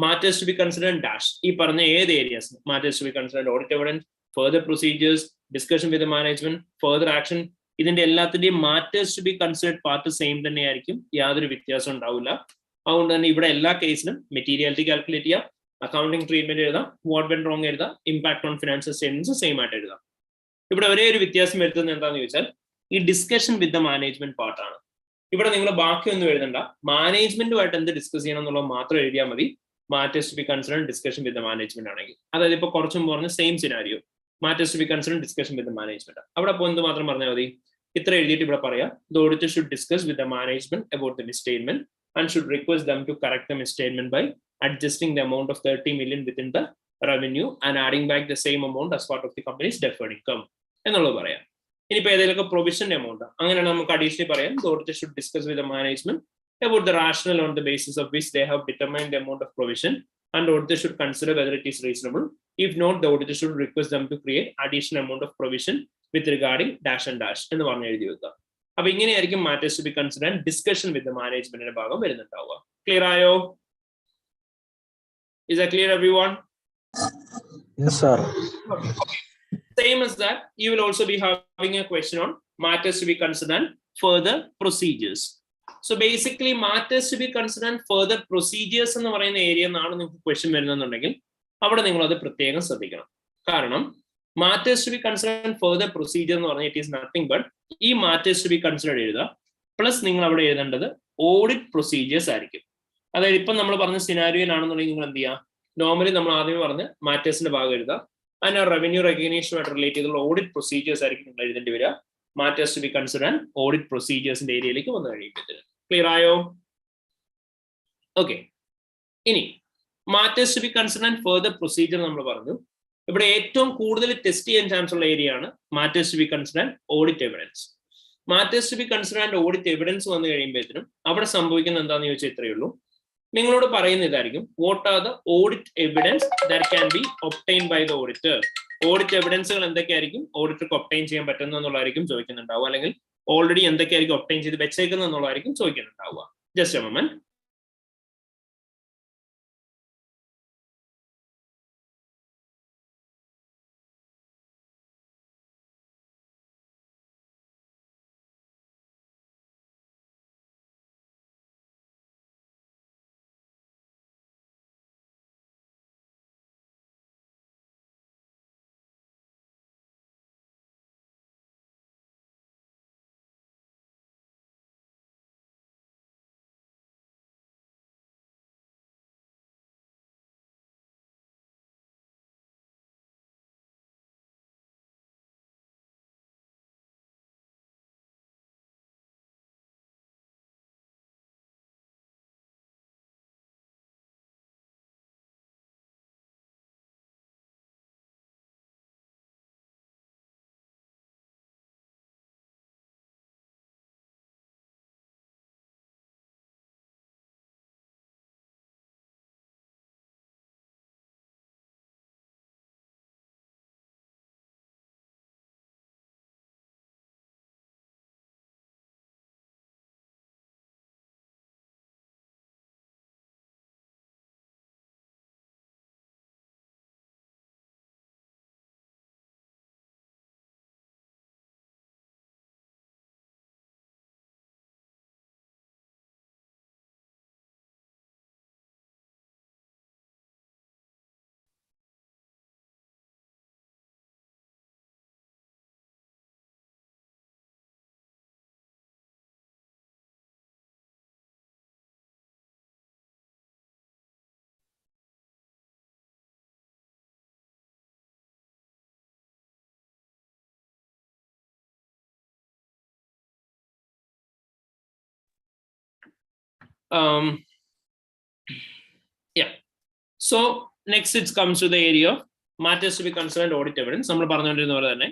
Matters to be considered dash, ഈ പറഞ്ഞ ഏത് areas, matters to be considered audit evidence, further procedures, discussion with management, further action, ഇതിന്റെ എല്ലാത്തിന്റെയും matters to be considered part same തന്നെയായിരിക്കും, യാതൊരു വ്യത്യാസം ഉണ്ടാവില്ല. അതുകൊണ്ട് തന്നെ ഇവിടെ എല്ലാ കേസിലും മെറ്റീരിയാലിറ്റി കാൽക്കുലേറ്റ് ചെയ്യാം, അക്കൗണ്ടിങ് ട്രീറ്റ്മെന്റ് എഴുതാം, വാട്ട് വെന്റ് റോങ് എഴുതാം, impact on financial statements same ആയിട്ട് എഴുതാം. ഇവിടെ ഒരേ ഒരു വ്യത്യാസം വരുത്തുന്നത് എന്താണെന്ന് ചോദിച്ചാൽ ഈ ഡിസ്കഷൻ വിത്ത് ദ മാനേജ്മെന്റ് പാർട്ടാണ്. ഇവിടെ നിങ്ങൾ ബാക്കിയൊന്നും എഴുതണ്ട, മാനേജ്മെന്റുമായിട്ട് എന്ത് ഡിസ്കസ് ചെയ്യണം എന്നുള്ളത് മാത്രം എഴുതിയാൽ മതി. Matters to be considered discussion with the management ആണെങ്കിൽ, അതായത് ഇപ്പൊ കുറച്ചും പറഞ്ഞ same scenario, matters to be considered discussion with the management. അവിടെ അപ്പോൾ എന്ത് മാത്രം പറഞ്ഞാൽ മതി, ഇത്ര എഴുതിയിട്ട് ഇവിടെ പറയാം, the auditor should discuss with the management about the misstatement and should request them to correct the misstatement by adjusting the amount of 30 million within the revenue and adding back the same amount as part of the company's deferred income എന്നുള്ളത് പറയാം. ഇനിയിപ്പോൾ ഏതെങ്കിലും പ്രൊവിഷന്റെ amount അങ്ങനെയാണ് നമുക്ക് additionally പറയാം, the auditor should discuss with the management about the rationale on the basis of which they have determined the amount of provision and the auditor should consider whether it is reasonable. If not, the auditor should request them to create additional amount of provision with regarding dash and dash എന്ന് പറഞ്ഞ് എഴുതി വെക്കുക. അപ്പൊ ഇങ്ങനെയായിരിക്കും matters to be considered discussion with മാനേജ്മെന്റിന്റെ ഭാഗം വരുന്നുണ്ടാവുക. Clear ആയോ? Is that clear, everyone? Yes, sir. Okay. Same as that, you will also be having a question on matters to be considered and further procedures. So basically, matters to be considered and further procedures എന്ന് പറയുന്ന area എന്നാണ് നിങ്ങൾക്ക് question വരുന്നുണ്ടെങ്കിൽ അവിടെ നിങ്ങൾ അത് പ്രത്യേകം ശ്രദ്ധിക്കണം. കാരണം matters to be considered and further procedure എന്ന് പറഞ്ഞാൽ it is nothing but ഈ matters to be considered എഴുതുക പ്ലസ് നിങ്ങൾ അവിടെ എഴുതേണ്ടത് ഓഡിറ്റ് പ്രൊസീജിയേഴ്സ് ആയിരിക്കും. അതായത് ഇപ്പം നമ്മൾ പറഞ്ഞ സിനാരിയോയിലാണെന്നുണ്ടെങ്കിൽ നിങ്ങൾ എന്ത് ചെയ്യുക, നോർമലി നമ്മൾ ആദ്യമേ പറഞ്ഞ് മാറ്റേഴ്സിന്റെ ഭാഗം എഴുതുക, അതിന് റവന്യൂ റെക്കഗ്നീഷനുമായിട്ട് റിലേറ്റ് ചെയ്തുള്ള ഓഡിറ്റ് പ്രൊസീജിയേഴ്സ് ആയിരിക്കും നിങ്ങൾ എഴുതേണ്ടി വരിക. Matters to be considered and audit പ്രൊസീജിയേഴ്സിന്റെ ഏരിയയിലേക്ക് വന്നു കഴിയുമ്പോൾ ക്ലിയർ ആയോ? ഓക്കെ, ഇനി matters to be considered and further procedure നമ്മൾ പറഞ്ഞു. ഇവിടെ ഏറ്റവും കൂടുതൽ ടെസ്റ്റ് ചെയ്യാൻ ചാൻസ് ഉള്ള ഏരിയ ആണ് matters to be considered and audit evidence. Matters to be considered and audit evidence വന്നു കഴിയുമ്പോഴത്തേനും അവിടെ സംഭവിക്കുന്നത് എന്താണെന്ന് ചോദിച്ചാൽ ഇത്രയേ ഉള്ളൂ, നിങ്ങളോട് പറയുന്ന ഇതായിരിക്കും, what are the audit evidence that can be obtained by the auditor. Audit എവിഡൻസുകൾ എന്തൊക്കെയായിരിക്കും ഓഡിറ്റർക്ക് ഒബ്ടൈൻ ചെയ്യാൻ പറ്റുന്ന എന്നുള്ളതായിരിക്കും ചോദിക്കുന്നുണ്ടാവുക, അല്ലെങ്കിൽ ഓൾറെഡി എന്തൊക്കെയായിരിക്കും ഒബ്ടൈൻ ചെയ്ത് വെച്ചേക്കുന്നത് എന്നുള്ളതായിരിക്കും ചോദിക്കുന്നുണ്ടാവുക. Just a moment. Yeah. So next it comes to the area of matters to be considered audit evidence. നമ്മൾ പറഞ്ഞുകൊണ്ടിരുന്ന പോലെ തന്നെ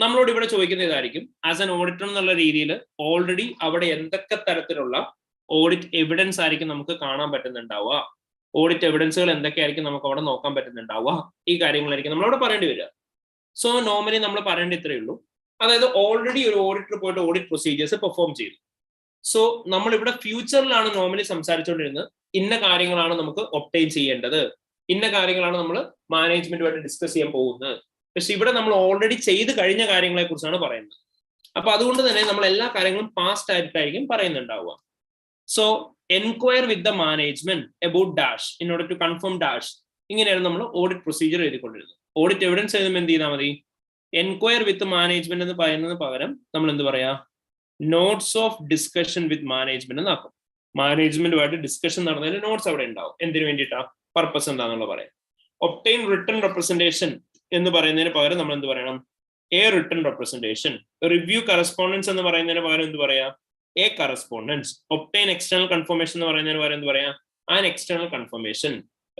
നമ്മളോട് ഇവിടെ ചോദിക്കുന്ന ഇതായിരിക്കും, ആസ് ആൻ ഓഡിറ്റർ എന്നുള്ള രീതിയിൽ ഓൾറെഡി അവിടെ എന്തൊക്കെ തരത്തിലുള്ള ഓഡിറ്റ് എവിഡൻസ് ആയിരിക്കും നമുക്ക് കാണാൻ പറ്റുന്നുണ്ടാവുക, ഓഡിറ്റ് എവിഡൻസുകൾ എന്തൊക്കെയായിരിക്കും നമുക്ക് അവിടെ നോക്കാൻ പറ്റുന്നുണ്ടാവുക, ഈ കാര്യങ്ങളായിരിക്കും നമ്മളവിടെ പറയേണ്ടി വരിക. സോ നോർമലി നമ്മൾ പറയേണ്ട ഇത്രയേ ഉള്ളൂ. അതായത് ഓൾറെഡി ഒരു ഓഡിറ്റർ പോയിട്ട് ഓഡിറ്റ് പ്രൊസീജിയേഴ്സ് പെർഫോം ചെയ്തു. സോ നമ്മളിവിടെ ഫ്യൂച്ചറിലാണ് നോർമലി സംസാരിച്ചുകൊണ്ടിരുന്നത്, ഇന്ന കാര്യങ്ങളാണ് നമുക്ക് ഒബ്റ്റെയിൻ ചെയ്യേണ്ടത്, ഇന്ന കാര്യങ്ങളാണ് നമ്മൾ മാനേജ്മെന്റുമായിട്ട് ഡിസ്കസ് ചെയ്യാൻ പോകുന്നത്. പക്ഷെ ഇവിടെ നമ്മൾ ഓൾറെഡി ചെയ്ത് കഴിഞ്ഞ കാര്യങ്ങളെ കുറിച്ചാണ് പറയുന്നത്. അപ്പൊ അതുകൊണ്ട് തന്നെ നമ്മൾ എല്ലാ കാര്യങ്ങളും പാസ്റ്റ് ആയിട്ടായിരിക്കും പറയുന്നുണ്ടാവുക. So enquire with the management about dash in order to confirm dash, ഇങ്ങനെയാണ് നമ്മൾ ഓഡിറ്റ് പ്രൊസീജിയർ എഴുതിക്കൊണ്ടിരുന്നത്. ഓഡിറ്റ് എവിഡൻസ് എഴുതുമ്പോൾ എന്ത് ചെയ്താൽ മതി, എൻക്വയർ വിത്ത് മാനേജ്മെന്റ് എന്ന് പറയുന്നതിന് പകരം നമ്മൾ എന്ത് പറയാ, notes of discussion with management എന്നാക്കും. മാനേജ്മെന്റുമായിട്ട് ഡിസ്കഷൻ നടന്നതിന് നോട്ട്സ് അവിടെ ഉണ്ടാവും. എന്തിനു വേണ്ടിയിട്ടാ, പർപ്പസ് എന്താണെന്നുള്ള പറയാം. ഒബ്റ്റെയിൻ റിട്ടൺ റെപ്രസെന്റേഷൻ എന്ന് പറയുന്നതിന് പകരം നമ്മൾ എന്ത് പറയണം, A written representation. Review correspondence എന്ന് പറയുന്നതിന് പകരം എന്ത് പറയാ, A correspondence. Obtain external confirmation എന്ന് പറയുന്നതിന് പകരം എന്ത് പറയാ, ആൻ എക്സ്റ്റേണൽ കൺഫർമേഷൻ.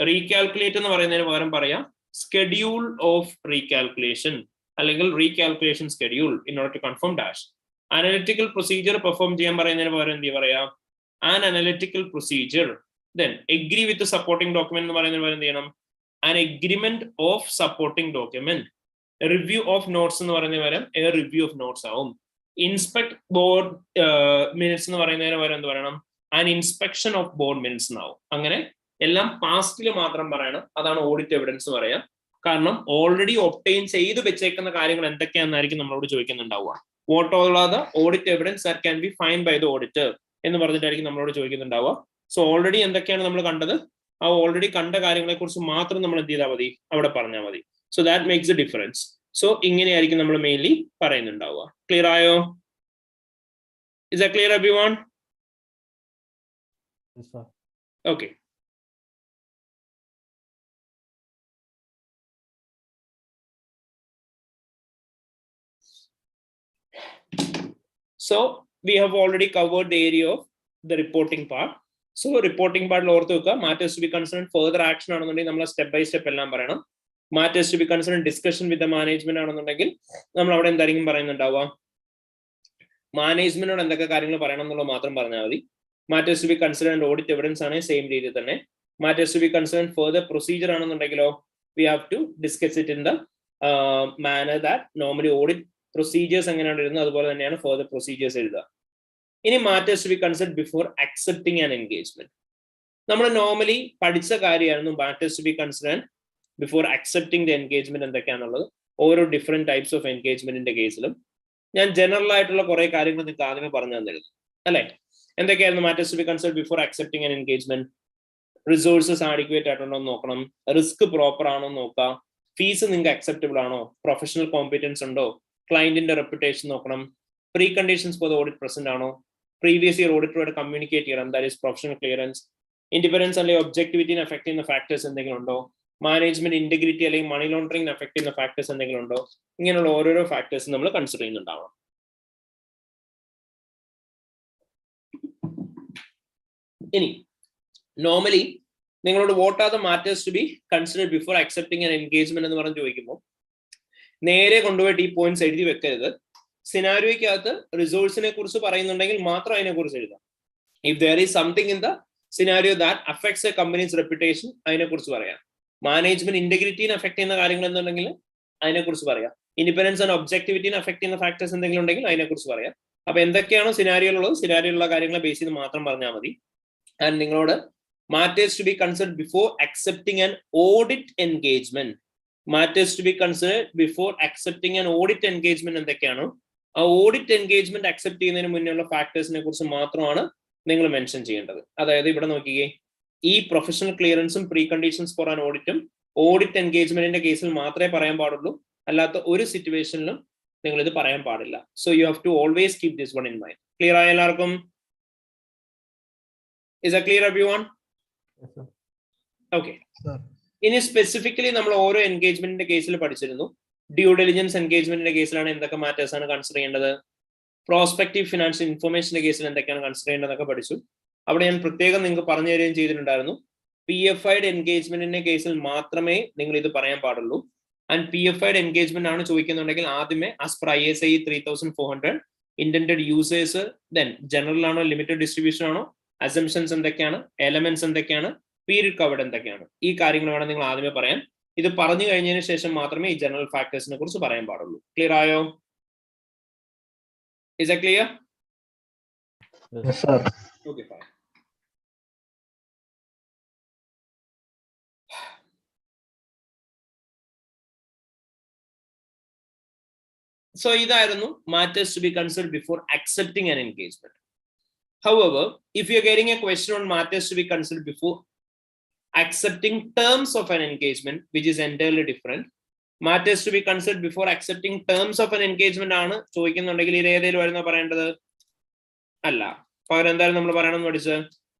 റീകാൽക്കുലേറ്റ് എന്ന് പറയുന്നതിന് പകരം പറയാ സ്കെഡ്യൂൾ ഓഫ് റീകാൽക്കുലേഷൻ അല്ലെങ്കിൽ recalculation schedule in order to confirm dash. Analytical procedure perform ചെയ്യാൻ പറയുന്നതിന് പകരം എന്ത് പറയാ, an analytical procedure. Then agree with supporting document എന്ന് പറയുന്നതിന് പകരം എന്ത് ചെയ്യണം, an agreement of supporting document. Review of notes എന്ന് പറയുന്നതിന് പകരം എ റിവ്യൂ ഓഫ് നോട്ട്സ് ആവും. ഇൻസ്പെക്ട് ബോർഡ് മിനിറ്റ്സ് എന്ന് പറയുന്നതിന് പകരം എന്ത് പറയണം, an inspection of board minutes എന്നാവും. അങ്ങനെ എല്ലാം പാസ്റ്റിൽ മാത്രം പറയണം. അതാണ് ഓഡിറ്റ് എവിഡൻസ് പറയാം. കാരണം ഓൾറെഡി ഒബ്റ്റെയിൻ ചെയ്ത് വെച്ചേക്കുന്ന കാര്യങ്ങൾ എന്തൊക്കെയാണെന്നായിരിക്കും നമ്മളോട് ചോദിക്കുന്നുണ്ടാവുക. What all are the audit evidence that can be find by the auditor എന്ന് പറഞ്ഞിട്ടായിരിക്കും നമ്മളോട് ചോദിക്കുന്നുണ്ടാവുക. സോ ഓൾറെഡി എന്തൊക്കെയാണ് നമ്മൾ കണ്ടത്, ആ ഓൾറെഡി കണ്ട കാര്യങ്ങളെ കുറിച്ച് മാത്രം നമ്മൾ എന്ത് ചെയ്താൽ മതി, അവിടെ പറഞ്ഞാൽ മതി. So that makes A difference. So ഇങ്ങനെയായിരിക്കും നമ്മൾ മെയിൻലി പറയുന്നുണ്ടാവുക. ക്ലിയർ ആയോ? Is that clear everyone? Okay. So we have already covered the area of the reporting part. So reporting part ഓർത്ത് വെക്കുക, matters to be concerned further action ആണെന്നുണ്ടെങ്കിൽ നമ്മൾ step by step എല്ലാം പറയണം. matters to be concerned discussion with the management ആണെന്നുണ്ടെങ്കിൽ നമ്മൾ അവിടെ എന്തായിരിക്കും പറയുന്നുണ്ടാവുക, മാനേജ്മെന്റിനോട് എന്തൊക്കെ കാര്യങ്ങൾ പറയണം എന്നുള്ളത് മാത്രം പറഞ്ഞാൽ മതി. matters to be considered audit evidence ആണ് സെയിം രീതിയിൽ തന്നെ. matters to be concerned further procedure ആണെന്നുണ്ടെങ്കിലോ we have to discuss it in the manner that normally audit procedures എങ്ങനെയാണ് എഴുതുന്നത് അതുപോലെ തന്നെയാണ് ഫർദർ പ്രൊസീജിയേഴ്സ് എഴുതുക. ഇനി matters to be considered before accepting an engagement. നമ്മൾ നോർമലി പഠിച്ച കാര്യമായിരുന്നു matters to be considered before accepting the engagement എന്തൊക്കെയാണുള്ളത്. ഓരോ ഡിഫറെന്റ് ടൈപ്സ് ഓഫ് എൻഗേജ്മെന്റിന്റെ കേസിലും ഞാൻ ജനറൽ ആയിട്ടുള്ള കുറെ കാര്യങ്ങൾ നിങ്ങൾക്ക് ആദ്യമേ പറഞ്ഞു തന്നിരുന്നു അല്ലെ. എന്തൊക്കെയായിരുന്നു matters to be considered before accepting an engagement? Resources adequate ആയിട്ടുണ്ടോ എന്ന് നോക്കണം, റിസ്ക് പ്രോപ്പർ ആണോ എന്ന് നോക്കാം, ഫീസ് നിങ്ങൾക്ക് അക്സെപ്റ്റബിൾ ആണോ, പ്രൊഫഷണൽ കോമ്പറ്റൻസ് ഉണ്ടോ, ക്ലയന്റിന്റെ റെപ്യൂട്ടേഷൻ നോക്കണം, pre conditions for the audit present ആണോ, പ്രീവിയസ് ഇയർ ഓഡിറ്ററോട് കമ്മ്യൂണിക്കേറ്റ് ചെയ്യണം, that is professional clearance, independence അല്ലെങ്കിൽ ഒബ്ജക്ടിവിറ്റിനെ അഫക്ട് ചെയ്യുന്ന ഫാക്ടേഴ്സ് എന്തെങ്കിലും ഉണ്ടോ, മാനേജ്മെന്റ് ഇന്റഗ്രിറ്റി അല്ലെങ്കിൽ മണി ലോണ്ടറിംഗ് അഫക്ട് ചെയ്യുന്ന ഫാക്ടേഴ്സ് എന്തെങ്കിലും ഉണ്ടോ, ഇങ്ങനെയുള്ള ഓരോരോ ഫാക്ടേഴ്സ് നമ്മൾ കൺസിഡർ ചെയ്യുന്നുണ്ടാവണം. ഇനി നോർമലി നിങ്ങളോട് what are the matters to be considered before accepting an engagement എന്ന് പറഞ്ഞ് ചോദിക്കുമ്പോൾ നേരെ കൊണ്ടുപോയിട്ട് ഈ പോയിന്റ്സ് എഴുതി വെക്കരുത്. സിനാരിയോയ്ക്കകത്ത് റിസോഴ്സിനെ കുറിച്ച് പറയുന്നുണ്ടെങ്കിൽ മാത്രം അതിനെ കുറിച്ച് എഴുതാം. If there is something in the scenario that affects a company's reputation അതിനെ കുറിച്ച് പറയാം. മാനേജ്മെന്റ് ഇന്റഗ്രിറ്റിനെ അഫക്ട് ചെയ്യുന്ന കാര്യങ്ങൾ എന്നുണ്ടെങ്കിൽ അതിനെ കുറിച്ച് പറയാം. ഇൻഡിപെൻഡൻസ് ആൻഡ് ഒബ്ജക്ടിവിറ്റിനെ അഫക്ട് ചെയ്യുന്ന ഫാക്ടേഴ്സ് എന്തെങ്കിലും ഉണ്ടെങ്കിൽ അതിനെ കുറിച്ച് പറയാം. അപ്പൊ എന്തൊക്കെയാണോ സിനാരിയോയിലുള്ളത് സിനാരിയോയിലുള്ള കാര്യങ്ങളെ ബേസ് ചെയ്ത് മാത്രം പറഞ്ഞാൽ മതി. ആൻഡ് നിങ്ങളോട് matters to be considered before accepting an audit engagement, matters to be considered before accepting an audit engagement എന്തൊക്കെയാണോ ആ ഓഡിറ്റ് എൻഗേജ്മെന്റ് അക്സെപ്റ്റ് ചെയ്യുന്നതിന് മുന്നേയുള്ള ഫാക്ടേഴ്സിനെ കുറിച്ച് മാത്രമാണ് നിങ്ങൾ മെൻഷൻ ചെയ്യേണ്ടത്. അതായത് ഇവിടെ നോക്കിയേ, ഈ പ്രൊഫഷണൽ ക്ലിയറൻസും പ്രീ കണ്ടീഷൻസ് ഫോർ ആൻ ഓഡിറ്റും ഓഡിറ്റ് എൻഗേജ്മെന്റിന്റെ കേസിൽ മാത്രമേ പറയാൻ പാടുള്ളൂ, അല്ലാത്ത ഒരു സിറ്റുവേഷനിലും നിങ്ങൾ ഇത് പറയാൻ പാടില്ല. So you have to always keep this one in mind. Clear ആയ എല്ലാവർക്കും? Is that clear everyone? Okay. ഇനി സ്പെസിഫിക്കലി നമ്മൾ ഓരോ എൻഗേജ്മെന്റിന്റെ കേസിൽ പഠിച്ചിരുന്നു. ഡ്യൂ ഡെലിജൻസ് എൻഗേജ്മെന്റിന്റെ കേസിലാണ് എന്തൊക്കെ മാറ്റേഴ്സ് ആണ് കൺസിഡർ ചെയ്യേണ്ടത്, പ്രോസ്പെക്റ്റീവ് ഫിനാൻഷ്യൽ ഇൻഫർമേഷന്റെ കേസിൽ എന്തൊക്കെയാണ് കൺസിഡർ ചെയ്യേണ്ടതൊക്കെ പഠിച്ചു. അവിടെ ഞാൻ പ്രത്യേകം നിങ്ങൾക്ക് പറഞ്ഞു തരികയും ചെയ്തിട്ടുണ്ടായിരുന്നു. PFI'd എൻഗേജ്മെന്റിന്റെ കേസിൽ മാത്രമേ നിങ്ങൾ ഇത് പറയാൻ പാടുള്ളൂ. ആൻഡ് PFI'd എൻഗേജ്മെന്റ് ആണ് ചോദിക്കുന്നുണ്ടെങ്കിൽ ആദ്യമേ as per ISA 3400 intended users, then general ആണോ ലിമിറ്റഡ് ഡിസ്ട്രിബ്യൂഷൻ ആണോ, അസംഷൻസ് എന്തൊക്കെയാണ്, എലമെന്റ്സ് എന്തൊക്കെയാണ്, പീരിയഡ് കവേർഡ് എന്തൊക്കെയാണ്, ഈ കാര്യങ്ങൾ വേണം നിങ്ങൾ ആദ്യമേ പറയാൻ. ഇത് പറഞ്ഞു കഴിഞ്ഞതിന് ശേഷം മാത്രമേ ഈ ജനറൽ ഫാക്ടേഴ്സിനെ കുറിച്ച് പറയാൻ പാടുള്ളൂ. ക്ലിയർ ആയോ? Is that clear? Yes, sir. Okay, fine. So ഇതായിരുന്നു matters to be considered before accepting an engagement. However, if you are getting a question on matters to be considered before accepting terms of an engagement, which is entirely different, matters to be considered before accepting terms of an engagement ആണ് ചോദിക്കുന്നുണ്ടെങ്കിൽ ഇത് ഏതെങ്കിലും വരുന്ന പറയേണ്ടത് അല്ല. പകരം എന്തായാലും നമ്മൾ പറയണമെന്ന് പഠിച്ചത്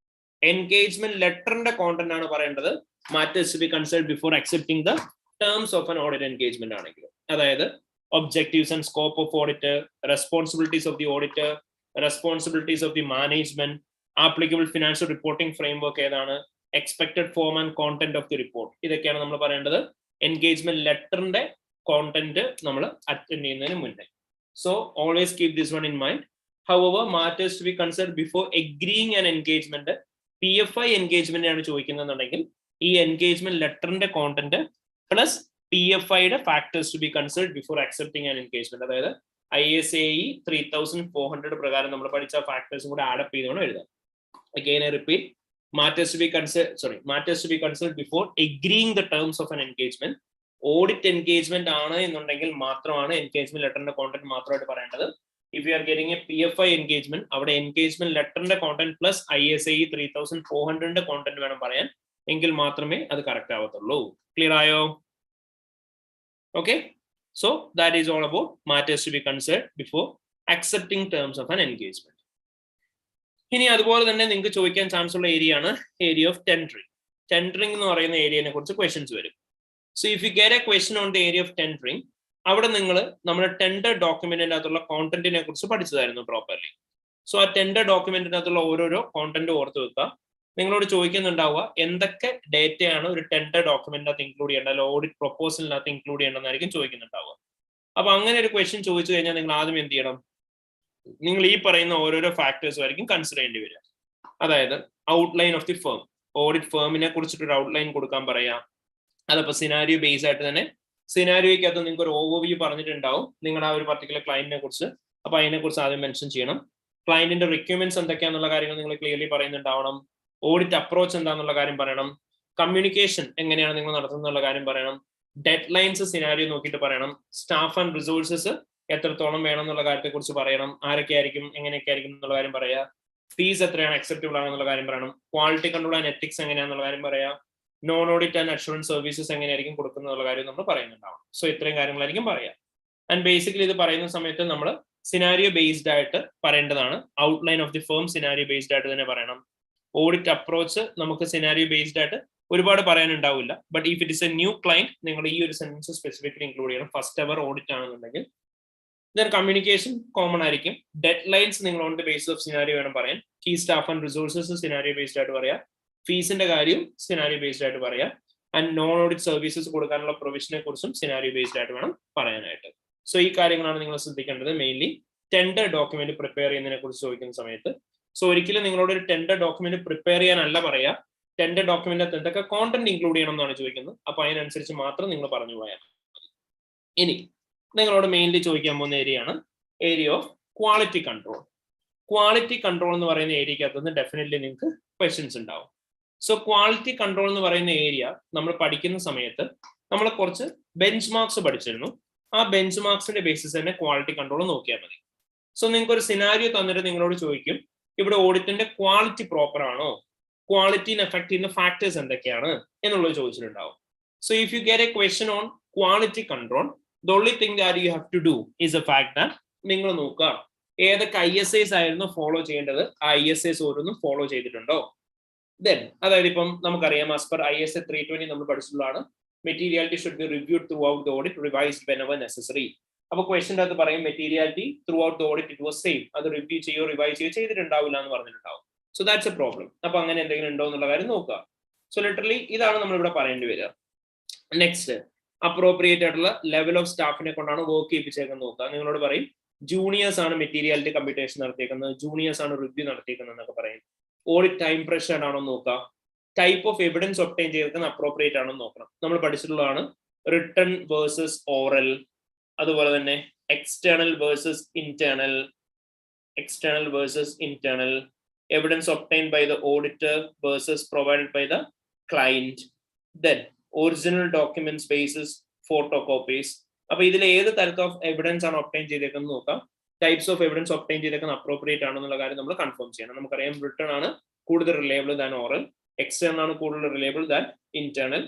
എൻഗേജ്മെന്റ് ലെറ്ററിന്റെ കോണ്ടന്റ് ആണ് പറയേണ്ടത്. matters to be considered before accepting the terms of an audit engagement ആണെങ്കിൽ, അതായത് objectives and scope of auditor, responsibilities of the auditor, responsibilities of the management, applicable financial reporting framework ഏതാണ്, expected form and content of the report, ഇതൊക്കെയാണ് നമ്മൾ പറയേണ്ടത് engagement ലെറ്ററിന്റെ content നമ്മൾ attend ചെയ്യുന്നതിന് മുന്നേ. So always keep this one in mind. However, matters to be considered before agreeing an engagement, PFI engagement ആണ് ചോദിക്കുന്നുണ്ടെങ്കിൽ ഈ എൻഗേജ്മെന്റ് ലെറ്ററിന്റെ content plus PFI'd factors to be considered before accepting an engagement, അതായത് ISA 3400 പ്രകാരം നമ്മൾ പഠിച്ച ഫാക്ടേഴ്സും കൂടെ add up ചെയ്തുകൊണ്ട് എഴുതാം. Again I repeat, matters to be considered before agreeing the terms of an engagement. Audit engagement ആണ് എന്നുണ്ടെങ്കിൽ മാത്രമാണ് എൻഗേജ്മെന്റ് ലെറ്ററിന്റെ കോണ്ടന്റ് മാത്രമായിട്ട് പറയേണ്ടത്. If you are getting a PFI engagement, അവിടെ എൻഗേജ്മെന്റ് ലെറ്ററിന്റെ കോണ്ടന്റ് പ്ലസ് ISA 3400 കോണ്ടന്റ് വേണം പറയാൻ, എങ്കിൽ മാത്രമേ അത് കറക്റ്റ് ആവത്തുള്ളൂ. ക്ലിയർ ആയോ? Okay, so that is all about matters to be considered before accepting terms of an engagement. ഇനി അതുപോലെ തന്നെ നിങ്ങൾക്ക് ചോദിക്കാൻ ചാൻസ് ഉള്ള ഏരിയ ആണ് ഏരിയ ഓഫ് ടെൻഡറിങ്. ടെൻഡറിങ് എന്ന് പറയുന്ന ഏരിയനെ കുറിച്ച് ക്വസ്റ്റ്യൻസ് വരും. So if you get a question on the area of tendering, അവിടെ നിങ്ങൾ നമ്മുടെ ടെൻഡർ ഡോക്യുമെന്റിന്റെ അകത്തുള്ള കോണ്ടന്റിനെ കുറിച്ച് പഠിച്ചതായിരുന്നു പ്രോപ്പർലി. സോ ആ ടെൻഡർ ഡോക്യുമെന്റിനകത്തുള്ള ഓരോരോ കോണ്ടന്റ് ഓർത്ത് വെക്കുക. നിങ്ങളോട് ചോദിക്കുന്നുണ്ടാവുക എന്തൊക്കെ ഡേറ്റയാണ് ഒരു ടെൻഡർ ഡോക്യുമെന്റിനകത്ത് ഇൻക്ലൂഡ് ചെയ്യേണ്ടത്, അല്ലെങ്കിൽ ഓഡിറ്റ് പ്രൊപ്പോസലിനകത്ത് ഇൻക്ലൂഡ് ചെയ്യേണ്ടതെന്നായിരിക്കും ചോദിക്കുന്നുണ്ടാവുക. അപ്പൊ അങ്ങനെ ഒരു ക്വസ്റ്റ്യൻ ചോദിച്ചു കഴിഞ്ഞാൽ നിങ്ങൾ ആദ്യം എന്ത് ചെയ്യണം? നിങ്ങൾ ഈ പറയുന്ന ഓരോരോ ഫാക്ടേഴ്സും ആയിരിക്കും കൺസിഡർ ചെയ്യേണ്ടി വരിക. അതായത് outline of the firm, audit ഫേമിനെ കുറിച്ചിട്ടൊരു ഔട്ട്ലൈൻ കൊടുക്കാൻ പറയാം. അതപ്പോ സിനാരിയോ ബേസ് ആയിട്ട് തന്നെ സിനാരിയോയ്ക്കകത്ത് നിങ്ങൾക്ക് ഒരു ഓവർവ്യൂ പറഞ്ഞിട്ടുണ്ടാവും നിങ്ങളുടെ ആ ഒരു പർട്ടിക്കുലർ ക്ലയന്റിനെ കുറിച്ച്. അപ്പൊ അതിനെ കുറിച്ച് ആദ്യം മെൻഷൻ ചെയ്യണം. ക്ലയന്റിന്റെ റിക്വയർമെന്റ്സ് എന്തൊക്കെയാണെന്നുള്ള കാര്യങ്ങൾ നിങ്ങൾ ക്ലിയർലി പറയുന്നുണ്ടാവണം. ഓഡിറ്റ് അപ്രോച്ച് എന്താണെന്നുള്ള കാര്യം പറയണം. കമ്മ്യൂണിക്കേഷൻ എങ്ങനെയാണ് നിങ്ങൾ നടത്തുന്നുള്ള കാര്യം പറയണം. ഡെഡ് ലൈൻസ് സിനാരിയോ നോക്കിയിട്ട് പറയണം. സ്റ്റാഫ് ആൻഡ് റിസോഴ്സസ് എത്രത്തോളം വേണം എന്നുള്ള കാര്യത്തെ കുറിച്ച് പറയണം. ആരൊക്കെ ആയിരിക്കും, എങ്ങനെയൊക്കെ ആയിരിക്കും എന്നുള്ള കാര്യം പറയാം. ഫീസ് എത്രയാണ് അക്സെപ്റ്റബിൾ ആണെന്നുള്ള കാര്യം പറയണം. ക്വാളിറ്റി കൺട്രോൾ ആൻഡ് എത്തിക്സ് എങ്ങനെയാണെന്നുള്ള കാര്യം പറയാം. Non audit and assurance services എങ്ങനെയായിരിക്കും കൊടുക്കുന്ന കാര്യം നമ്മൾ പറയുന്നുണ്ടാവും. സോ ഇത്രയും കാര്യങ്ങളായിരിക്കും പറയാം. ആൻഡ് ബേസിക്കലി ഇത് പറയുന്ന സമയത്ത് നമ്മൾ സിനാരിയോ ബേസ്ഡ് ആയിട്ട് പറയേണ്ടതാണ്. Outline of the firm scenario based ആയിട്ട് തന്നെ പറയണം. ഓഡിറ്റ് അപ്രോച്ച് നമുക്ക് സിനാരിയോ ബേസ്ഡ് ആയിട്ട് ഒരുപാട് പറയാനുണ്ടാവില്ല. But if it is a new client, നിങ്ങൾ ഈ ഒരു സെന്റൻസ് സ്പെസിഫിക്കലി ഇൻക്ലൂഡ് ചെയ്യണം. ഫസ്റ്റ് എവർ ഓഡിറ്റ് ആണെന്നുണ്ടെങ്കിൽ. ദെൻ കമ്മ്യൂണിക്കേഷൻ കോമൺ ആയിരിക്കും. ഡെഡ് ലൈൻസ് നിങ്ങൾ on the basis of scenario വേണം പറയാൻ. Key staff and resources scenario based ആയിട്ട് പറയാം. ഫീസിന്റെ കാര്യം സിനാരിയോ ബേസ്ഡ് ആയിട്ട് പറയാം. ആൻഡ് നോൺ ഓഡിറ്റ് സർവീസസ് കൊടുക്കാനുള്ള പ്രൊവിഷനെ കുറിച്ചും സിനാരിയോ ബേസ്ഡ് ആയിട്ട് വേണം പറയാനായിട്ട്. സോ ഈ കാര്യങ്ങളാണ് നിങ്ങൾ ശ്രദ്ധിക്കേണ്ടത് മെയിൻലി ടെൻഡർ ഡോക്യുമെന്റ് പ്രിപ്പയർ ചെയ്യുന്നതിനെ കുറിച്ച് ചോദിക്കുന്ന സമയത്ത്. സോ ഒരിക്കലും നിങ്ങളോട് ഒരു ടെൻഡർ ഡോക്യുമെന്റ് പ്രിപ്പയർ ചെയ്യാനല്ല പറയാ, ടെൻഡർ ഡോക്യുമെന്റിനകത്ത് എന്തൊക്കെ കോണ്ടന്റ് ഇൻക്ലൂഡ് ചെയ്യണം എന്നാണ് ചോദിക്കുന്നത്. അപ്പൊ അതിനനുസരിച്ച് മാത്രം നിങ്ങൾ പറഞ്ഞു പോയാൽ. ഇനി നിങ്ങളോട് മെയിൻലി ചോദിക്കാൻ പോകുന്ന ഏരിയ ആണ് area of quality control. Quality control എന്ന് പറയുന്ന ഏരിയക്കകത്ത് ഡെഫിനറ്റ്ലി നിങ്ങൾക്ക് ക്വസ്റ്റ്യൻസ് ഉണ്ടാവും. സോ ക്വാളിറ്റി കൺട്രോൾ എന്ന് പറയുന്ന ഏരിയ നമ്മൾ പഠിക്കുന്ന സമയത്ത് നമ്മൾ കുറച്ച് ബെഞ്ച് മാർക്സ് പഠിച്ചിരുന്നു. ആ ബെഞ്ച് മാർക്സിന്റെ ബേസിസ് തന്നെ ക്വാളിറ്റി കൺട്രോൾ നോക്കിയാൽ മതി. സോ നിങ്ങൾക്ക് ഒരു സിനാരിയോ തന്നിട്ട് നിങ്ങളോട് ചോദിക്കും ഇവിടെ ഓഡിറ്റിന്റെ ക്വാളിറ്റി പ്രോപ്പർ ആണോ, ക്വാളിറ്റിനെ എഫക്ട് ചെയ്യുന്ന ഫാക്ടേഴ്സ് എന്തൊക്കെയാണ് എന്നുള്ളത് ചോദിച്ചിട്ടുണ്ടാവും. So if you get a question on quality control, the only thing that you have to do is a fact that നിങ്ങൾ നോക്കുക ഏതൊക്കെ ISAs ആയിരുന്നു ഫോളോ ചെയ്യേണ്ടത്, ആ ISAs ഓരോന്നും ഫോളോ ചെയ്തിട്ടുണ്ടോ. ദെൻ അതായത് ഇപ്പം നമുക്കറിയാം ആസ് പെർ ISA 320 നമ്മൾ പഠിച്ചിട്ടുള്ളതാണ് materiality should be reviewed throughout the audit, revised whenever necessary. അപ്പൊ ക്വസ്റ്റ്യൻ്റെ അകത്ത് പറയും materiality throughout the audit it was same, അത് റിവ്യൂ ചെയ്യോ റിവൈസ് ചെയ്യോ ചെയ്തിട്ടുണ്ടാവില്ല എന്ന് പറഞ്ഞിട്ടുണ്ടാവും. So that's a problem. അപ്പൊ അങ്ങനെ എന്തെങ്കിലും ഉണ്ടോ എന്നുള്ള കാര്യം നോക്കുക. സോ ലിറ്ററലി ഇതാണ് നമ്മൾ ഇവിടെ പറയേണ്ടി വരിക. നെക്സ്റ്റ്, അപ്രോപ്രിയേറ്റ് ആയിട്ടുള്ള ലെവൽ ഓഫ് സ്റ്റാഫിനെ കൊണ്ടാണ് വർക്ക് ചെയ്യിപ്പിച്ചേക്കുന്നത് നോക്കുക. നിങ്ങളോട് പറയും ജൂനിയേഴ്സ് ആണ് മെറ്റീരിയാലിറ്റി കമ്പ്യൂട്ടേഷൻ നടത്തിയേക്കുന്നത്, ജൂനിയേഴ്സ് ആണ് റിവ്യൂ നടത്തിയേക്കുന്നത് എന്നൊക്കെ പറയും. ഓഡിറ്റ് ടൈം പ്രഷർ ആണോ നോക്കുക. ടൈപ്പ് ഓഫ് എവിഡൻസ് ഒബ്റ്റെയിൻ ചെയ്തിരിക്കുന്ന അപ്രോപ്രിയേറ്റ് ആണോ നോക്കണം. നമ്മൾ പഠിച്ചിട്ടുള്ളതാണ് റിട്ടൺ വേഴ്സസ് ഓറൽ, അതുപോലെ തന്നെ external versus internal, evidence obtained by the auditor versus provided by the client, then original documents versus photo copies. അപ്പൊ ഇതിൽ ഏത് തരത്തിൽ ഓഫ് എവിഡൻസ് ആണ് ഒബ്റ്റെയിൻ ചെയ്തേക്കുന്നത് നോക്കാം. ടൈപ്സ് ഓഫ് എവിഡൻസ് ഒബ്റ്റെയിൻ ചെയ്തേക്കുന്ന അപ്രോപ്രിയേറ്റ് ആണോ എന്നുള്ള കാര്യം നമ്മൾ കൺഫേം ചെയ്യണം. നമുക്കറിയാം റിട്ടൺ ആണ് കൂടുതൽ റിലയബിൾ ദാൻ ഓറൽ, external ആണ് കൂടുതൽ reliable than internal,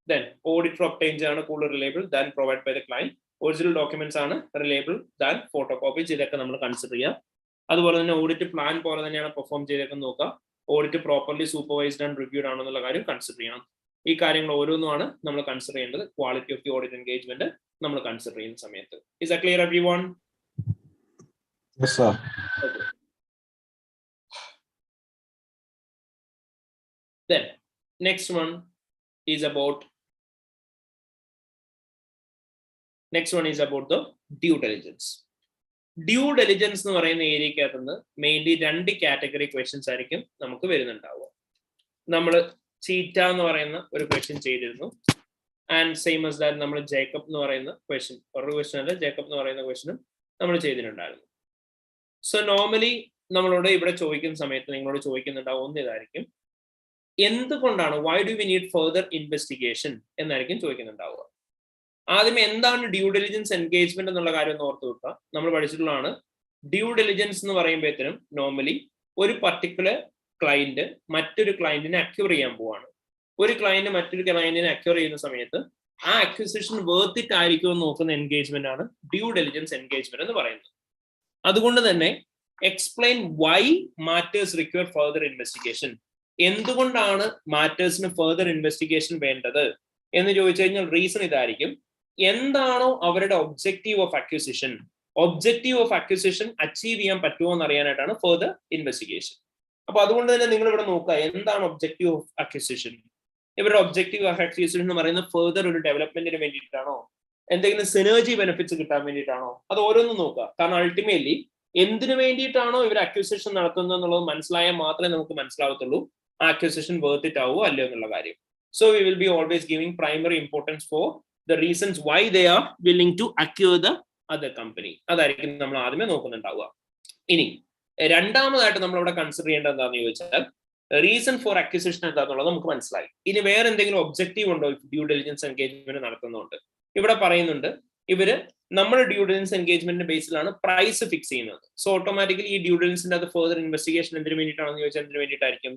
then auditor obtained ആണ് കൂടുതൽ reliable than provide by the client, original documents ആണ് റിലയബിൾ ദാൻ ഫോട്ടോ കോപ്പീസ്. ഇതൊക്കെ നമ്മൾ കൺസിഡർ ചെയ്യുക. അതുപോലെ തന്നെ ഓഡിറ്റ് പ്ലാൻ പോലെ തന്നെയാണ് പെർഫോം ചെയ്തേക്കുന്നത് നോക്കുക. Audit properly supervised and reviewed ആണെന്നുള്ള കാര്യം കൺസിഡർ ചെയ്യണം. ഈ കാര്യങ്ങൾ ഓരോന്നുമാണ് നമ്മൾ കൺസിഡർ ചെയ്യേണ്ടത് quality of the audit engagement നമ്മൾ കൺസിഡർ ചെയ്യുന്ന സമയത്ത്. Is that clear everyone? Yes, sir. Okay. Then next one is about the due diligence. Due diligence എന്ന് പറയുന്ന ഏരിയക്കകത്ത് നിന്ന് മെയിൻലി 2 കാറ്റഗറി ക്വസ്റ്റ്യൻസ് ആയിരിക്കും നമുക്ക് വരുന്നുണ്ടാവുക. നമ്മൾ ചീറ്റ എന്ന് പറയുന്ന ഒരു ക്വസ്റ്റ്യൻ ചെയ്തിരുന്നു, ആൻഡ് സെയിം ആസ് ദാറ്റ് നമ്മൾ ജേക്കബ് എന്ന് പറയുന്ന ക്വസ്റ്റ്യൻ, ഒരു ക്വസ്റ്റ്യൻ അല്ല, ജേക്കബ് എന്ന് പറയുന്ന ക്വസ്റ്റ്യനും നമ്മൾ ചെയ്തിട്ടുണ്ടായിരുന്നു. സോ നോർമലി നമ്മളോട് ഇവിടെ ചോദിക്കുന്ന സമയത്ത് നിങ്ങളോട് ചോദിക്കുന്നുണ്ടാവും ഒന്ന് ഇതായിരിക്കും, എന്തുകൊണ്ടാണ് why do we need further investigation എന്നായിരിക്കും ചോദിക്കുന്നുണ്ടാവുക. ആദ്യം എന്താണ് ഡ്യൂ ഡെലിജൻസ് എൻഗേജ്മെന്റ് എന്നുള്ള കാര്യം ഒന്ന് ഓർത്ത് വെക്കുക. നമ്മൾ പഠിച്ചിട്ടുള്ളതാണ് ഡ്യൂ ഡെലിജൻസ് എന്ന് പറയുമ്പോഴത്തേനും നോർമലി ഒരു പർട്ടിക്കുലർ ക്ലയന്റ് മറ്റൊരു ക്ലയന്റിനെ അക്യൂർ ചെയ്യാൻ പോവാണ്. ഒരു ക്ലയന്റ് മറ്റൊരു ക്ലയന്റിനെ അക്യൂർ ചെയ്യുന്ന സമയത്ത് ആ അക്വിസിഷൻ വേർത്ത് ഇറ്റ് ആയിരിക്കും എന്ന് നോക്കുന്ന എൻഗേജ്മെന്റ് ആണ് ഡ്യൂ ഡെലിജൻസ് എൻഗേജ്മെന്റ് എന്ന് പറയുന്നത്. അതുകൊണ്ട് തന്നെ explain Y matters require further investigation, എന്തുകൊണ്ടാണ് മാറ്റേഴ്സിന് ഫർദർ ഇൻവെസ്റ്റിഗേഷൻ വേണ്ടത് എന്ന് ചോദിച്ചു കഴിഞ്ഞാൽ റീസൺ ഇതായിരിക്കും. എന്താണോ അവരുടെ ഒബ്ജക്റ്റീവ് ഓഫ് അക്വിസിഷൻ അച്ചീവ് ചെയ്യാൻ പറ്റുമോ എന്ന് അറിയാനായിട്ടാണ് ഫർദർ ഇൻവെസ്റ്റിഗേഷൻ. അപ്പൊ അതുകൊണ്ട് തന്നെ നിങ്ങൾ ഇവിടെ നോക്കുക എന്താണ് ഒബ്ജക്റ്റീവ് ഓഫ് അക്വിസിഷൻ. ഇവരുടെ ഒബ്ജക്റ്റീവ് ഓഫ് അക്വിസിഷൻ എന്ന് പറയുന്നത് ഫർദർ ഒരു ഡെവലപ്മെന്റിന് വേണ്ടിയിട്ടാണോ, എന്തെങ്കിലും സിനർജി ബെനിഫിറ്റ്സ് കിട്ടാൻ വേണ്ടിയിട്ടാണോ, അത് ഓരോന്നും നോക്കുക. കാരണം അൾട്ടിമേറ്റ്ലി എന്തിനു വേണ്ടിയിട്ടാണോ ഇവർ അക്വിസിഷൻ നടത്തുന്നത് എന്നുള്ളത് മനസ്സിലായാൽ മാത്രമേ നമുക്ക് മനസ്സിലാവത്തുള്ളൂ ആ അക്വിസിഷൻ വേർത്ത് ഇറ്റ് ആവോ അല്ലയോ എന്നുള്ള കാര്യം. So we will be always giving primary importance for the reasons why they are willing to acquire the other company. അതായിരിക്കും നമ്മൾ ആദ്യമേ നോക്കുന്നുണ്ടാവുക. ഇനി രണ്ടാമതായിട്ട് നമ്മൾ ഇവിടെ കൺസിഡർ ചെയ്യേണ്ടത് എന്താണെന്ന് ചോദിച്ചാൽ റീസൺ ഫോർ അക്വിസിഷൻ എന്താണെന്നുള്ളത് നമുക്ക് മനസ്സിലായി. ഇനി വേറെ എന്തെങ്കിലും ഒബ്ജക്റ്റീവ് ഉണ്ടോ ഡ്യൂ ഡെലിജൻസ് എൻഗേജ്മെന്റ് നടത്തുന്നുണ്ട്? ഇവിടെ പറയുന്നുണ്ട് ഇവര് നമ്മുടെ ഡ്യൂ ഡെലിജൻസ് എൻഗേജ്മെന്റിന്റെ ബേസിലാണ് പ്രൈസ് ഫിക്സ് ചെയ്യുന്നത്. സോ ഓട്ടോമാറ്റിക്കലി ഈ ഡ്യൂ ഡെലിജൻസിന്റെ അത് ഫർദർ ഇൻവെസ്റ്റിഗേഷൻ എന്തിനു വേണ്ടിയിട്ടാണെന്ന് ചോദിച്ചാൽ എന്തിനു വേണ്ടിയിട്ടായിരിക്കും?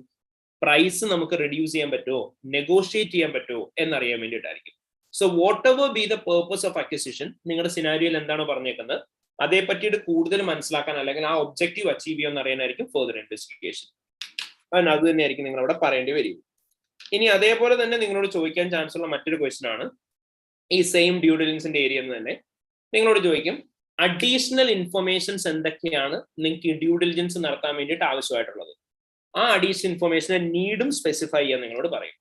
പ്രൈസ് നമുക്ക് റെഡ്യൂസ് ചെയ്യാൻ പറ്റുമോ, നെഗോഷിയേറ്റ് ചെയ്യാൻ പറ്റുമോ എന്നറിയാൻ വേണ്ടിയിട്ടായിരിക്കും. So whatever be the purpose of acquisition, നിങ്ങളുടെ സിനാരിയോയിൽ എന്താണ് പറഞ്ഞേക്കുന്നത് അതേ പറ്റിയിട്ട് കൂടുതൽ മനസ്സിലാക്കാൻ അല്ലെങ്കിൽ ആ ഒബ്ജക്റ്റീവ് അച്ചീവ് ചെയ്യുമെന്ന് അറിയാനായിരിക്കും ഫർദർ ഇൻവെസ്റ്റിഗേഷൻ. അത് തന്നെയായിരിക്കും നിങ്ങൾ അവിടെ പറയേണ്ടി വരും. ഇനി അതേപോലെ തന്നെ നിങ്ങളോട് ചോദിക്കാൻ ചാൻസ് ഉള്ള മറ്റൊരു ക്വസ്റ്റ്യൻ ആണ് ഈ സെയിം ഡ്യൂ ഡെലിജൻസിന്റെ ഏരിയ എന്ന് തന്നെ നിങ്ങളോട് ചോദിക്കും അഡീഷണൽ ഇൻഫർമേഷൻസ് എന്തൊക്കെയാണ് നിങ്ങൾക്ക് ഡ്യൂ ഡെലിജൻസ് നടത്താൻ വേണ്ടിയിട്ട് ആവശ്യമായിട്ടുള്ളത്. ആ അഡീഷണൽ ഇൻഫർമേഷനെ നീഡും സ്പെസിഫൈ ചെയ്യാൻ നിങ്ങളോട് പറയും.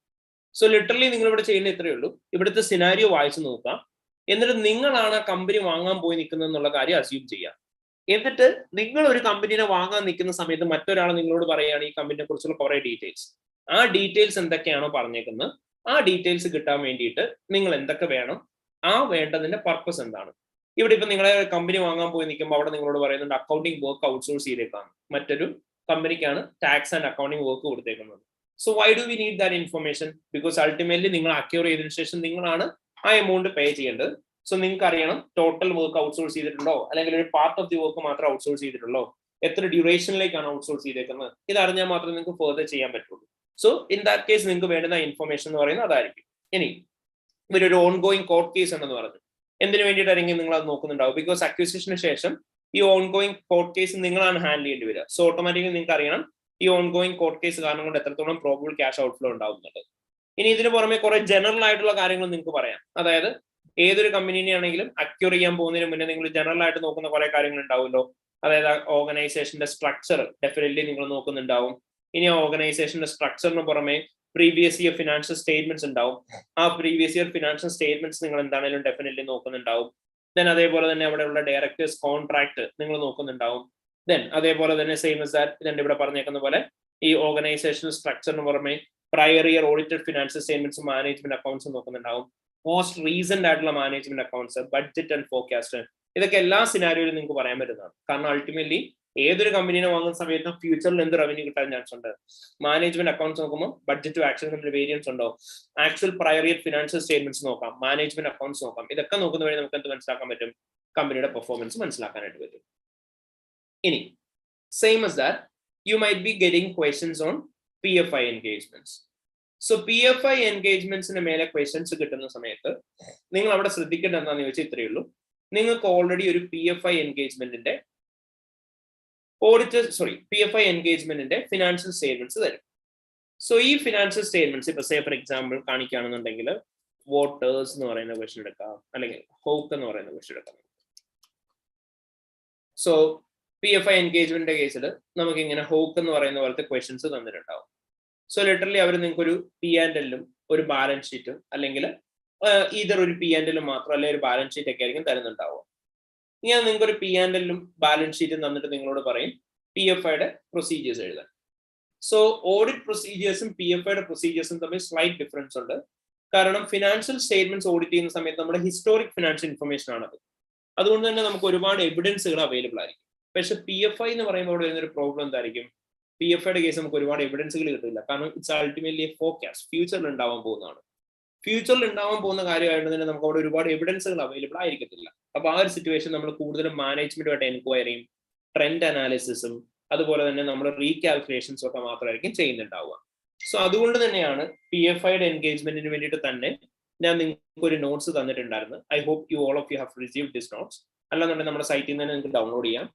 സോ ലിറ്ററലി നിങ്ങൾ ഇവിടെ ചെയ്യുന്ന ഇത്രയേ ഉള്ളൂ, ഇവിടുത്തെ സിനാരിയോ വായിച്ചു നോക്കുക, എന്നിട്ട് നിങ്ങളാണ് ആ കമ്പനി വാങ്ങാൻ പോയി നിൽക്കുന്നത് എന്നുള്ള കാര്യം അസ്യൂം ചെയ്യുക. എന്നിട്ട് നിങ്ങൾ ഒരു കമ്പനിനെ വാങ്ങാൻ നിൽക്കുന്ന സമയത്ത് മറ്റൊരാൾ നിങ്ങളോട് പറയുകയാണ് ഈ കമ്പനിയെ കുറിച്ചുള്ള കുറെ ഡീറ്റെയിൽസ്. ആ ഡീറ്റെയിൽസ് എന്തൊക്കെയാണോ പറഞ്ഞേക്കുന്നത് ആ ഡീറ്റെയിൽസ് കിട്ടാൻ വേണ്ടിയിട്ട് നിങ്ങൾ എന്തൊക്കെ വേണം, ആ വേണ്ടതിന്റെ പർപ്പസ് എന്താണ്. ഇവിടെ ഇപ്പൊ നിങ്ങളെ കമ്പനി വാങ്ങാൻ പോയി നിൽക്കുമ്പോൾ അവിടെ നിങ്ങളോട് പറയുന്നുണ്ട് അക്കൗണ്ടിങ് വർക്ക് ഔട്ട്സോഴ്സ് ചെയ്തേക്കാണ്, മറ്റൊരു കമ്പനിക്കാണ് ടാക്സ് ആൻഡ് അക്കൗണ്ടിങ് വർക്ക് കൊടുത്തേക്കുന്നത്. So why do we need that information? Because ultimately നിങ്ങൾ അക്യൂർ ചെയ്തതിനു ശേഷം നിങ്ങളാണ് ആ എമൗണ്ട് പേ ചെയ്യേണ്ടത്. സോ നിങ്ങൾക്ക് അറിയണം ടോട്ടൽ വർക്ക് ഔട്ട്സോഴ്സ് ചെയ്തിട്ടുണ്ടോ, അല്ലെങ്കിൽ ഒരു പാർട്ട് ഓഫ് ദി വർക്ക് മാത്രം ഔട്ട്സോഴ്സ് ചെയ്തിട്ടുള്ളോ, എത്ര ഡ്യൂറേഷനിലേക്കാണ് ഔട്ട്സോഴ്സ് ചെയ്തേക്കുന്നത്, ഇത് അറിഞ്ഞാൽ മാത്രമേ നിങ്ങൾക്ക് ഫർദർ ചെയ്യാൻ പറ്റുള്ളൂ. സോ ഇൻ ദാറ്റ് കേസ് നിങ്ങൾക്ക് വേണ്ടുന്ന ഇൻഫർമേഷൻ എന്ന് പറയുന്നത് അതായിരിക്കും. ഇനി ഇവരൊരു ഓൺ ഗോയിങ് കോർട്ട് കേസ് ഉണ്ടെന്ന് പറഞ്ഞു, എന്തിനു വേണ്ടിയിട്ടായിരിക്കും നിങ്ങൾ അത് നോക്കുന്നുണ്ടാവും? ബിക്കോസ് അക്വിസിഷന് ശേഷം ഈ ഓൺ ഗോയിങ് കോർട്ട് കേസ് നിങ്ങളാണ് ഹാൻഡിൽ ചെയ്യേണ്ടി വരിക. സോ ഓട്ടോമാറ്റിക്കലി നിങ്ങൾക്ക് അറിയണം ഈ ഓൺ ഗോയിങ് കോർട്ട് കേസ് കാരണം കൊണ്ട് എത്രത്തോളം പ്രോബബിൾ ക്യാഷ് ഔട്ട്ഫ്ലോ ഉണ്ടാവുന്നുണ്ട്. ഇനി ഇതിന് പുറമെ കുറെ ജനറൽ ആയിട്ടുള്ള കാര്യങ്ങൾ നിങ്ങൾക്ക് പറയാം. അതായത് ഏതൊരു കമ്പനിനെ ആണെങ്കിലും അക്യൂർ ചെയ്യാൻ പോകുന്നതിന് മുന്നേ നിങ്ങൾ ജനറൽ ആയിട്ട് നോക്കുന്ന കുറെ കാര്യങ്ങൾ ഉണ്ടാവുമല്ലോ. അതായത് ഓർഗനൈസേഷന്റെ സ്ട്രക്ചർ ഡെഫിനറ്റ്ലി നിങ്ങൾ നോക്കുന്നുണ്ടാവും. ഇനി ആ ഓർഗനൈസേഷന്റെ സ്ട്രക്ചറിന് പുറമെ പ്രീവിയസ് ഇയർ ഫിനാൻഷ്യൽ സ്റ്റേറ്റ്മെന്റ്സ് ഉണ്ടാവും. ആ പ്രീവിയസ് ഇയർ ഫിനാൻഷ്യൽ സ്റ്റേറ്റ്മെന്റ്സ് നിങ്ങൾ എന്താണെങ്കിലും ഡെഫിനറ്റ്ലി നോക്കുന്നുണ്ടാവും. ദെൻ അതേപോലെ തന്നെ അവിടെയുള്ള ഡയറക്ടേഴ്സ് കോൺട്രാക്ട് നിങ്ങൾ നോക്കുന്നുണ്ടാവും. ദെൻ അതേപോലെ തന്നെ സെയിം as that ഇതിന്റെ ഇവിടെ പറഞ്ഞേക്കുന്ന പോലെ ഈ ഓർഗനൈസേഷണൽ സ്ട്രക്ചറിന് പുറമെ prior year audited financial statements management accounts നോക്കുന്നുണ്ടാവും. മോസ്റ്റ് റീസെന്റ് ആയിട്ടുള്ള management accounts, budget and forecast, ഇതൊക്കെ എല്ലാ സിനാരിയോയിലും നിങ്ങൾക്ക് പറയാൻ പറ്റുന്നതാണ്. കാരണം അൾട്ടിമേറ്റ്ലി ഏതൊരു കമ്പനീനെ വാങ്ങുന്ന സമയത്തും ഫ്യൂച്ചറിൽ എന്ത് റവന്യൂ കിട്ടാൻ ചാൻസ് ഉണ്ട്. മാനേജ്മെന്റ് അക്കൗണ്ട്സ് നോക്കുമ്പോൾ ബഡ്ജറ്റ് ടു ആക്ഷൻ തമ്മിൽ വേരിയൻസ് ഉണ്ടോ, actual prior year financial statements നോക്കാം, മാനേജ്മെന്റ് അക്കൗണ്ട്സ് നോക്കാം. ഇതൊക്കെ നോക്കുന്ന വഴി നമുക്ക് എന്ത് മനസ്സിലാക്കാൻ പറ്റും, കമ്പനിയുടെ പെർഫോമൻസ് മനസ്സിലാക്കാനായിട്ട് പറ്റും. ഇനി same as that you might be getting questions on PFI engagements. So PFI എൻഗേജ്മെന്റ്സിന് മേലെ ക്വസ്റ്റ്യൻസ് കിട്ടുന്ന സമയത്ത് നിങ്ങൾ അവിടെ ശ്രദ്ധിക്കേണ്ടത് എന്താണെന്ന് ചോദിച്ചാൽ ഇത്രയേ ഉള്ളൂ. നിങ്ങൾക്ക് ഓൾറെഡി ഒരു PFI എൻഗേജ്മെന്റിന്റെ PFI എൻഗേജ്മെന്റിന്റെ ഫിനാൻഷ്യൽ സ്റ്റേറ്റ്മെന്റ്സ് തരും. സോ ഈ ഫിനാൻഷ്യൽ സ്റ്റേറ്റ്മെന്റ്സ് ഇപ്പൊ സേ ഫോർ എക്സാമ്പിൾ കാണിക്കുകയാണെന്നുണ്ടെങ്കിൽ വോട്ടേഴ്സ് എന്ന് പറയുന്ന ക്വസ്റ്റ്യൻ എടുക്കാം, അല്ലെങ്കിൽ ഹോക്ക് എന്ന് പറയുന്ന ക്വസ്റ്റ്യൻ എടുക്കാം. സോ PFI എൻഗേജ്മെന്റിന്റെ കേസിൽ നമുക്ക് ഇങ്ങനെ ഹോക്ക് എന്ന് പറയുന്ന പോലത്തെ ക്വസ്റ്റ്യൻസ് തന്നിട്ടുണ്ടാവും. സോ ലിറ്ററലി അവർ നിങ്ങൾക്ക് ഒരു P&L-ഉം ഒരു ബാലൻസ് ഷീറ്റും അല്ലെങ്കിൽ ഈതർ ഒരു P&L മാത്രം അല്ലെങ്കിൽ ഒരു ബാലൻസ് ഷീറ്റ് ഒക്കെ ആയിരിക്കും തരുന്നുണ്ടാവുക. ഞാൻ നിങ്ങൾക്ക് ഒരു P&L-ഉം ബാലൻസ് ഷീറ്റും തന്നിട്ട് നിങ്ങളോട് പറയും PFI-യുടെ പ്രൊസീജിയേഴ്സ് എഴുതാൻ. സോ ഓഡിറ്റ് പ്രൊസീജിയേഴ്സും PFI-യുടെ പ്രൊസീജിയേഴ്സും തമ്മിൽ സ്ലൈറ്റ് ഡിഫറൻസ് ഉണ്ട്. കാരണം ഫിനാൻഷ്യൽ സ്റ്റേറ്റ്മെന്റ്സ് ഓഡിറ്റ് ചെയ്യുന്ന സമയത്ത് നമ്മുടെ ഹിസ്റ്റോറിക് ഫിനാൻഷ്യൽ ഇൻഫർമേഷൻ ആണത്. അതുകൊണ്ട് തന്നെ നമുക്ക് ഒരുപാട് എവിഡൻസുകൾ അവൈലബിൾ ആയിരിക്കും. പക്ഷെ PFI എന്ന് പറയുമ്പോൾ അവിടെ വരുന്നൊരു പ്രോബ്ലം എന്തായിരിക്കും, PFI-യുടെ കേസ് നമുക്ക് ഒരുപാട് എവിഡൻസുകൾ കിട്ടില്ല. കാരണം ഇറ്റ്സ് അൾട്ടിമേറ്റ്ലി എ ഫോർകാസ്റ്റ്, ഫ്യൂച്ചറിൽ ഉണ്ടാവാൻ പോകുന്നതാണ്. ഫ്യൂച്ചറിൽ ഉണ്ടാവാൻ പോകുന്ന കാര്യമായിട്ട് തന്നെ നമുക്ക് അവിടെ ഒരുപാട് എവിഡൻസുകൾ അവൈലബിൾ ആയിരിക്കത്തില്ല. അപ്പൊ ആ ഒരു സിറ്റുവേഷൻ നമ്മൾ കൂടുതലും മാനേജ്മെന്റുമായിട്ട് എൻക്വയറിയും ട്രെൻഡ് അനാലിസിസും അതുപോലെ തന്നെ നമ്മൾ റീകാൽക്കുലേഷൻസും ഒക്കെ മാത്രമായിരിക്കും ചെയ്യുന്നുണ്ടാവുക. സോ അതുകൊണ്ട് തന്നെയാണ് PFI-യുടെ എൻഗേജ്മെന്റിന് വേണ്ടിയിട്ട് തന്നെ ഞാൻ നിങ്ങൾക്ക് ഒരു നോട്ട്സ് തന്നിട്ടുണ്ടായിരുന്നു. I hope you all of you have received this notes. അല്ലാന്നുണ്ടെങ്കിൽ നമ്മുടെ സൈറ്റിൽ നിന്ന് തന്നെ നിങ്ങൾക്ക് ഡൗൺലോഡ് ചെയ്യാം.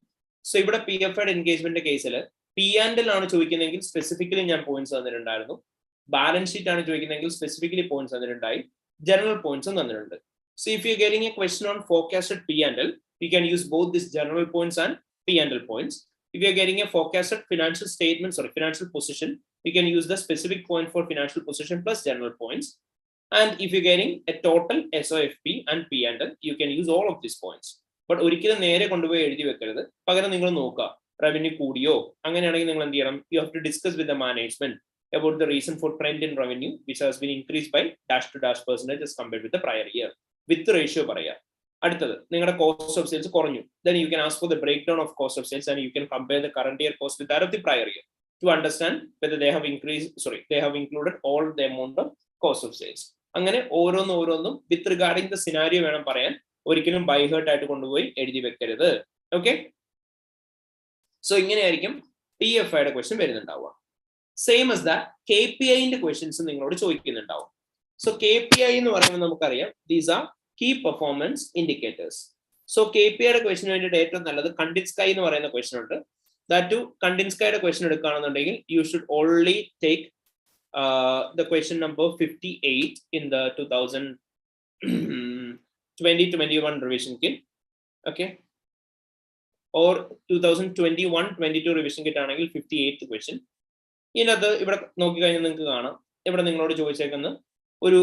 സോ ഇവിടെ PFI-യുടെ എൻഗേജ്മെന്റ് കേസിൽ P&L ആണ് ചോദിക്കുന്നതെങ്കിൽ സ്പെസിഫിക്കലി ഞാൻ പോയിന്റ്സ് തന്നിട്ടുണ്ടായിരുന്നു. ബാലൻസ് ഷീറ്റ് ആണ് ചോദിക്കുന്നതെങ്കിൽ സ്പെസിഫിക്കലി പോയിന്റ്സ് തന്നിട്ടുണ്ടായി, ജനറൽ പോയിന്റ്സും തന്നിട്ടുണ്ട്. So if you getting a question on forecasted P&L, you can use both this general points and P&L points. If you are getting a forecasted financial statement, financial position, you can use the specific point for financial position plus general points. And if you're getting a total SOFP and P&L, you can use all of these points. But ഒരിക്കലും നേരെ കൊണ്ടുപോയി എഴുതി വെക്കരുത്. പകരം നിങ്ങൾ നോക്കുക revenue കൂടിയോ, അങ്ങനെയാണെങ്കിൽ നിങ്ങൾ എന്ത് ചെയ്യണം, you have to discuss with the management about the reason for trend in revenue which has been increased by dash to dash percentage as compared with the prior year. With ratio പറയുക. അടുത്തത് നിങ്ങളുടെ cost of sales കുറഞ്ഞു, then you can ask for the breakdown of cost of sales and you can compare the current year cost with that of the prior year to understand whether they have included all the amount of cost of sales. അങ്ങനെ ഓരോന്നും വിത്ത് regarding the scenario വേണം പറയാൻ. ഒരിക്കലും by heart ആയിട്ട് കൊണ്ടുപോയി എഴുതി വെക്കരുത്. Okay, so ഇങ്ങനെയായിരിക്കും PFI-യുടെ ക്വസ്റ്റ്യൻ വരുന്നുണ്ടാവുക. സെയിം as that KPI-ന്റെ ക്വസ്റ്റ്യൻസ് നിങ്ങളോട് ചോദിക്കുന്നുണ്ടാവും. സോ KPI എന്ന് പറയുമ്പോൾ നമുക്കറിയാം these are key performance indicators. So KPI-യുടെ ക്വസ്റ്റ്യന് വേണ്ടിയിട്ട് ഏറ്റവും നല്ലത് കണ്ടിൻസ്കൈ എന്ന് പറയുന്ന ക്വസ്റ്റ്യൻ ഉണ്ട്. ദാറ്റ് ടു കണ്ടിൻസ്കൈയുടെ ക്വസ്റ്റ്യൻ എടുക്കുകയാണെന്നുണ്ടെങ്കിൽ you should only take the question number 58 in the 2020-21 revision kit, okay, or 2021-22 revision kit ആണെങ്കിൽ 58th question. ഇതിനകത്ത് ഇവിടെ നോക്കിക്കഴിഞ്ഞാൽ നിങ്ങൾക്ക് കാണാം, ഇവിടെ നിങ്ങളോട് ചോദിച്ചേക്കുന്ന ഒരു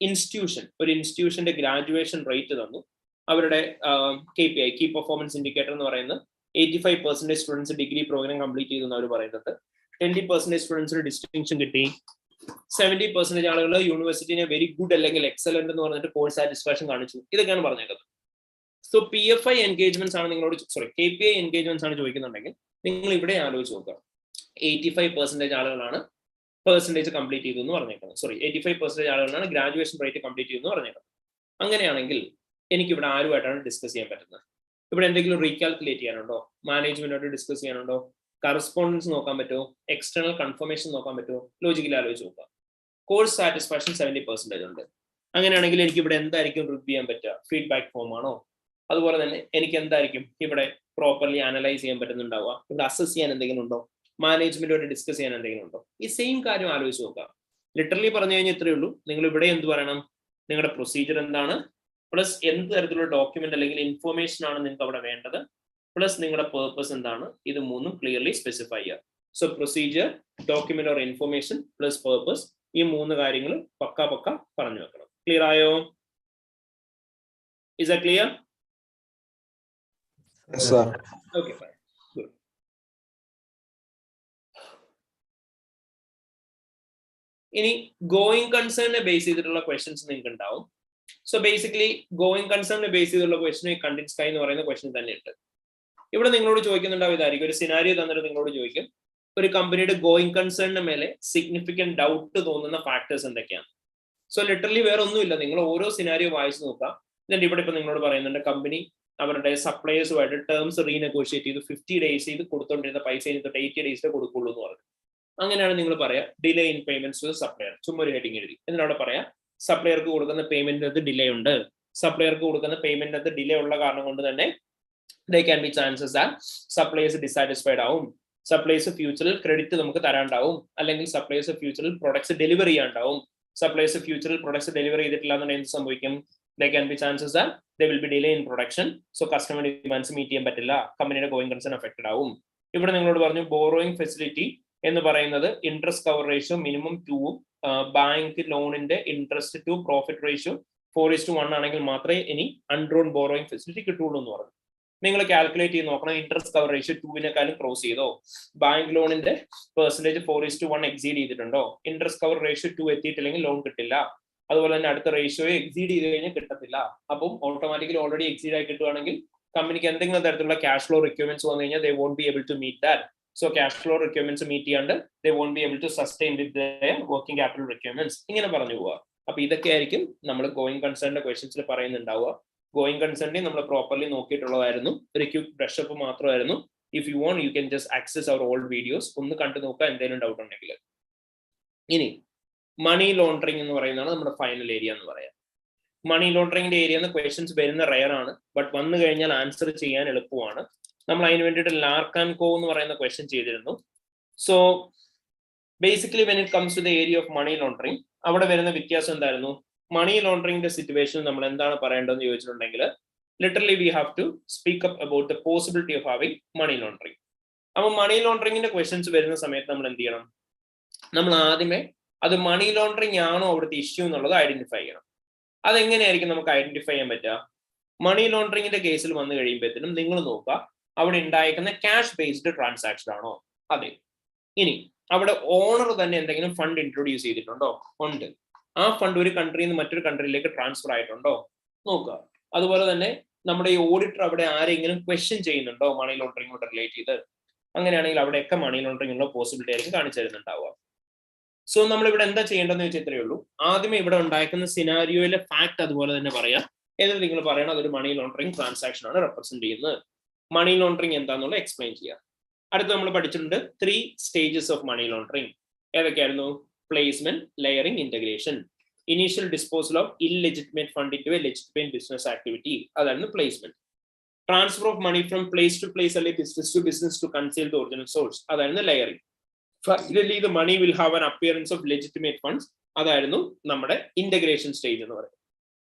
ഇൻസ്റ്റിറ്റ്യൂഷന്റെ ഗ്രാജുവേഷൻ റേറ്റ് തന്നു. അവരുടെ KPI കീ പെർഫോമൻസ് ഇൻഡിക്കേറ്റർ എന്ന് പറയുന്നത് 85% സ്റ്റുഡൻസ് ഡിഗ്രി പ്രോഗ്രാം കംപ്ലീറ്റ് ചെയ്തു എന്ന് അവർ പറയുന്നുണ്ട്. 20% സ്റ്റുഡൻസിന് ഡിസ്റ്റിങ്ഷൻ കിട്ടി. 70% ആളുകൾ യൂണിവേഴ്സിറ്റിനെ വെരി ഗുഡ് അല്ലെങ്കിൽ എക്സലന്റ് എന്ന് പറഞ്ഞിട്ട് കോഴ്സ് സാറ്റിസ്ഫാക്ഷൻ കാണിച്ചു. ഇതൊക്കെയാണ് പറഞ്ഞേക്കുന്നത്. സോ PFI എൻഗേജ്മെന്റ്സ് ആണ് നിങ്ങളോട് KPI എൻഗേജ്മെന്റ്സ് ആണ് ചോദിക്കുന്നുണ്ടെങ്കിൽ നിങ്ങൾ ഇവിടെ ആലോചിച്ച് നോക്കുക. 85% ആളുകളാണ് പെർസെന്റേജ് കംപ്ലീറ്റ് ചെയ്തു എന്ന് പറഞ്ഞേക്കുന്നത്. 85% ആളുകളാണ് ഗ്രാജുവേഷൻ റേറ്റ് കംപ്ലീറ്റ് ചെയ്തു എന്ന് പറഞ്ഞേക്കുന്നത്. അങ്ങനെയാണെങ്കിൽ എനിക്ക് ഇവിടെ ആരുമായിട്ടാണ് ഡിസ്കസ് ചെയ്യാൻ പറ്റുന്നത്? ഇവിടെ എന്തെങ്കിലും റീകാൽക്കുലേറ്റ് ചെയ്യാനുണ്ടോ? മാനേജ്മെന്റോട് ഡിസ്കസ് ചെയ്യാനുണ്ടോ? കറസ്പോണ്ടൻസ് നോക്കാൻ പറ്റുമോ? എക്സ്റ്റേണൽ കൺഫർമേഷൻ നോക്കാൻ പറ്റുമോ? ലോജിക്കലി ആലോചിച്ച് നോക്കുക. കോഴ്സ് സാറ്റിസ്ഫാക്ഷൻ 70% ഉണ്ട്. അങ്ങനെയാണെങ്കിൽ എനിക്ക് ഇവിടെ എന്തായിരിക്കും റിവ്യൂ ചെയ്യാൻ പറ്റുക? ഫീഡ്ബാക്ക് ഫോം ആണോ? അതുപോലെ തന്നെ എനിക്ക് എന്തായിരിക്കും ഇവിടെ പ്രോപ്പർലി അനലൈസ് ചെയ്യാൻ പറ്റുന്നുണ്ടാവുക? ഇവിടെ അസസ് ചെയ്യാൻ എന്തെങ്കിലും ഉണ്ടോ? മാനേജ്മെന്റുമായിട്ട് ഡിസ്കസ് ചെയ്യാൻ എന്തെങ്കിലും ഉണ്ടോ? ഈ സെയിം കാര്യം ആലോചിച്ച് നോക്കുക. ലിറ്ററലി പറഞ്ഞു കഴിഞ്ഞാൽ ഇത്രയേ ഉള്ളൂ. നിങ്ങൾ ഇവിടെ എന്ത് പറയണം? നിങ്ങളുടെ പ്രൊസീജിയർ എന്താണ്, പ്ലസ് എന്ത് തരത്തിലുള്ള ഡോക്യുമെന്റ് അല്ലെങ്കിൽ ഇൻഫോർമേഷൻ ആണ് നിങ്ങൾക്ക് അവിടെ വേണ്ടത്, പ്ലസ് നിങ്ങളുടെ പേർപ്പസ് എന്താണ്, ഇത് മൂന്നും ക്ലിയർലി സ്പെസിഫൈ ചെയ്യുക. So procedure, document or information plus purpose, ഈ 3 കാര്യങ്ങൾ പക്ക പറഞ്ഞു വെക്കണം. ക്ലിയർ ആയോ? Is that clear? Yes, sir. Okay, fine. Good. ഇനി ഗോയിങ് കൺസേണിനെ ബേസ് ചെയ്തിട്ടുള്ള ക്വസ്റ്റ്യൻസ് നിങ്ങൾക്ക് ഉണ്ടാവും. സോ ബേസിക്കലി ഗോയിങ് കൺസേണിനെ ബേസ് ചെയ്തിട്ടുള്ള ക്വസ്റ്റ്യൻ ഈ കണ്ടന്റ് സ്കൈ എന്ന് പറയുന്ന ക്വസ്റ്റ്യൻ തന്നെ ഉണ്ട്. ഇവിടെ നിങ്ങളോട് ചോദിക്കുന്നുണ്ടാവും, ഇതായിരിക്കും ഒരു സിനാരിയോ തന്നിട്ട് നിങ്ങളോട് ചോദിക്കും, ഒരു കമ്പനിയുടെ ഗോയിങ് കൺസേണിന് മേലെ സിഗ്നിഫിക്കന്റ് ഡൗട്ട് തോന്നുന്ന ഫാക്ടേഴ്സ് എന്തൊക്കെയാണ്. സോ ലിറ്ററലി വേറെ ഒന്നുമില്ല, നിങ്ങൾ ഓരോ സിനാരിയോ വായിച്ചു നോക്കാം. എന്നിട്ട് ഇവിടെ ഇപ്പൊ നിങ്ങളോട് പറയുന്നുണ്ട്, കമ്പനി അവരുടെ സപ്ലയേഴ്സുമായിട്ട് ടേംസ് റീനെഗോഷിയേറ്റ് ചെയ്ത് 50 ഡേയ്സ് ചെയ്ത് കൊടുത്തോണ്ടിരുന്ന പൈസ തൊട്ട് 80 ഡേയ്സിൽ കൊടുക്കുള്ളൂ എന്ന് പറഞ്ഞു. അങ്ങനെയാണ് നിങ്ങൾ പറയാ delay in payments to supplier, ചുമ്മാ ഒരു ഹെഡിങ് എഴുതി. എന്നിട്ട് പറയാ സപ്ലയർക്ക് കൊടുക്കുന്ന പേയ്മെന്റിനകത്ത് ഡിലേ ഉണ്ട്, സപ്ലയർക്ക് കൊടുക്കുന്ന പേയ്മെന്റിനകത്ത് ഡിലേ ഉള്ള കാരണം കൊണ്ട് തന്നെ there can be chances that suppliers dissatisfied ആവും, സപ്ലൈസ് ഫ്യൂച്ചറിൽ ക്രെഡിറ്റ് നമുക്ക് തരാണ്ടാവും, അല്ലെങ്കിൽ സപ്ലൈസ് ഫ്യൂച്ചറിൽ പ്രൊഡക്ട്സ് ഡെലിവറി ചെയ്യാണ്ടാവും. സപ്ലൈസ് ഫ്യൂച്ചറിൽ പ്രൊഡക്ട്സ് ഡെലിവറി ചെയ്തിട്ടില്ല എന്നുണ്ടെങ്കിൽ എന്ത് സംഭവിക്കും? there can be chances that there will be delay in production, so customer demands meet ചെയ്യാൻ പറ്റില്ല, കമ്പനിയുടെ ഗോയിങ് കൺസേൺ അഫക്റ്റഡ് ആവും. ഇവിടെ നിങ്ങളോട് പറഞ്ഞു ബോറോയിങ് ഫെസിലിറ്റി എന്ന് പറയുന്നത് ഇൻട്രസ്റ്റ് കവർ റേഷ്യോ മിനിമം 2ഉം ബാങ്ക് ലോണിന്റെ ഇൻട്രസ്റ്റ് ടു പ്രോഫിറ്റ് റേഷ്യോ 4:1 ആണെങ്കിൽ മാത്രമേ ഇനി അൺഡ്രോൺ ബോറോയിങ് ഫെസിലിറ്റി കിട്ടുള്ളൂ എന്ന് പറഞ്ഞു. നിങ്ങൾ കാൽക്കുലേറ്റ് ചെയ്ത് നോക്കണം, ഇൻട്രസ്റ്റ് കവർ റേഷ്യോ 2വിനെക്കാളും ക്രോസ് ചെയ്തോ, ബാങ്ക് ലോണിന്റെ പെർസെന്റേജ് 4:1 എക്സീഡ് ചെയ്തിട്ടുണ്ടോ, ഇൻട്രസ്റ്റ് കവർ റേഷ്യോ 2 എത്തിയിട്ടില്ലെങ്കിൽ ലോൺ കിട്ടില്ല. അതുപോലെ തന്നെ അടുത്ത റേഷ്യോയെ എക്സീഡ് ചെയ്ത് കഴിഞ്ഞാൽ കിട്ടത്തില്ല. അപ്പം ഓട്ടോമാറ്റിക്കലി ഓൾറെഡി എക്സീഡ് ആയി കിട്ടുവാണെങ്കിൽ കമ്പനിക്ക് എന്തെങ്കിലും തരത്തിലുള്ള ക്യാഷ് ഫ്ലോ റിക്വയർമെന്റ്സ് വന്നു കഴിഞ്ഞാൽ they won't be able to meet that. So cash flow requirements meet ചെയ്യാണ്ട് they won't be able to sustain with their working capital requirements. ഇങ്ങനെ പറഞ്ഞു പോവുക. അപ്പൊ ഇതൊക്കെ ആയിരിക്കും നമ്മൾ ഗോയിങ് കൺസേണിന്റെ ക്വസ്റ്റ്യൻസിൽ പറയുന്നുണ്ടാവുക. ഗോയിങ് കൺസേണിനെ നമ്മൾ പ്രോപ്പർലി നോക്കിയിട്ടുള്ളതായിരുന്നു, ഒരു ക്വിക്ക് ബ്രഷപ്പ് മാത്രമായിരുന്നു. If you want you can just access our old videos, ഒന്ന് കണ്ടു നോക്കുക എന്തെങ്കിലും ഡൗട്ട് ഉണ്ടെങ്കിൽ. ഇനി മണി ലോണ്ടറിങ് എന്ന് പറയുന്നതാണ് നമ്മുടെ ഫൈനൽ ഏരിയ എന്ന് പറയാം. മണി ലോണ്ടറിങ്ങിന്റെ ഏരിയ ക്വസ്റ്റ്യൻസ് വരുന്ന റയർ ആണ്, ബട്ട് വന്നു കഴിഞ്ഞാൽ ആൻസർ ചെയ്യാൻ എളുപ്പമാണ്. നമ്മൾ അതിന് വേണ്ടിയിട്ട് ലാർക്ക് ആൻഡ് കോ എന്ന് പറയുന്ന ക്വസ്റ്റ്യൻ ചെയ്തിരുന്നു. So basically when it comes to the area of money laundering, അവിടെ വരുന്ന വ്യത്യാസം എന്തായിരുന്നു? മണി ലോണ്ടറിങ്ങിന്റെ സിറ്റുവേഷൻ നമ്മൾ എന്താണ് പറയേണ്ടതെന്ന് ചോദിച്ചിട്ടുണ്ടെങ്കിൽ literally we have to speak up about the possibility of having money laundering. അപ്പൊ മണി ലോണ്ടറിങ്ങിന്റെ ക്വസ്റ്റ്യൻസ് വരുന്ന സമയത്ത് നമ്മൾ എന്ത് ചെയ്യണം? നമ്മൾ ആദ്യമേ അത് മണി ലോണ്ടറിങ് ആണോ അവിടുത്തെ ഇഷ്യൂ എന്നുള്ളത് ഐഡന്റിഫൈ ചെയ്യണം. അതെങ്ങനെയായിരിക്കും നമുക്ക് ഐഡന്റിഫൈ ചെയ്യാൻ പറ്റുക? മണി ലോണ്ടറിങ്ങിന്റെ കേസിൽ വന്നു കഴിയുമ്പോഴത്തേനും നിങ്ങൾ നോക്കുക അവിടെ ഉണ്ടായിരിക്കുന്ന ക്യാഷ് ബേസ്ഡ് ട്രാൻസാക്ഷൻ ആണോ? അതെ. ഇനി അവിടെ ഓണർ തന്നെ എന്തെങ്കിലും ഫണ്ട് ഇൻട്രൊഡ്യൂസ് ചെയ്തിട്ടുണ്ടോ? ഉണ്ട്. ആ ഫണ്ട് ഒരു കൺട്രിയിൽ നിന്ന് മറ്റൊരു കൺട്രിയിലേക്ക് ട്രാൻസ്ഫർ ആയിട്ടുണ്ടോ? നോക്കുക. അതുപോലെ തന്നെ നമ്മുടെ ഈ ഓഡിറ്റർ അവിടെ ആരെങ്കിലും ക്വസ്റ്റ്യൻ ചെയ്യുന്നുണ്ടോ മണി ലോണ്ടറിങ്ങോട്ട് റിലേറ്റ് ചെയ്ത്? അങ്ങനെയാണെങ്കിൽ അവിടെയൊക്കെ മണി ലോണ്ടറിംഗ് ഉള്ള പോസിബിലിറ്റി ആയിരിക്കും കാണിച്ചു തരുന്നുണ്ടാവുക. സോ നമ്മൾ ഇവിടെ എന്താ ചെയ്യേണ്ടതെന്ന് വെച്ചാൽ ഇത്രയേ ഉള്ളൂ. ആദ്യമേ ഇവിടെ ഉണ്ടാക്കുന്ന സിനാരിയോയിലെ ഫാക്ട് അതുപോലെ തന്നെ പറയാം, എന്നിട്ട് നിങ്ങൾ പറയണം അതൊരു മണി ലോണ്ടറിങ് ട്രാൻസാക്ഷൻ ആണ് റെപ്രസെന്റ് ചെയ്യുന്നത്. മണി ലോണ്ടറിങ് എന്താണെന്നുള്ള എക്സ്പ്ലെയിൻ ചെയ്യാം. അടുത്ത് നമ്മൾ പഠിച്ചിട്ടുണ്ട് 3 സ്റ്റേജസ് ഓഫ് മണി ലോണ്ടറിങ്. ഏതൊക്കെയായിരുന്നു? Placement, layering, integration. Initial disposal of illegitimate fund into a legitimate business activity, അതായിരുന്നു placement. Transfer of money from place to place അല്ലെങ്കിൽ business to conceal the original source, അതായിരുന്നു layering. Finally, the money will have an appearance of legitimate funds, അതായിരുന്നു നമ്മുടെ integration stage എന്ന് പറയുന്നത്.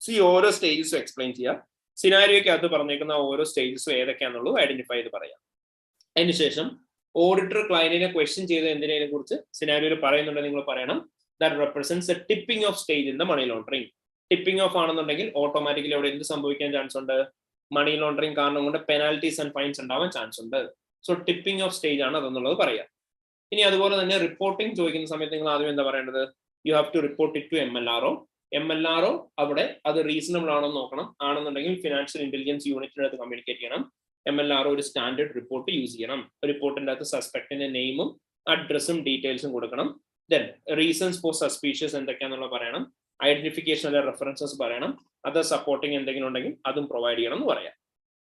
So ഈ ഓരോ സ്റ്റേജസും explain ചെയ്യാം. സിനാരിയോയ്ക്കകത്ത് പറഞ്ഞേക്കുന്ന ഓരോ സ്റ്റേജസും ഏതൊക്കെയാണെന്നുള്ളത് ഐഡന്റിഫൈ ചെയ്ത് പറയാം. അതിനുശേഷം ഓഡിറ്റർ ക്ലയന്റിനെ ക്വസ്റ്റ്യൻ ചെയ്ത് എന്തിനെ കുറിച്ച് സിനാരിയോയിൽ പറയുന്നുണ്ടെങ്കിൽ നിങ്ങൾ പറയണം that represents a tipping off stage in the money laundering. Tipping off ആണെന്നുണ്ടെങ്കിൽ ഓട്ടോമാറ്റിക്കലി അവിടെ എന്ത് സംഭവിക്കാൻ ചാൻസ് ഉണ്ട്? മണി ലോണ്ടറിങ് കാരണം കൊണ്ട് പെനാൽറ്റീസ് ആൻഡ് ഫൈൻസ് ഉണ്ടാവാൻ ചാൻസ് ഉണ്ട്. സോ ടിപ്പിംഗ് ഓഫ് സ്റ്റേജ് ആണ് അതെന്നുള്ളത് പറയാം. ഇനി അതുപോലെ തന്നെ റിപ്പോർട്ടിംഗ് ചോദിക്കുന്ന സമയത്ത് നിങ്ങൾ ആദ്യം എന്താ പറയേണ്ടത്? You have to report it to MLRO. MLRO അവിടെ അത് റീസണബിൾ ആണോ നോക്കണം. ആണെന്നുണ്ടെങ്കിൽ ഫിനാൻഷ്യൽ ഇന്റലിജൻസ് യൂണിറ്റിനകത്ത് കമ്മ്യൂണിക്കേറ്റ് ചെയ്യണം. MLRO ഒരു സ്റ്റാൻഡേർഡ് റിപ്പോർട്ട് യൂസ് ചെയ്യണം. റിപ്പോർട്ടിന്റെ അകത്ത് സസ്പെക്ടിന്റെ നെയിമും അഡ്രസ്സും ഡീറ്റെയിൽസും കൊടുക്കണം. ദെൻ റീസൺസ് ഫോർ സസ്പീഷ്യസ് എന്തൊക്കെയാണെന്നുള്ള പറയണം. ഐഡന്റിഫിക്കേഷൻ അല്ലെ റെഫറൻസസ് പറയണം. അത് സപ്പോർട്ടിങ് എന്തെങ്കിലും ഉണ്ടെങ്കിൽ അതും പ്രൊവൈഡ് ചെയ്യണം എന്ന് പറയാം.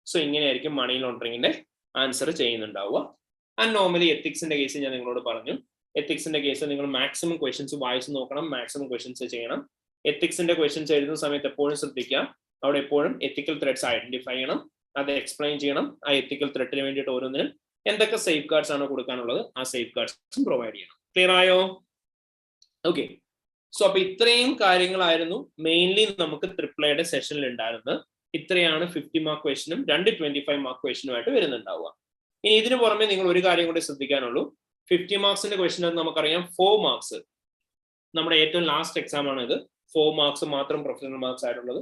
സോ ഇങ്ങനെയായിരിക്കും മണി ലോണ്ടറിങ്ങിന്റെ ആൻസർ ചെയ്യുന്നുണ്ടാവുക. ആൻഡ് നോർമലി എത്തിക്സിന്റെ കേസ് ഞാൻ നിങ്ങളോട് പറഞ്ഞു. എത്തിക്സിന്റെ കേസ് നിങ്ങൾ മാക്സിമം ക്വസ്റ്റ്യൻസ് വായിച്ച് നോക്കണം, മാക്സിമം ക്വസ്റ്റ്യൻസ് ചെയ്യണം. എത്തിക്സിന്റെ ക്വസ്റ്റ്യൻസ് എഴുതുന്ന സമയത്ത് എപ്പോഴും ശ്രദ്ധിക്കുക, അവിടെ എപ്പോഴും എത്തിക്കൽ ത്രെഡ്സ് ഐഡന്റിഫൈ ചെയ്യണം, അത് എക്സ്പ്ലെയിൻ ചെയ്യണം. ആ എത്തിക്കൽ ത്രെഡിന് വേണ്ടിയിട്ട് ഓരോന്നിനും എന്തൊക്കെ സേഫ് ഗാർഡ്സ് ആണ് കൊടുക്കാനുള്ളത് ആ സേഫ് ഗാർഡ്സും പ്രൊവൈഡ് ചെയ്യണം. ക്ലിയർ ആയോ? ഓക്കെ. സോ അപ്പൊ ഇത്രയും കാര്യങ്ങളായിരുന്നു മെയിൻലി നമുക്ക് AAAയുടെ സെഷനിൽ ഉണ്ടായിരുന്നത്. ഇത്രയാണ് 50 മാർക്ക് ക്വസ്റ്റ്യനും 2 25 മാർക്ക് ക്വസ്റ്റ്യനുമായിട്ട് വരുന്നുണ്ടാവുക. ഇനി ഇതിനു പുറമെ നിങ്ങൾ ഒരു കാര്യം കൂടി ശ്രദ്ധിക്കാനുള്ളൂ. 50 മാർക്സിന്റെ ക്വസ്റ്റൻ നമുക്കറിയാം 4 മാർക്സ്. നമ്മുടെ ഏറ്റവും ലാസ്റ്റ് എക്സാം ആണ് ഇത്. 4 മാർക്സ് മാത്രം പ്രൊഫഷണൽ മാർക്സ് ആയിട്ടുള്ളത്.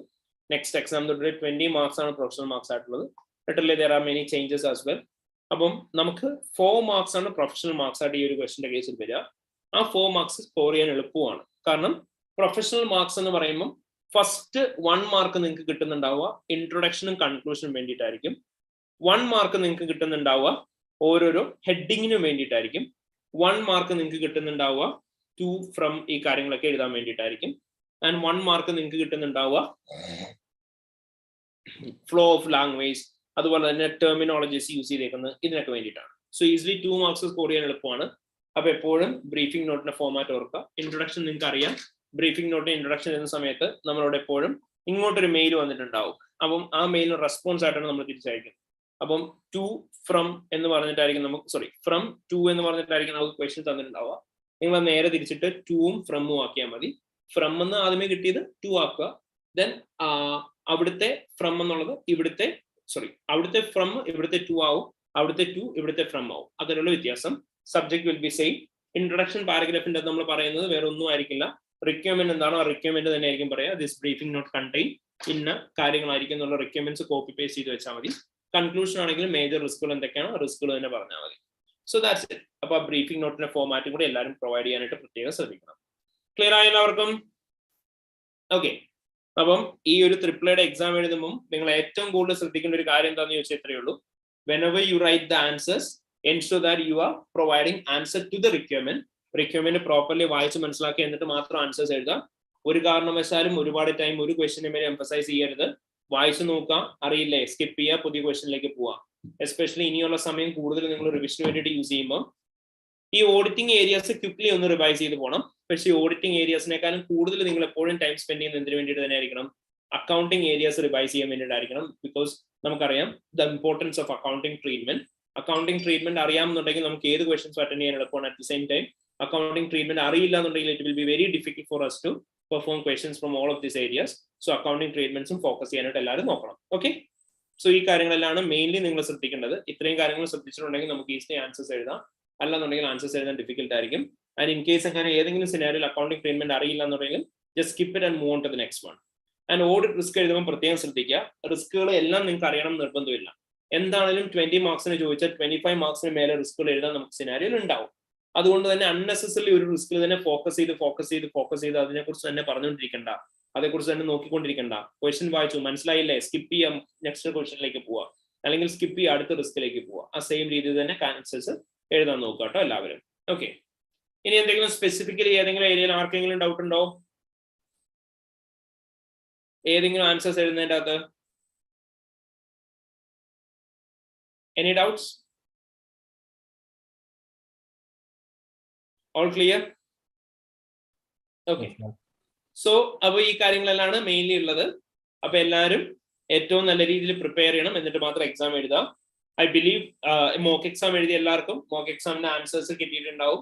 നെക്സ്റ്റ് എക്സാം തൊട്ട് 20 മാർക്സ് ആണ് പ്രൊഫഷണൽ മാർക്സ് ആയിട്ടുള്ളത്. Literally there are many changes as well. അപ്പം നമുക്ക് 4 മാർക്സ് ആണ് പ്രൊഫഷണൽ മാർക്സ് ആയിട്ട് ഈ ഒരു ക്വസ്റ്റിന്റെ കേസിൽ വരിക. ആ 4 മാർക്സ് സ്കോർ ചെയ്യാൻ എളുപ്പമാണ്. കാരണം പ്രൊഫഷണൽ മാർക്സ് എന്ന് പറയുമ്പോൾ ഫസ്റ്റ് 1 മാർക്ക് നിങ്ങൾക്ക് കിട്ടുന്നുണ്ടാവുക ഇൻട്രൊഡക്ഷനും കൺക്ലൂഷനും വേണ്ടിയിട്ടായിരിക്കും. 1 മാർക്ക് നിങ്ങൾക്ക് കിട്ടുന്നുണ്ടാവുക ഓരോരോ ഹെഡിങ്ങിനും വേണ്ടിയിട്ടായിരിക്കും. 1 മാർക്ക് നിങ്ങൾക്ക് കിട്ടുന്നുണ്ടാവുക ടു ഫ്രം ഈ കാര്യങ്ങളൊക്കെ എഴുതാൻ വേണ്ടിയിട്ടായിരിക്കും. ആൻഡ് 1 മാർക്ക് നിങ്ങൾക്ക് കിട്ടുന്നുണ്ടാവുക ഫ്ലോ ഓഫ് ലാംഗ്വേജ്, അതുപോലെ തന്നെ ടെർമിനോളജീസ് യൂസ് ചെയ്തേക്കുന്നത് ഇതിനൊക്കെ വേണ്ടിയിട്ടാണ്. സോ ഈസിലി 2 മാർക്സ് സ്കോർ ചെയ്യാൻ എളുപ്പമാണ്. അപ്പൊ എപ്പോഴും ബ്രീഫിംഗ് നോട്ടിന്റെ ഫോമാറ്റ് ഓർക്കുക. ഇൻട്രൊഡക്ഷൻ നിങ്ങൾക്ക് അറിയാം. ബ്രീഫിംഗ് നോട്ടിന് ഇൻട്രൊഡക്ഷൻ ചെയ്യുന്ന സമയത്ത് നമ്മളോട് എപ്പോഴും ഇങ്ങോട്ടൊരു മെയിൽ വന്നിട്ടുണ്ടാവും. അപ്പം ആ മെയിലിന് റെസ്പോൺസ് ആയിട്ടാണ് നമ്മൾ തിരിച്ചയക്കുന്നത്. അപ്പം ടു ഫ്രം എന്ന് പറഞ്ഞിട്ടായിരിക്കും നമുക്ക് ഫ്രം ടു എന്ന് പറഞ്ഞിട്ടായിരിക്കും നമുക്ക് ക്വസ്റ്റ്യൻ തന്നിട്ടുണ്ടാവുക. നിങ്ങൾ നേരെ തിരിച്ചിട്ട് ടൂവും ഫ്രമും ആക്കിയാൽ മതി. ഫ്രം എന്ന് ആദ്യമേ കിട്ടിയത് ടു ആക്കുക. ദെൻ അവിടുത്തെ ഫ്രം എന്നുള്ളത് അവിടുത്തെ ഫ്രം ഇവിടുത്തെ ടു ആവും, അവിടുത്തെ ടു ഇവിടുത്തെ ഫ്രം ആവും. അതിലുള്ള വ്യത്യാസം. Subject will be same. Introduction പാരഗ്രാഫിന്റെ നമ്മൾ പറയുന്നത് വേറെ ഒന്നും ആയിരിക്കില്ല. റിക്വയർമെന്റ് എന്താണോ ആ റിക്വയർമെന്റ് തന്നെ ആയിരിക്കും പറയാം. ദിസ് ബ്രീഫിംഗ് നോട്ട് കണ്ടെയ്ൻ ഇന്ന കാര്യങ്ങളായിരിക്കും എന്നുള്ള റിക്വയർമെന്റ്സ് കോപ്പി പേസ്റ്റ് ചെയ്ത് വെച്ചാൽ മതി. കൺക്ലൂഷൻ ആണെങ്കിൽ മേജർ റിസ്കുകൾ എന്തൊക്കെയാണോ റിസ്കുകൾ തന്നെ പറഞ്ഞാൽ മതി. So that's it. അപ്പൊ ആ ബ്രീഫിംഗ് നോട്ടിന്റെ ഫോമാറ്റും കൂടി എല്ലാവരും പ്രൊവൈഡ് ചെയ്യാനായിട്ട് പ്രത്യേകം ശ്രദ്ധിക്കണം. ക്ലിയർ ആയ എല്ലാവർക്കും? ഓക്കെ. അപ്പം ഈ ഒരു ട്രിപ്പിളയുടെ എക്സാം എഴുതുമ്പോൾ നിങ്ങൾ ഏറ്റവും കൂടുതൽ ശ്രദ്ധിക്കേണ്ട ഒരു കാര്യം എന്താണെന്ന് ചോദിച്ചാൽ ഇത്രയേ ഉള്ളൂ. whenever you write the answers, ensure that you are providing answer to the requirement. Requirement properly വായിച്ച് മനസ്സിലാക്കി എന്നിട്ട് മാത്രം ആൻസേഴ്സ് എഴുതാം. ഒരു കാരണവശാലും ഒരുപാട് ടൈം ഒരു ക്വസ്റ്റിനെ മേലെ എംഫസൈസ് ചെയ്യരുത്. വായിച്ചു നോക്കാം, അറിയില്ലേ സ്കിപ്പ് ചെയ്യുക, പുതിയ ക്വസ്റ്റിനിലേക്ക് പോവാം. എസ്പെഷ്യലി ഇനിയുള്ള സമയം കൂടുതൽ നിങ്ങൾ റിവിഷന് വേണ്ടിയിട്ട് യൂസ് ചെയ്യുമ്പോൾ ഈ ഓഡിറ്റിംഗ് ഏരിയാസ് ക്വിക്ലി ഒന്ന് റിവൈസ് ചെയ്ത് പോകണം. പക്ഷേ ഈ ഓഡിറ്റിംഗ് ഏരിയാസിനേക്കാളും കൂടുതൽ നിങ്ങൾ എപ്പോഴും ടൈം സ്പെൻഡ് ചെയ്യുന്നത് എന്തിനു വേണ്ടിയിട്ട് തന്നെ ആയിരിക്കണം? അക്കൗണ്ടിങ് ഏരിയാസ് റിവൈസ് ചെയ്യാൻ വേണ്ടിയിട്ടായിരിക്കണം. ബിക്കോസ് നമുക്കറിയാം the importance of accounting treatment. Accounting treatment അറിയാമെന്നുണ്ടെങ്കിൽ നമുക്ക് ഏത് ക്വസ്റ്റൻസ് അറ്റൻഡ് ചെയ്യാൻ എളുപ്പമാണ്. At the same time accounting treatment അറിയില്ല എന്നുണ്ടെങ്കിൽ it will be very difficult for us to perform questions from all of these areas. So accounting ട്രീറ്റ്മെന്റ്സും focus ചെയ്യാനായിട്ട് എല്ലാവരും നോക്കണം. ഓക്കെ. സോ ഈ കാര്യങ്ങളെല്ലാം മെയിൻലി നിങ്ങൾ ശ്രദ്ധിക്കേണ്ടത്. ഇത്രയും കാര്യങ്ങൾ ശ്രദ്ധിച്ചിട്ടുണ്ടെങ്കിൽ നമുക്ക് ഈസിലി ആൻസേഴ്സ് എഴുതാം. അല്ലാന്നുണ്ടെങ്കിൽ ആൻസേഴ്സ് എഴുതാൻ ഡിഫിക്കൽട്ട് ആയിരിക്കും. ആൻഡ് ഇൻ കേസ് അങ്ങനെ ഏതെങ്കിലും സിനാരിയോയിൽ അക്കൗണ്ടിങ് ട്രീറ്റ്മെന്റ് അറിയില്ല എന്നുണ്ടെങ്കിൽ just skip it and move on to the next one. And audit risk എഴുതുമ്പോൾ പ്രത്യേകം ശ്രദ്ധിക്കുക. റിസ്കുകൾ എല്ലാം നിങ്ങൾക്ക് അറിയണം നിർബന്ധമില്ല. എന്താണെങ്കിലും 20 മാർക്സിന് ചോദിച്ചാൽ 25 മാർക്സിന് മേലെ റിസ്കുകൾ എഴുതാൻ നമുക്ക് സിനാരിയോയിൽ ഉണ്ടാവും. അതുകൊണ്ട് തന്നെ അൺനെസസറി ഒരു റിസ്കിൽ തന്നെ ഫോക്കസ് ചെയ്ത് അതിനെക്കുറിച്ച് തന്നെ പറഞ്ഞുകൊണ്ടിരിക്കണ്ട, അതേക്കുറിച്ച് തന്നെ നോക്കിക്കൊണ്ടിരിക്കണ്ട. ക്വസ്റ്റ്യൻ വായിച്ചു മനസ്സിലായില്ലേ, സ്കിപ്പ് ചെയ്യാം, നെക്സ്റ്റ് ക്വസ്റ്റ്യനിലേക്ക് പോവാ, അല്ലെങ്കിൽ സ്കിപ്പ് ചെയ്യുക അടുത്ത റിസ്കിലേക്ക് പോവാ. ആ സെയിം രീതിയിൽ തന്നെ ആൻസേഴ്സ് എഴുതാൻ നോക്കുക കേട്ടോ എല്ലാവരും. ഓക്കെ. ഇനി എന്തെങ്കിലും സ്പെസിഫിക്കലി ഏതെങ്കിലും ഏരിയയിൽ ആർക്കെങ്കിലും ഡൗട്ട് ഉണ്ടോ? ഏതെങ്കിലും ആൻസേഴ്സ് എഴുതുന്നതിൻ്റെ അകത്ത് any doubts? All clear? Okay. So അപ്പൊ ഈ കാര്യങ്ങളെല്ലാം മെയിൻലി ഉള്ളത്. അപ്പൊ എല്ലാവരും ഏറ്റവും നല്ല രീതിയിൽ പ്രിപ്പയർ ചെയ്യണം, എന്നിട്ട് മാത്രം എക്സാം എഴുതാം. ഐ ബിലീവ് മോക്ക് എക്സാം എഴുതിയ എല്ലാവർക്കും മോക്ക് എക്സാമിന്റെ ആൻസേഴ്സ് കിട്ടിയിട്ടുണ്ടാവും.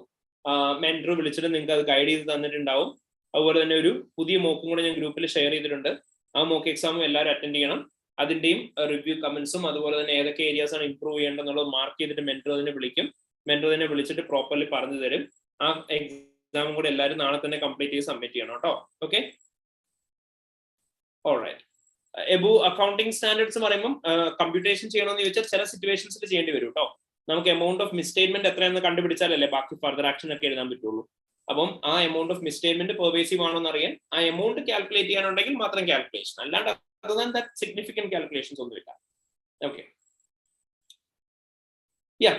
മെന്റർ വിളിച്ചിട്ട് നിങ്ങൾക്ക് അത് ഗൈഡ് ചെയ്ത് തന്നിട്ടുണ്ടാവും. അതുപോലെ തന്നെ ഒരു പുതിയ മോക്കും കൂടെ ഞാൻ ഗ്രൂപ്പിൽ ഷെയർ ചെയ്തിട്ടുണ്ട്. ആ മോക്ക് എക്സാമും എല്ലാവരും അറ്റൻഡ് ചെയ്യണം. അതിന്റെയും റിവ്യൂ കമന്റ്സും അതുപോലെ തന്നെ ഏതൊക്കെ ഏരിയാസ് ആണ് ഇംപ്രൂവ് ചെയ്യേണ്ടതെന്നുള്ളത് മാർക്ക് ചെയ്തിട്ട് മെന്റർ തന്നെ വിളിക്കും. മെന്റർ തന്നെ വിളിച്ചിട്ട് പ്രോപ്പർലി പറഞ്ഞു തരും. ആ എക്സാമും കൂടെ എല്ലാവരും നാളെ തന്നെ കംപ്ലീറ്റ് ചെയ്ത് സബ്മിറ്റ് ചെയ്യണം കേട്ടോ. ഓക്കെ. ഓൾറൈറ്റ്. എബു അക്കൗണ്ടിങ് സ്റ്റാൻഡേർഡ്സ് പറയുമ്പോൾ കമ്പ്യൂട്ടേഷൻ ചെയ്യണമെന്ന് ചോദിച്ചാൽ ചില സിറ്റുവേഷൻസിൽ ചെയ്യേണ്ടി വരും കേട്ടോ. നമുക്ക് എമൗണ്ട് ഓഫ് മിസ്റ്റേറ്റ്മെന്റ് എത്രയെന്ന് കണ്ടുപിടിച്ചാലല്ലേ ബാക്കി ഫർദർ ആക്ഷൻ ഒക്കെ എഴുതാൻ പറ്റുള്ളൂ. അപ്പം ആ എമൗണ്ട് ഓഫ് മിസ്റ്റേറ്റ്മെന്റ് പെർവേസീവ് ആണോ എന്ന് അറിയാൻ ആ എമൗണ്ട് കാൽക്കുലേറ്റ് ചെയ്യാനുണ്ടെങ്കിൽ മാത്രം കാൽക്കുലേഷൻ, അല്ലാണ്ട് സിഗ്നിഫിക്കന്റ് കാൽക്കുലേഷൻസ് ഒന്നുമില്ല. ഓക്കെ. യാ.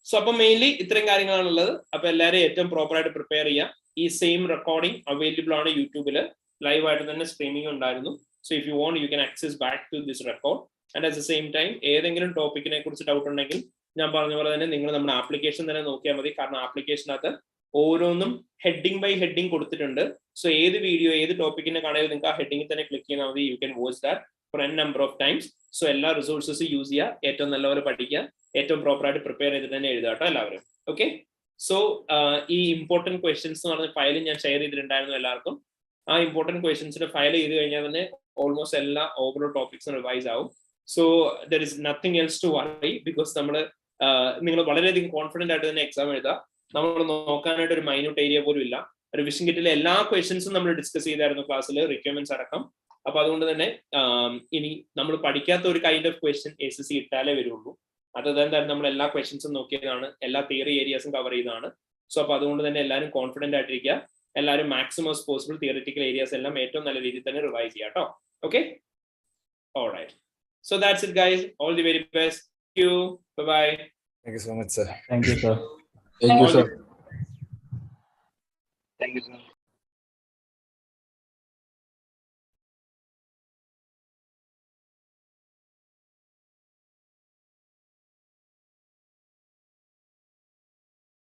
സോ അപ്പൊ മെയിൻലി ഇത്രയും കാര്യങ്ങളാണുള്ളത്. അപ്പൊ എല്ലാവരും ഏറ്റവും പ്രോപ്പർ ആയിട്ട് പ്രിപ്പയർ ചെയ്യുക. ഈ സെയിം റെക്കോർഡിംഗ് അവൈലബിൾ ആണ് യൂട്യൂബിൽ, ലൈവ് ആയിട്ട് തന്നെ സ്ട്രീമിംഗ് ഉണ്ടായിരുന്നു. So if you want you can access back to this record. And at the same time ഏതെങ്കിലും ടോപ്പിക്കിനെ കുറിച്ച് ഡൗട്ട് ഉണ്ടെങ്കിൽ ഞാൻ പറഞ്ഞ പോലെ തന്നെ നിങ്ങൾ നമ്മുടെ ആപ്ലിക്കേഷൻ തന്നെ നോക്കിയാൽ മതി. കാരണം ആപ്ലിക്കേഷനകത്ത് ഓരോന്നും ഹെഡിങ് ബൈ ഹെഡിങ് കൊടുത്തിട്ടുണ്ട്. സോ ഏത് വീഡിയോ ഏത് ടോപ്പിക്കിന്റെ കാണാൻ നിങ്ങൾക്ക് ആ ഹെഡിങ്ങിൽ തന്നെ ക്ലിക്ക് ചെയ്താൽ മതി. You can watch that for n number of times. So എല്ലാ റിസോഴ്സസ് യൂസ് ചെയ്യുക, ഏറ്റവും നല്ലപോലെ പഠിക്കുക, ഏറ്റവും പ്രോപ്പർ ആയിട്ട് പ്രിപ്പയർ ചെയ്തിട്ട് തന്നെ എഴുതുക കേട്ടോ എല്ലാവരും. ഓക്കെ. സോ ഈ ഇമ്പോർട്ടന്റ് ക്വസ്റ്റ്യൻസ് എന്ന് പറഞ്ഞ ഫയൽ ഞാൻ ഷെയർ ചെയ്തിട്ടുണ്ടായിരുന്നു എല്ലാവർക്കും. ആ ഇമ്പോർട്ടന്റ് ക്വസ്റ്റ്യൻസിന്റെ ഫയൽ ചെയ്ത് കഴിഞ്ഞാൽ തന്നെ ഓൾമോസ്റ്റ് എല്ലാ ഓവറോൾ ടോപ്പിക്സും റിവൈസ് ആവും. So there is nothing else to worry. Because നിങ്ങൾ വളരെയധികം കോൺഫിഡന്റ് ആയിട്ട് തന്നെ എക്സാം എഴുതുക. നമ്മൾ നോക്കാനായിട്ട് ഒരു മൈന്യൂട്ട് ഏരിയ പോലും ഇല്ല. റിവിഷൻ കിറ്റിലെ എല്ലാ ക്വസ്റ്റ്യൻസും നമ്മൾ ഡിസ്കസ് ചെയ്തായിരുന്നു ക്ലാസ്സിൽ, റിക്വയർമെന്റ്സ് അടക്കം. അപ്പൊ അതുകൊണ്ട് തന്നെ ഇനി നമ്മൾ പഠിക്കാത്ത ഒരു കൈൻഡ് ഓഫ് ക്വസ്റ്റ്യൻ SSC ഇട്ടാലേ വരുള്ളൂ. അത് എന്തായാലും നമ്മൾ എല്ലാ ക്വസ്റ്റ്യൻസും നോക്കിയതാണ്, എല്ലാ തിയറി ഏരിയാസും കവർ ചെയ്തതാണ്. സോ അപ്പൊ അതുകൊണ്ട് തന്നെ എല്ലാവരും കോൺഫിഡന്റ് ആയിട്ടിരിക്കുക. എല്ലാവരും മാക്സിമം പോസിബിൾ തിയറിറ്റിക്കൽ ഏരിയാസ് എല്ലാം ഏറ്റവും നല്ല രീതിയിൽ തന്നെ റിവൈസ് ചെയ്യാം കേട്ടോ. Okay, alright. So that's it, guys. All the very best. Thank you. Bye bye. Thank you so much, sir. Thank you, sir. Thank you, sir. Thank you, sir.